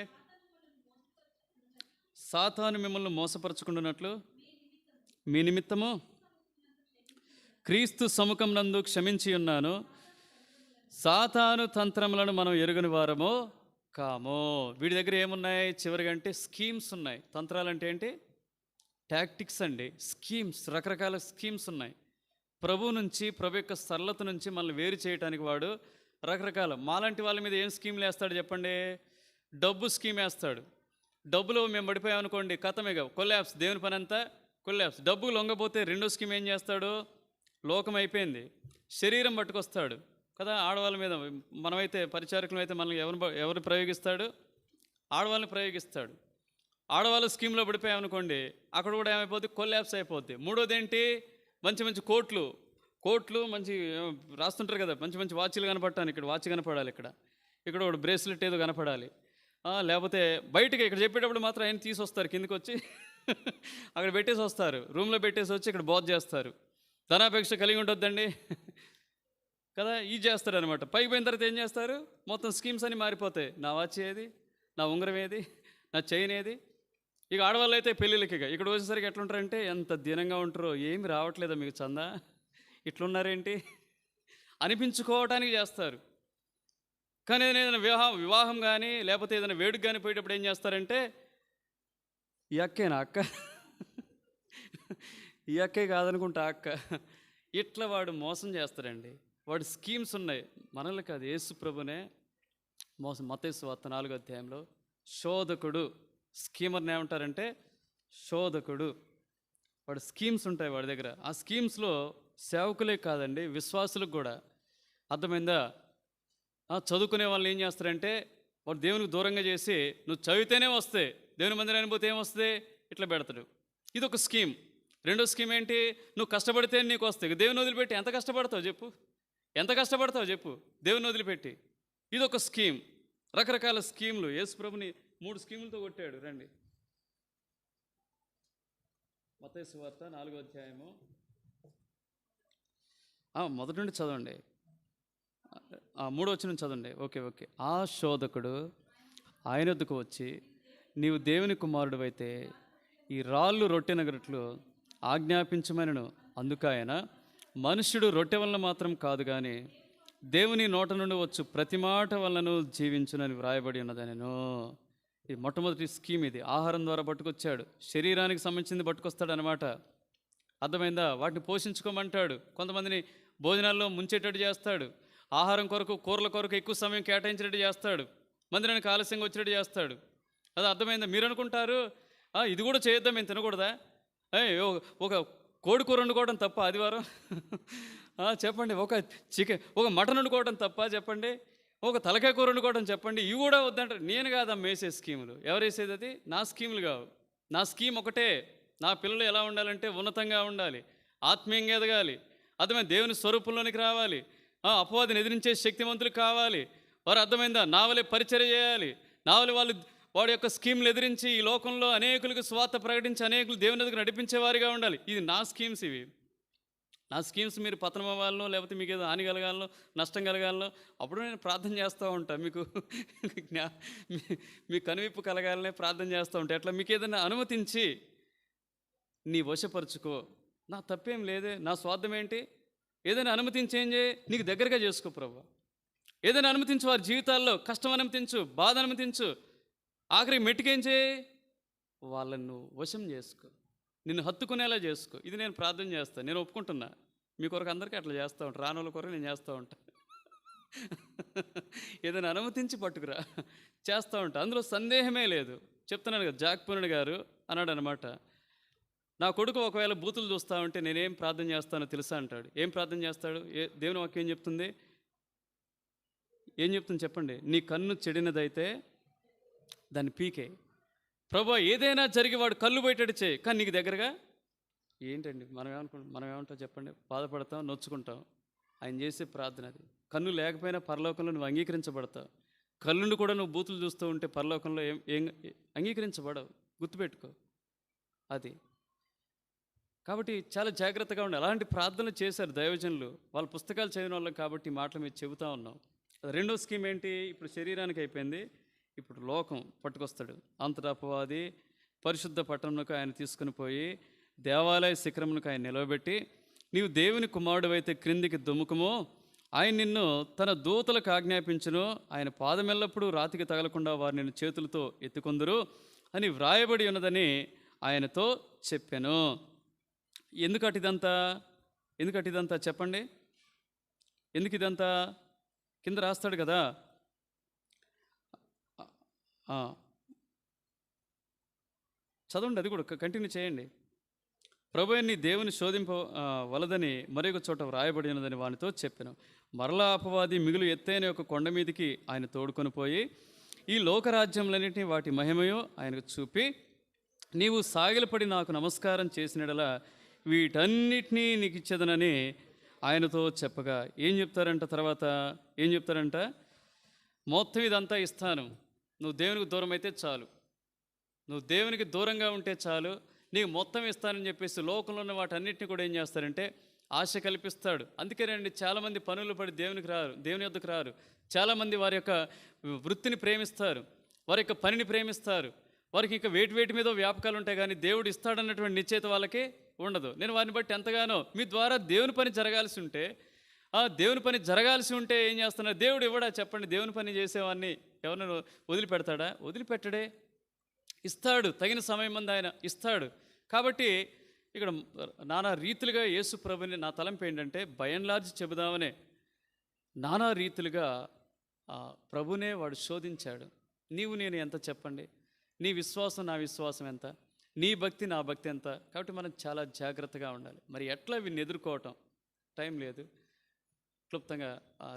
సాతాను మిమ్మల్ని మోసపరచుకుంటున్నట్లు మీ నిమిత్తము క్రీస్తు సముఖం నందు క్షమించి ఉన్నాను. సాతాను తంత్రములను మనం ఎరుగని వారము కామో. వీడి దగ్గర ఏమున్నాయి చివరిగా అంటే? స్కీమ్స్ ఉన్నాయి. తంత్రాలు అంటే ఏంటి? టాక్టిక్స్ అండి. స్కీమ్స్, రకరకాల స్కీమ్స్ ఉన్నాయి. ప్రభు యొక్క సరళత నుంచి మనల్ని వేరు చేయడానికి వాడు రకరకాల, మాలాంటి వాళ్ళ మీద ఏం స్కీమ్లు వేస్తాడు చెప్పండి? డబ్బు స్కీమ్ వేస్తాడు. డబ్బులో మేము పడిపోయామనుకోండి, కథమేగా, కొల్లాప్స్. దేవుని పని అంతా కొల్లాప్స్. డబ్బు లొంగపోతే రెండో స్కీమ్ ఏం చేస్తాడు? లోకం అయిపోయింది, శరీరం పట్టుకొస్తాడు కదా. ఆడవాళ్ళ మీద మనమైతే పరిచారకులు అయితే మనల్ని ఎవరు ప్రయోగిస్తాడు? ఆడవాళ్ళని ప్రయోగిస్తాడు. ఆడవాళ్ళ స్కీమ్లో పడిపోయామనుకోండి, అక్కడ కూడా ఏమైపోద్ది? కొల్లాప్స్ అయిపోద్ది. మూడోది ఏంటి? మంచి కోట్లు మంచి రాస్తుంటారు కదా, మంచి వాచ్లు కనపడటాను. ఇక్కడ వాచ్ కనపడాలి, ఇక్కడ ఒక బ్రేస్లెట్ ఏదో కనపడాలి. లేకపోతే బయటకి ఇక్కడ చెప్పేటప్పుడు మాత్రం ఆయన తీసుకొస్తారు, కిందకి వచ్చి అక్కడ పెట్టేసి వస్తారు, రూమ్లో పెట్టేసి వచ్చి ఇక్కడ బోధ చేస్తారు. ధనాపేక్ష కలిగి ఉండొద్దండి కదా, ఇది చేస్తారు అనమాట. పైకి పోయిన తర్వాత ఏం చేస్తారు? మొత్తం స్కీమ్స్ అన్నీ మారిపోతాయి. నా వాచ్ ఏది, నా ఉంగరం ఏది, నా చైన్ ఏది. ఇక ఆడవాళ్ళు అయితే పెళ్ళిళ్ళకి ఇక్కడ వచ్చేసరికి ఎట్లుంటారంటే, ఎంత దీనంగా ఉంటారో, ఏమి రావట్లేదా మీకు చందా, ఇట్లున్నారేంటి అనిపించుకోవటానికి చేస్తారు. కానీ ఏదైనా వివాహం కానీ లేకపోతే ఏదైనా వేడుక కానీ పోయేటప్పుడు ఏం చేస్తారంటే, ఈ అక్కేనా అక్క, ఈ అక్కే కాదనుకుంటా అక్క, ఇట్లా వాడు మోసం చేస్తారండి. వాడు స్కీమ్స్ ఉన్నాయి. మనల్ని కాదు, యేసు ప్రభునే మోసం. మత్తయి సువార్త 4:వ శోధకుడు, స్కీమర్ని ఏమంటారంటే శోధకుడు. వాడు స్కీమ్స్ ఉంటాయి వాడి దగ్గర. ఆ స్కీమ్స్లో సేవకులే కాదండి, విశ్వాసులకు కూడా. అర్థమైందా? చదువుకునే వాళ్ళు ఏం చేస్తారంటే, వాడు దేవునికి దూరంగా చేసి, నువ్వు చదివితేనే వస్తే, దేవుని మందిరానికి పోతే ఏమొస్తుంది, ఇట్లా పెడతాడు. ఇది ఒక స్కీమ్. రెండో స్కీమ్ ఏంటి? నువ్వు కష్టపడితే నీకు వస్తాయి. దేవుని వదిలిపెట్టి ఎంత కష్టపడతావు చెప్పు, దేవుని వదిలిపెట్టి. ఇది ఒక స్కీమ్. రకరకాల స్కీమ్లు. యేసు ప్రభుని 3 స్కీములతో కొట్టాడు. రండి, మత్తయి సువార్త 4:వ మొదటి నుండి చదవండి, 3వ వచనం చదవండి. ఓకే. ఆ శోధకుడు ఆయన వద్దకు వచ్చి, నీవు దేవుని కుమారుడు అయితే ఈ రాళ్ళు రొట్టెనగరట్లు ఆజ్ఞాపించమనను. అందుకైన మనుష్యుడు రొట్టె వలన మాత్రం కాదు కానీ దేవుని నోట నుండి వచ్చు ప్రతి మాట వలన జీవించునని వ్రాయబడి ఉన్నదనెను. ఇది మొట్టమొదటి స్కీమ్. ఇది ఆహారం ద్వారా పట్టుకొచ్చాడు, శరీరానికి సంబంధించింది పట్టుకొస్తాడు అనమాట. అర్థమైందా? వాటిని పోషించుకోమంటాడు. కొంతమందిని భోజనాల్లో ముంచేటట్టు చేస్తాడు, ఆహారం కొరకు కూరల కొరకు ఎక్కువ సమయం కేటాయించినట్టు చేస్తాడు, మందిరానికి ఆలస్యంగా వచ్చినట్టు చేస్తాడు. అది అర్థమైందా? మీరు అనుకుంటారు ఇది కూడా చేయొద్దాం, మేము తినకూడదా? ఒక కోడి కూర వండుకోవడం తప్ప ఆదివారం? చెప్పండి. ఒక మటన్ వండుకోవడం తప్ప చెప్పండి? ఒక తలకాయ కూర వండుకోవడం చెప్పండి? ఇవి కూడా వద్దంటారు. నేను కాదమ్మా వేసే స్కీములు. ఎవరు వేసేది? అది నా స్కీములు కావు. నా స్కీమ్ ఒకటే. నా పిల్లలు ఎలా ఉండాలంటే ఉన్నతంగా ఉండాలి, ఆత్మీయంగా ఎదగాలి, అర్థమైంది, దేవుని స్వరూపంలోనికి రావాలి, అపవాదిని ఎదిరించే శక్తివంతులు కావాలి. వారు అర్థమైందా? నా వలె పరిచర్య చేయాలి, నా వలె వాళ్ళు వాడి యొక్క స్కీమ్లు ఎదిరించి ఈ లోకంలో అనేకులకు స్వార్థ ప్రకటించి అనేకులు దేవుని దగ్గర నడిపించేవారిగా ఉండాలి. ఇది నా స్కీమ్స్. ఇవి నా స్కీమ్స్. మీరు పతనం అవ్వాలనో లేకపోతే మీకు ఏదో హాని కలగాలనో నష్టం కలగాలనో అప్పుడు నేను ప్రార్థన చేస్తూ ఉంటాను. మీ కనువిప్పు కలగాలనే ప్రార్థన చేస్తూ ఉంటాను. ఎట్లా? మీకు ఏదైనా అనుమతించి నీ వశపరుచుకో, నా తప్పేం లేదే, నా స్వార్థం ఏంటి? ఏదైనా అనుమతించి ఏం చేయి, నీకు దగ్గరగా చేసుకో ప్రభువా. ఏదైనా అనుమతించు, వారి జీవితాల్లో కష్టం అనుమతించు, బాధ అనుమతించు, ఆఖరికి మెట్టుకేం చేయి, వాళ్ళను నువ్వు వశం చేసుకో, నిన్ను హత్తుకునేలా చేసుకో. ఇది నేను ప్రార్థన చేస్తాను. నేను ఒప్పుకుంటున్నా. మీ కొరకు అందరికీ అట్లా చేస్తూ ఉంటాను. రానోళ్ళ కొరకు నేను చేస్తూ ఉంటాను. ఏదైనా అనుమతించి పట్టుకురా, చేస్తూ ఉంటాను. అందులో సందేహమే లేదు. చెప్తున్నాను కదా, జాక్పూర్ణి గారు అన్నాడు అనమాట, నా కొడుకు ఒకవేళ బూతులు చూస్తూ ఉంటే నేనేం ప్రార్థన చేస్తానో తెలుసా అంటాడు. ఏం ప్రార్థన చేస్తాడు? దేవుని వాక్యం ఏం చెప్తుంది? ఏం చెప్తుంది చెప్పండి? నీ కన్ను చెడినదైతే దాన్ని పీకే. ప్రభువా ఏదైనా జరిగి వాడు కళ్ళు బయటడు చేయి, కానీ నీకు దగ్గరగా ఏంటండి? మనం ఏమంటాం చెప్పండి? బాధపడతాం, నొచ్చుకుంటాం. ఆయన చేసే ప్రార్థన అది. కన్ను లేకపోయినా పరలోకంలో నువ్వు అంగీకరించబడతావు. కళ్ళుండి కూడా నువ్వు బూతులు చూస్తూ ఉంటే పరలోకంలో ఏం అంగీకరించబడవు. గుర్తుపెట్టుకో అది. కాబట్టి చాలా జాగ్రత్తగా ఉండాలి. అలాంటి ప్రార్థనలు చేశారు దైవజనులు. వాళ్ళ పుస్తకాలు చదివిన వాళ్ళం కాబట్టి మాటలు మీరు చెబుతూ ఉన్నాం. రెండో స్కీమ్ ఏంటి? ఇప్పుడు శరీరానికి అయిపోయింది, ఇప్పుడు లోకం పట్టుకొస్తాడు. అంతటా అపవాది పరిశుద్ధ పట్టణంకు ఆయన తీసుకుని పోయి దేవాలయ శిఖరమునకు ఆయన నిలవబెట్టి, నీవు దేవుని కుమారుడు అయితే క్రిందికి దుముకుము, ఆయన నిన్ను తన దూతలకు ఆజ్ఞాపించును, ఆయన పాదమెల్లప్పుడూ రాతికి తగలకుండా వారు నిన్ను చేతులతో ఎత్తుకొందురు అని వ్రాయబడి ఉన్నదని ఆయనతో చెప్పాను. ఎందుకటి ఇదంతా చెప్పండి? ఎందుకు ఇదంతా? కింద రాస్తాడు కదా, చదవండి, అది కూడా కంటిన్యూ చేయండి. ప్రభువే నీ దేవుని శోధింప వలదని మరొక చోట వ్రాయబడినదని వానితో చెప్పాను. మరలా అపవాది మిగులు ఎత్తైన ఒక కొండ మీదికి ఆయన తోడుకొని పోయి ఈ లోకరాజ్యములన్నింటినీ వాటి మహిమయో ఆయనకు చూపి, నీవు సాగిలపడి నాకు నమస్కారం చేసినడలా వీటన్నిటినీ నీకు ఇచ్చేదనని ఆయనతో చెప్పగా ఏం చెప్తారంట? తర్వాత ఏం చెప్తారంట? మొత్తం ఇదంతా ఇస్తాను, నువ్వు దేవునికి దూరం అయితే చాలు, నువ్వు దేవునికి దూరంగా ఉంటే చాలు, నీకు మొత్తం ఇస్తానని చెప్పేసి లోకంలో ఉన్న వాటన్నిటిని కూడా ఏం చేస్తారంటే ఆశ కల్పిస్తాడు. అందుకేనండి చాలామంది పనులు పడి దేవుని యొద్దకు రారు. చాలామంది వారి యొక్క వృత్తిని ప్రేమిస్తారు, వారి యొక్క పనిని ప్రేమిస్తారు, వారికి ఇంకా వేటి మీద వ్యాపకాలు ఉంటాయి, కానీ దేవుడు ఇస్తాడన్నటువంటి నిశ్చయిత వాళ్ళకి ఉండదు. నేను వారిని బట్టి ఎంతగానో మీ ద్వారా దేవుని పని జరగాల్సి ఉంటే ఏం చేస్తున్నారు? దేవుడు ఇవ్వడా చెప్పండి? దేవుని పని చేసేవాడిని ఎవరిని వదిలిపెడతాడా? వదిలిపెట్టడే, ఇస్తాడు. తగిన సమయం మంది ఆయన ఇస్తాడు. కాబట్టి ఇక్కడ నానా రీతులుగా యేసు ప్రభుని నా తలంపు ఏంటంటే బయంలార్జి చెబుదామనే నానా రీతులుగా ప్రభునే వాడు శోధించాడు. నీవు నేను ఎంత చెప్పండి? నీ విశ్వాసం నా విశ్వాసం ఎంత? నీ భక్తి నా భక్తి ఎంత? కాబట్టి మనం చాలా జాగ్రత్తగా ఉండాలి. మరి ఎట్లా వీడిని ఎదుర్కోవటం? టైం లేదు, క్లుప్తంగా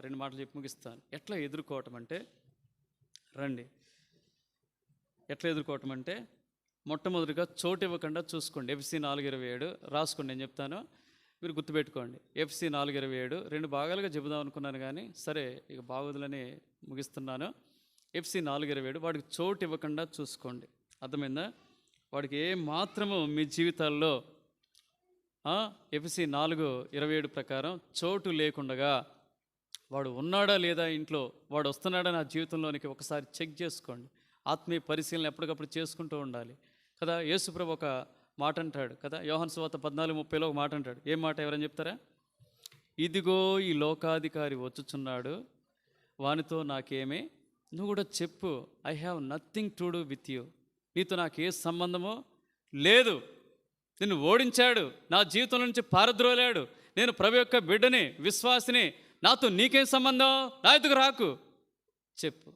2 మాటలు చెప్పి ముగిస్తాను. ఎట్లా ఎదుర్కోవటం అంటే రండి. ఎట్లా ఎదుర్కోవటం అంటే మొట్టమొదటిగా చోటు ఇవ్వకుండా చూసుకోండి. FC 4:27 రాసుకోండి, నేను చెప్తాను, మీరు గుర్తుపెట్టుకోండి. FC 4:27 2 భాగాలుగా చెబుదాం అనుకున్నాను, కానీ సరే ఇక బాగోదులని ముగిస్తున్నాను. FC 4:27 వాడికి చోటు ఇవ్వకుండా చూసుకోండి. అర్థమైందా? వాడికి ఏ మాత్రము మీ జీవితాల్లో FC 4:27 ప్రకారం చోటు లేకుండగా వాడు ఉన్నాడా లేదా ఇంట్లో, వాడు వస్తున్నాడా నా జీవితంలోనికి ఒకసారి చెక్ చేసుకోండి. ఆత్మీయ పరిశీలన ఎప్పటికప్పుడు చేసుకుంటూ ఉండాలి కదా. యేసుప్రభు ఒక మాట అంటాడు కదా, యోహాను సువార్త 14:30లో ఒక మాట అంటాడు. ఏం మాట ఎవరని చెప్తారా? ఇదిగో ఈ లోకాధికారి వచ్చుచున్నాడు, వానితో నాకేమే, నువ్వు కూడా చెప్పు, I have nothing to do with you, నీతో నాకు ఏ సంబంధమో లేదు, నిన్ను ఓడించాడు, నా జీవితం నుంచి పారద్రోలాడు, నేను ప్రభు యొక్క బిడ్డని, విశ్వాసిని, నాతో నీకేం సంబంధం, నా ఎదుగు రాకు, చెప్పు.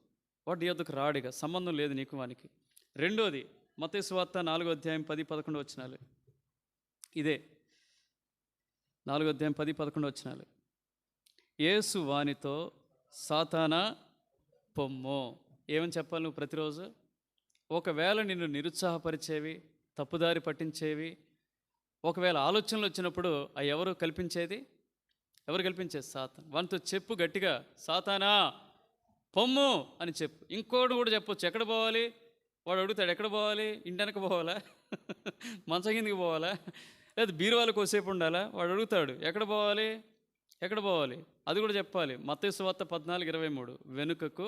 వాటి యొద్దకు రాడిగా, సంబంధం లేదు నీకు వానికి. రెండోది మత్తయి సువార్త 4:10-11 వచనాలు. ఇదే 4:10-11 యేసు వానితో, సాతానా పొమ్ము. ఏమని చెప్పాలి నువ్వు ప్రతిరోజు? ఒకవేళ నిన్ను నిరుత్సాహపరిచేవి, తప్పుదారి పట్టించేవి, ఒకవేళ ఆలోచనలు వచ్చినప్పుడు అవి ఎవరు కల్పించేది? ఎవరు కల్పించేది? సాతాను. వానితో చెప్పు గట్టిగా, సాతానా పొమ్ము అని చెప్పు. ఇంకోటి కూడా చెప్పొచ్చు. ఎక్కడ పోవాలి? వాడు అడుగుతాడు, ఎక్కడ పోవాలి? ఇంటి వెనక పోవాలా, మంచం కిందకి పోవాలా, లేదా బీరువాలు కోసేపు ఉండాలా? వాడు అడుగుతాడు, ఎక్కడ పోవాలి, ఎక్కడ పోవాలి? అది కూడా చెప్పాలి. మత్తయి సువార్త 14:23 వెనుకకు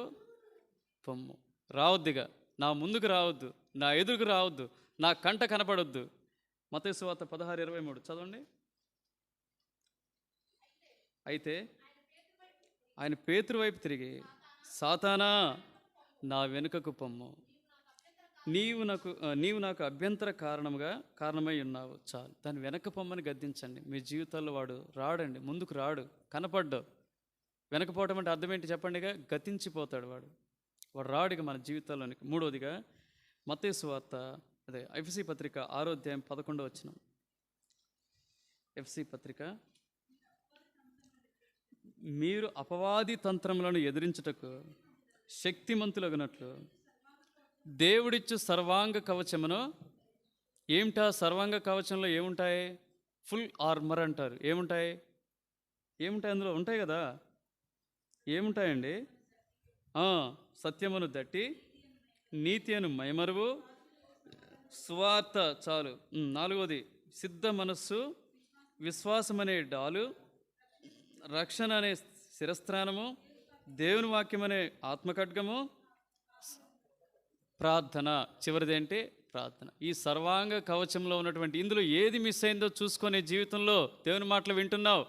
పొమ్ము. రావద్దుగా, నా ముందుకు రావద్దు, నా ఎదురుకు రావద్దు, నా కంట కనపడొద్దు. మత్తయి సువార్త 16:23 చదవండి. అయితే ఆయన పేతురు వైపు తిరిగి, సాతానా నా వెనుకకు పొమ్ము, నీవు నాకు అభ్యంతర కారణమై ఉన్నావు. చాలు. దాని వెనక పొమ్మని గద్దించండి. మీ జీవితాల్లో వాడు రాడండి, ముందుకు రాడు, కనపడ్డావు. వెనకపోవటం అంటే అర్థం ఏంటి చెప్పండిగా? గతించిపోతాడు వాడు రాడుగా మన జీవితాల్లోనికి. మూడోదిగా మత్తయి సువార్త ఎఫెసీ పత్రిక 6:11 ఎఫెసీ పత్రిక, మీరు అపవాది తంత్రములను ఎదిరించుటకు శక్తిమంతులగునట్లు దేవుడిచ్చు సర్వాంగ కవచమును. ఏమిటా సర్వాంగ కవచంలో ఏముంటాయి? ఫుల్ ఆర్మర్ అంటారు. ఏముంటాయి అందులో? ఉంటాయి కదా, ఏముంటాయండి? సత్యమును దట్టి, నీతి అను మైమరువు, సువార్త, చాలు. నాలుగోది సిద్ధ మనస్సు, విశ్వాసం అనే డాలు, రక్షణ అనే శిరస్త్రానము, దేవుని వాక్యం అనే ఆత్మఖడ్గము, ప్రార్థన. చివరిదేంటి? ప్రార్థన. ఈ సర్వాంగ కవచంలో ఉన్నటువంటి ఇందులో ఏది మిస్ అయిందో చూసుకునే జీవితంలో దేవుని మాటలు వింటున్నావు.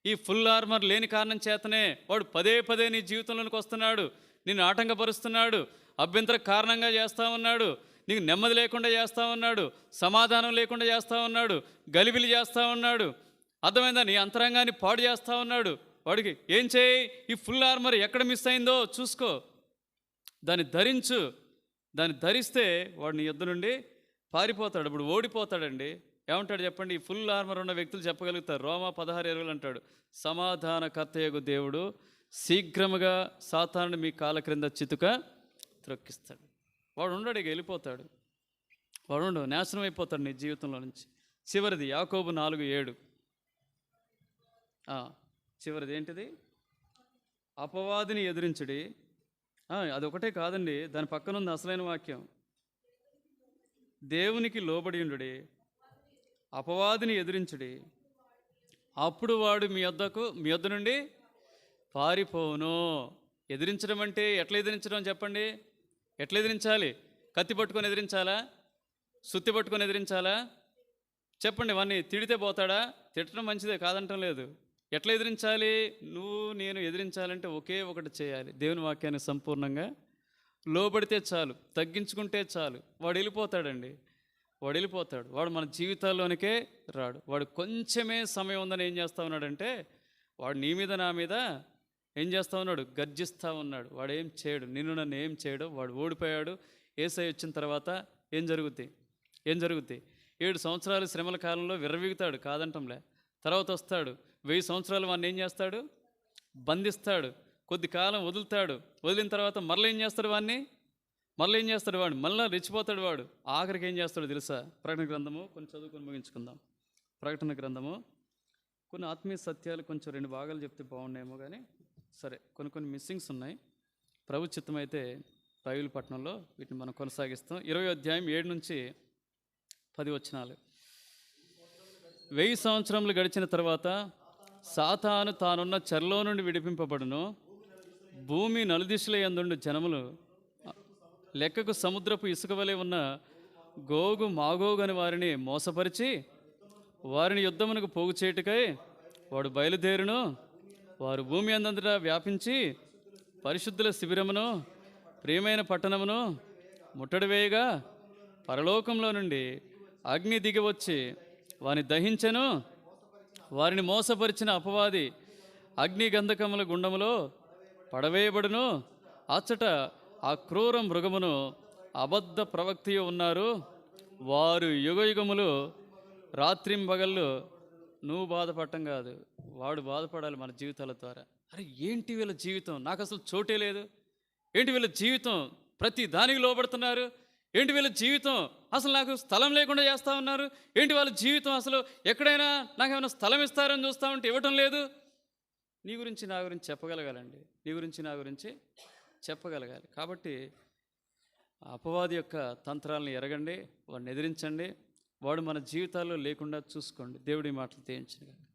ఈ ఫుల్ ఆర్మర్ లేని కారణం చేతనే వాడు పదే పదే నీ జీవితంలోనికి వస్తున్నాడు, నిన్ను ఆటంకపరుస్తున్నాడు, అభ్యంతర కారణంగా చేస్తూ ఉన్నాడు, నీకు నెమ్మది లేకుండా చేస్తూ ఉన్నాడు, సమాధానం లేకుండా చేస్తూ ఉన్నాడు, గలిబిలి చేస్తూ ఉన్నాడు. అర్థమైందా? నీ అంతరంగాన్ని పాడు చేస్తూ ఉన్నాడు. వాడికి ఏం చేయి? ఈ ఫుల్ ఆర్మర్ ఎక్కడ మిస్ అయిందో చూసుకో, దాన్ని ధరించు. దాన్ని ధరిస్తే వాడు నీ యుద్ధ నుండి పారిపోతాడు. ఇప్పుడు ఓడిపోతాడండి. ఏమంటాడు చెప్పండి? ఈ ఫుల్ ఆర్మర్ ఉన్న వ్యక్తులు చెప్పగలుగుతారు. రోమా 16:20 అంటాడు, సమాధానకర్తయగు దేవుడు శీఘ్రముగా సాతానుని మీ కాళ్ళ క్రింద చితుక త్రొక్కిస్తాడు. వాడు ఉండడు, ఇక వెళ్ళిపోతాడు. వాడు నాశనం అయిపోతాడు నీ జీవితంలో నుంచి. చివరిది యాకోబు 4:7. చివరిది ఏంటిది? అపవాదిని ఎదిరించుడి. అదొకటే కాదండి, దాని పక్కన ఉంది అసలైన వాక్యం. దేవునికి లోబడి ఉండుడి, అపవాదిని ఎదిరించుడి, అప్పుడు వాడు మీ యొద్ద నుండి పారిపోవును. ఎదిరించడం అంటే ఎట్లా ఎదిరించడం చెప్పండి? ఎట్లా ఎదిరించాలి? కత్తి పట్టుకొని ఎదిరించాలా? సుత్తి పట్టుకొని ఎదిరించాలా? చెప్పండి. వాడిని తిడితే పోతాడా? తిట్టడం మంచిదే, కాదంటం లేదు. ఎట్లా ఎదిరించాలి? నేను ఎదిరించాలంటే ఒకే ఒకటి చేయాలి, దేవుని వాక్యాన్ని సంపూర్ణంగా లోబడితే చాలు, తగ్గించుకుంటే చాలు. వాడు వెళ్ళిపోతాడండి, వాడు వెళ్ళిపోతాడు. వాడు మన జీవితాల్లోనికే రాడు. వాడు కొంచెమే సమయం ఉందని ఏం చేస్తూ ఉన్నాడంటే, వాడు నీ మీద నా మీద ఏం చేస్తూ ఉన్నాడు? గర్జిస్తూ ఉన్నాడు. వాడు ఏం చేయడు, నన్ను ఏం చేయడు. వాడు ఓడిపోయాడు. యేసయ్య వచ్చిన తర్వాత ఏం జరుగుద్ది? 7 సంవత్సరాలు శ్రమల కాలంలో విర్రవీగుతాడు, కాదంటంలే. తర్వాత వస్తాడు, 1000 సంవత్సరాలు వాడిని ఏం చేస్తాడు? బంధిస్తాడు. కొద్ది కాలం వదులుతాడు. వదిలిన తర్వాత మరలా ఏం చేస్తాడు? వాడిని మళ్ళీ రెచ్చిపోతాడు. వాడు ఆఖరికి ఏం చేస్తాడు తెలుసా? ప్రకటన గ్రంథము కొన్ని చదువుకొని ముగించుకుందాం. ప్రకటన గ్రంథము కొన్ని ఆత్మీయ సత్యాలు కొంచెం 2 భాగాలు చెప్తే బాగున్నాయేమో, కానీ సరే, కొన్ని మిస్సింగ్స్ ఉన్నాయి. ప్రభు చిత్తమైతే రాయులపట్నంలో వీటిని మనం కొనసాగిస్తాం. 20వ అధ్యాయం 7-10 వచనాలు. 1000 సంవత్సరములు గడిచిన తర్వాత సాతాను తానున్న చెరలో నుండి విడిపింపబడును. భూమి నలుదిశల యందుండు జనములు లెక్కకు సముద్రపు ఇసుక వలె ఉన్న గోగు మాగోగు అని వారిని మోసపరిచి వారిని యుద్ధమునకు పోగు చేయుటకై వాడు బయలుదేరును. వారు భూమి అందంతటా వ్యాపించి పరిశుద్ధుల శిబిరమును ప్రియమైన పట్టణమును ముట్టడి వేయగా పరలోకంలో నుండి అగ్ని దిగి వచ్చి వారిని దహించెను. వారిని మోసపరిచిన అపవాది అగ్ని గంధకముల గుండములో పడవేయబడును. అచ్చట ఆ క్రూర మృగమును అబద్ధ ప్రవక్తియు ఉన్నారు. వారు యుగయుగములు రాత్రింబగళ్ళు నువ్వు బాధపడటం కాదు, వాడు బాధపడాలి మన జీవితాల ద్వారా. అరే ఏంటి వీళ్ళ జీవితం, నాకు అసలు చోటే లేదు, ఏంటి వీళ్ళ జీవితం ప్రతి దానికి లోబడుతున్నారు, ఏంటి వీళ్ళ జీవితం అసలు నాకు స్థలం లేకుండా చేస్తూ ఉన్నారు, ఏంటి వాళ్ళ జీవితం అసలు ఎక్కడైనా నాకేమైనా స్థలం ఇస్తారని చూస్తూ ఉంటే ఇవ్వటం లేదు. నీ గురించి నా గురించి చెప్పగలగాలండి, నీ గురించి నా గురించి చెప్పగలగాలి. కాబట్టి అపవాది యొక్క తంత్రాలను ఎరగండి, వాడిని ఎదిరించండి, వాడు మన జీవితాల్లో లేకుండా చూసుకోండి. దేవుడి మాటలు తేయించండి.